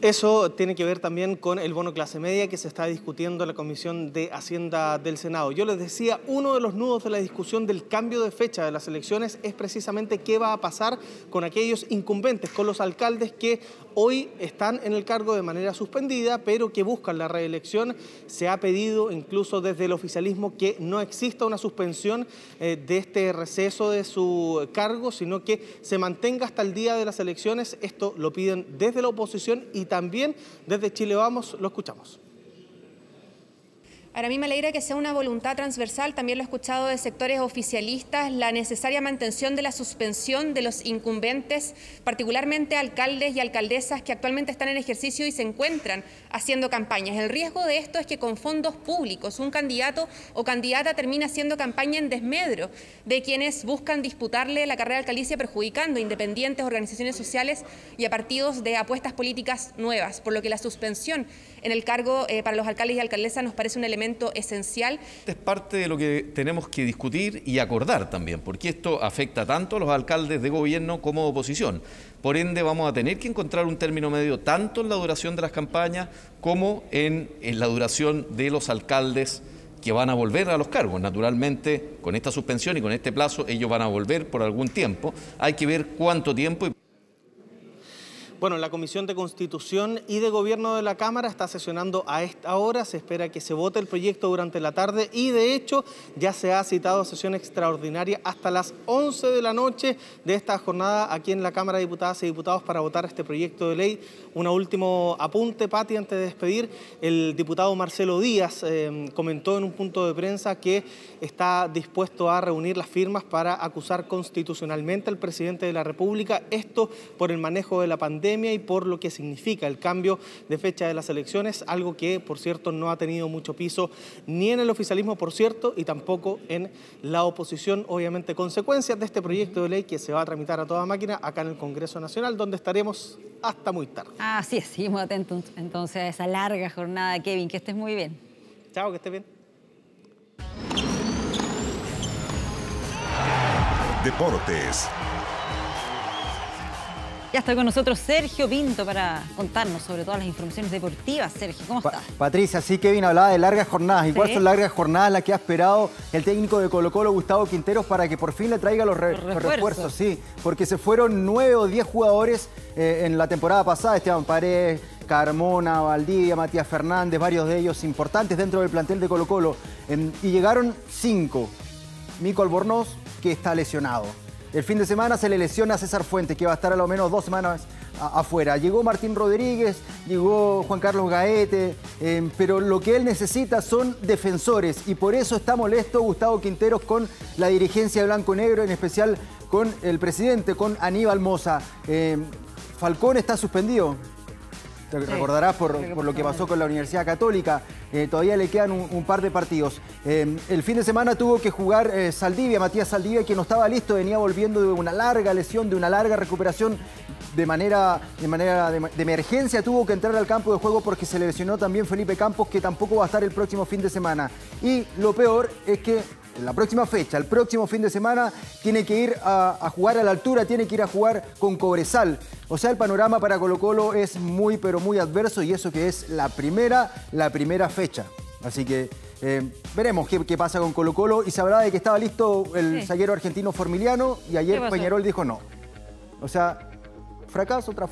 Eso tiene que ver también con el bono clase media que se está discutiendo en la Comisión de Hacienda del Senado. Yo les decía, uno de los nudos de la discusión del cambio de fecha de las elecciones es precisamente qué va a pasar con aquellos incumbentes, con los alcaldes que hoy están en el cargo de manera suspendida, pero que buscan la reelección. Se ha pedido incluso desde el oficialismo que no exista una suspensión de este receso de su cargo, sino que se mantenga hasta el día de las elecciones. Esto lo piden desde la oposición y también desde Chile Vamos. Lo escuchamos. Para mí me alegra que sea una voluntad transversal, también lo he escuchado de sectores oficialistas, la necesaria mantención de la suspensión de los incumbentes, particularmente alcaldes y alcaldesas que actualmente están en ejercicio y se encuentran haciendo campañas. El riesgo de esto es que con fondos públicos un candidato o candidata termina haciendo campaña en desmedro de quienes buscan disputarle la carrera alcaldicia, perjudicando independientes, organizaciones sociales y a partidos de apuestas políticas nuevas, por lo que la suspensión en el cargo para los alcaldes y alcaldesas nos parece un elemento esencial. Es parte de lo que tenemos que discutir y acordar también, porque esto afecta tanto a los alcaldes de gobierno como de oposición. Por ende, vamos a tener que encontrar un término medio tanto en la duración de las campañas como en la duración de los alcaldes que van a volver a los cargos. Naturalmente, con esta suspensión y con este plazo, ellos van a volver por algún tiempo. Hay que ver cuánto tiempo. Bueno, la Comisión de Constitución y de Gobierno de la Cámara está sesionando a esta hora. Se espera que se vote el proyecto durante la tarde y, de hecho, ya se ha citado a sesión extraordinaria hasta las 11 de la noche de esta jornada aquí en la Cámara de Diputadas y Diputados para votar este proyecto de ley. Un último apunte, Pati, antes de despedir. El diputado Marcelo Díaz comentó en un punto de prensa que está dispuesto a reunir las firmas para acusar constitucionalmente al presidente de la República. Esto por el manejo de la pandemia y por lo que significa el cambio de fecha de las elecciones, algo que, por cierto, no ha tenido mucho piso ni en el oficialismo, por cierto, y tampoco en la oposición. Obviamente, consecuencias de este proyecto de ley que se va a tramitar a toda máquina acá en el Congreso Nacional, donde estaremos hasta muy tarde. Así es, seguimos atentos entonces a esa larga jornada, Kevin, que estés muy bien. Chao, que estés bien. Deportes. Ya está con nosotros Sergio Pinto para contarnos sobre todas las informaciones deportivas. Sergio, ¿cómo estás? Patricia, sí, Kevin hablaba de largas jornadas. ¿Y cuáles son largas jornadas las que ha esperado el técnico de Colo-Colo, Gustavo Quinteros, para que por fin le traiga los refuerzos? Sí, porque se fueron 9 o 10 jugadores en la temporada pasada. Esteban Paredes, Carmona, Valdivia, Matías Fernández, varios de ellos importantes dentro del plantel de Colo-Colo. Y llegaron 5. Mico Albornoz, que está lesionado. El fin de semana se le lesiona a César Fuentes, que va a estar a lo menos 2 semanas afuera. Llegó Martín Rodríguez, llegó Juan Carlos Gaete, pero lo que él necesita son defensores y por eso está molesto Gustavo Quinteros con la dirigencia blanco-negro, en especial con el presidente, con Aníbal Mosa. Falcón está suspendido. Te recordarás por lo que pasó con la Universidad Católica. Todavía le quedan un par de partidos. El fin de semana tuvo que jugar Matías Saldivia, que no estaba listo, venía volviendo de una larga lesión, de una larga recuperación. De manera de emergencia tuvo que entrar al campo de juego porque se le lesionó también Felipe Campos, que tampoco va a estar el próximo fin de semana. Y lo peor es que en la próxima fecha, el próximo fin de semana, tiene que ir a jugar a la altura, tiene que ir a jugar con Cobresal. O sea, el panorama para Colo-Colo es muy, pero muy adverso, y eso que es la primera fecha. Así que veremos qué pasa con Colo-Colo. Y se hablaba de que estaba listo el zaguero argentino Formiliano, y ayer Peñarol dijo no. O sea, fracaso tras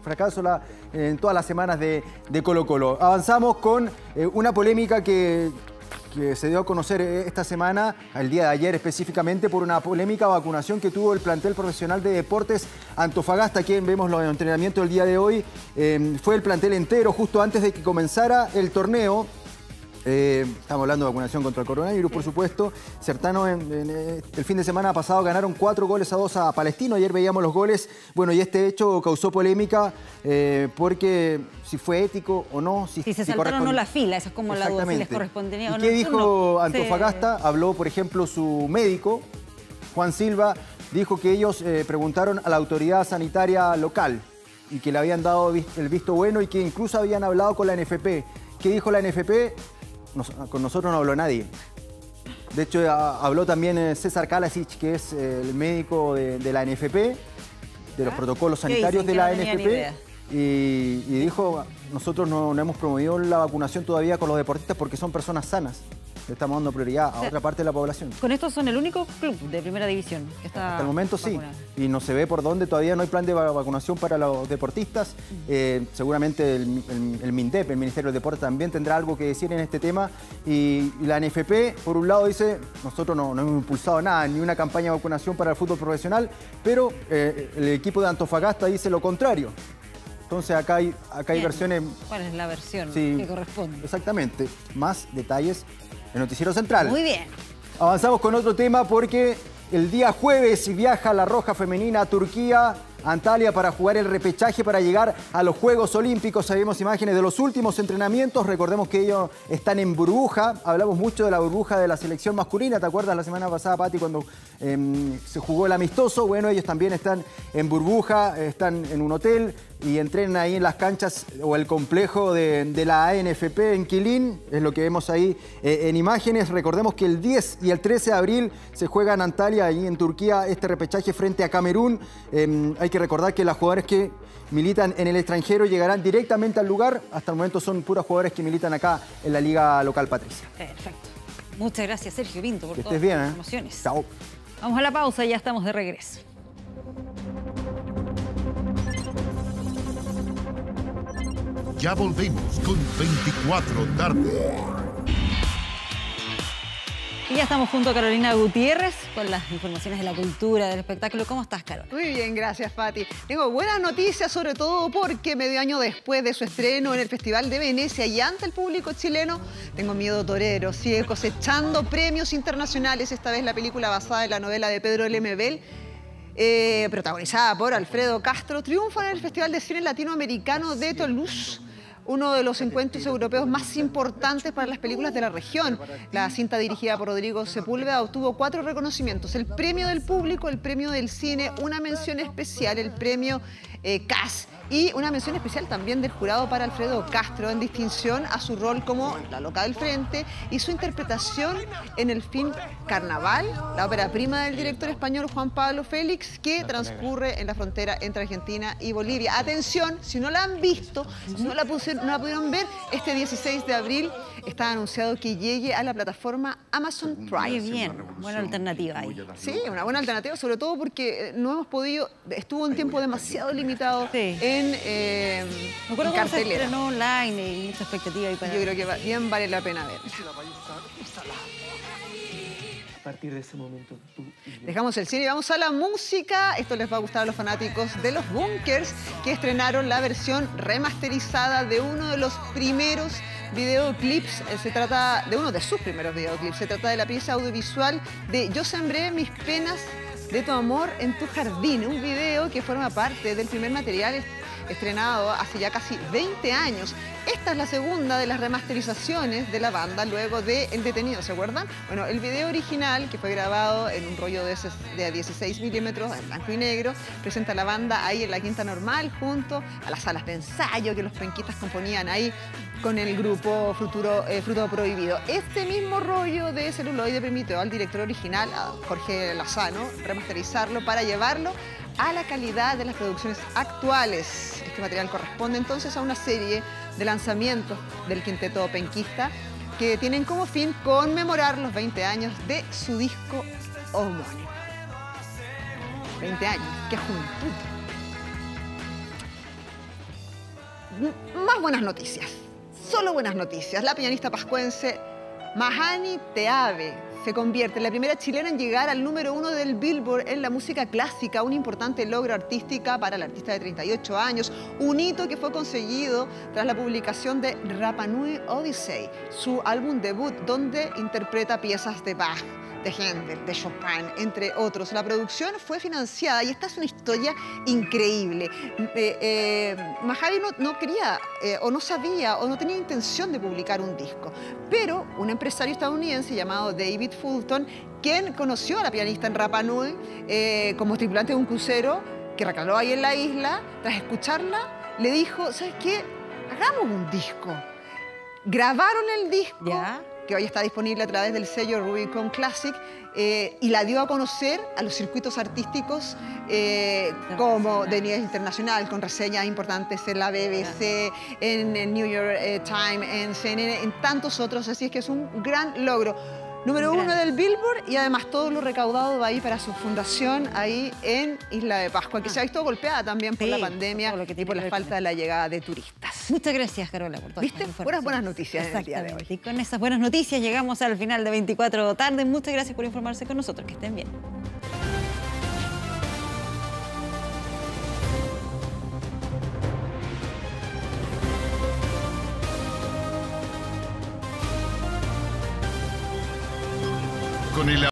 fracaso en todas las semanas de Colo-Colo. Avanzamos con una polémica que se dio a conocer esta semana, el día de ayer específicamente, por una polémica vacunación que tuvo el plantel profesional de Deportes Antofagasta. Aquí vemos los entrenamientos del día de hoy. Fue el plantel entero justo antes de que comenzara el torneo. Estamos hablando de vacunación contra el coronavirus, por supuesto. Sertano, el fin de semana pasado ganaron 4-2 a Palestino. Ayer veíamos los goles. Bueno, y este hecho causó polémica porque si fue ético o no. Si se saltaron o no la fila, esa es como la duda, si les correspondería o no. ¿Y qué dijo Antofagasta? Habló, por ejemplo, su médico, Juan Silva, dijo que ellos preguntaron a la autoridad sanitaria local y que le habían dado el visto bueno y que incluso habían hablado con la NFP. ¿Qué dijo la NFP? Con nosotros no habló nadie. De hecho, habló también César Kalasic, que es el médico de la NFP, de los protocolos sanitarios de la NFP, y dijo, nosotros no hemos promovido la vacunación todavía con los deportistas porque son personas sanas. Le estamos dando prioridad a otra parte de la población. Con esto son el único club de primera división que está hasta el momento vacunado. Sí, y no se ve por dónde, todavía no hay plan de vacunación para los deportistas. Seguramente el MINDEP, el Ministerio del Deporte, también tendrá algo que decir en este tema. Y la NFP, por un lado, dice, nosotros no hemos impulsado nada, ni una campaña de vacunación para el fútbol profesional, pero el equipo de Antofagasta dice lo contrario. Entonces acá hay versiones... ¿Cuál es la versión que corresponde? Exactamente. Más detalles el Noticiero Central. Muy bien. Avanzamos con otro tema porque el día jueves viaja la Roja Femenina a Turquía, Antalya, para jugar el repechaje para llegar a los Juegos Olímpicos. Sabemos imágenes de los últimos entrenamientos. Recordemos que ellos están en burbuja. Hablamos mucho de la burbuja de la selección masculina. ¿Te acuerdas la semana pasada, Pati, cuando se jugó el amistoso? Bueno, ellos también están en burbuja, están en un hotel y entrenan ahí en las canchas o el complejo de la ANFP en Quilín. Es lo que vemos ahí en imágenes. Recordemos que el 10 y el 13 de abril se juega en Antalya, ahí en Turquía, este repechaje frente a Camerún. Hay que recordar que las jugadoras que militan en el extranjero llegarán directamente al lugar. Hasta el momento son puras jugadoras que militan acá en la liga local, Patricia. Perfecto. Muchas gracias, Sergio Pinto, por todas las informaciones. Chao. Vamos a la pausa y ya estamos de regreso. Ya volvemos con 24 tarde. Y ya estamos junto a Carolina Gutiérrez con las informaciones de la cultura, del espectáculo. ¿Cómo estás, Carol? Muy bien, gracias, Pati. Tengo buenas noticias, sobre todo porque medio año después de su estreno en el Festival de Venecia y ante el público chileno, Tengo Miedo Torero sigue cosechando premios internacionales. Esta vez la película basada en la novela de Pedro Lemebel, protagonizada por Alfredo Castro, triunfa en el Festival de Cine Latinoamericano de Toulouse, uno de los encuentros europeos más importantes para las películas de la región. La cinta, dirigida por Rodrigo Sepúlveda, obtuvo 4 reconocimientos: el premio del público, el premio del cine, una mención especial, el premio CAS, y una mención especial también del jurado para Alfredo Castro, en distinción a su rol como la loca del frente y su interpretación en el film Carnaval, la ópera prima del director español Juan Pablo Félix, que transcurre en la frontera entre Argentina y Bolivia. Atención, si no la han visto, si no la pudieron ver, este 16 de abril está anunciado que llegue a la plataforma Amazon Prime. Muy bien, buena alternativa ahí. Sí, una buena alternativa, sobre todo porque no hemos podido, estuvo un tiempo demasiado limitado en cartelera. Estrenó online y mucha expectativa ahí para... Yo creo que bien vale la pena ver. partir de ese momento tú y yo. Dejamos el cine y vamos a la música. Esto les va a gustar a los fanáticos de Los Bunkers, que estrenaron la versión remasterizada de uno de los primeros videoclips. Se trata de uno de sus primeros videoclips. Se trata de la pieza audiovisual de Yo sembré mis penas de tu amor en tu jardín. Un video que forma parte del primer material estrenado hace ya casi 20 años. Esta es la segunda de las remasterizaciones de la banda luego de El Detenido, ¿se acuerdan? Bueno, el video original, que fue grabado en un rollo de 16 milímetros en blanco y negro, presenta a la banda ahí en la Quinta Normal junto a las salas de ensayo que los penquistas componían ahí con el grupo Fruto Prohibido. Este mismo rollo de celuloide permitió al director original, a Jorge Lazano, remasterizarlo para llevarlo a la calidad de las producciones actuales. Este material corresponde entonces a una serie de lanzamientos del quinteto penquista que tienen como fin conmemorar los 20 años de su disco homónimo. 20 años, qué juventud. Más buenas noticias, solo buenas noticias. La pianista pascuense Mahani Teave se convierte en la primera chilena en llegar al número 1 del Billboard en la música clásica, un importante logro artística para la artista de 38 años, un hito que fue conseguido tras la publicación de Rapa Nui Odyssey, su álbum debut, donde interpreta piezas de Bach, de Händel, de Chopin, entre otros. La producción fue financiada y esta es una historia increíble. Mahani no quería, o no sabía, o no tenía intención de publicar un disco, pero un empresario estadounidense llamado David Fulton, quien conoció a la pianista en Rapa Nui como tripulante de un crucero que recaló ahí en la isla, tras escucharla, le dijo, ¿sabes qué? Hagamos un disco. Grabaron el disco, que hoy está disponible a través del sello Rubicon Classic, y la dio a conocer a los circuitos artísticos como de nivel internacional, con reseñas importantes en la BBC, en el New York Times, en CNN, en tantos otros, así es que es un gran logro. Número 1 del Billboard y además todo lo recaudado va ahí para su fundación ahí en Isla de Pascua, que se ha visto golpeada también por la pandemia y por la falta de la llegada de turistas. Muchas gracias, Carola, por todo. ¿Viste? Buenas noticias en el día de hoy. Y con esas buenas noticias llegamos al final de 24 tarde. Muchas gracias por informarse con nosotros. Que estén bien. Con el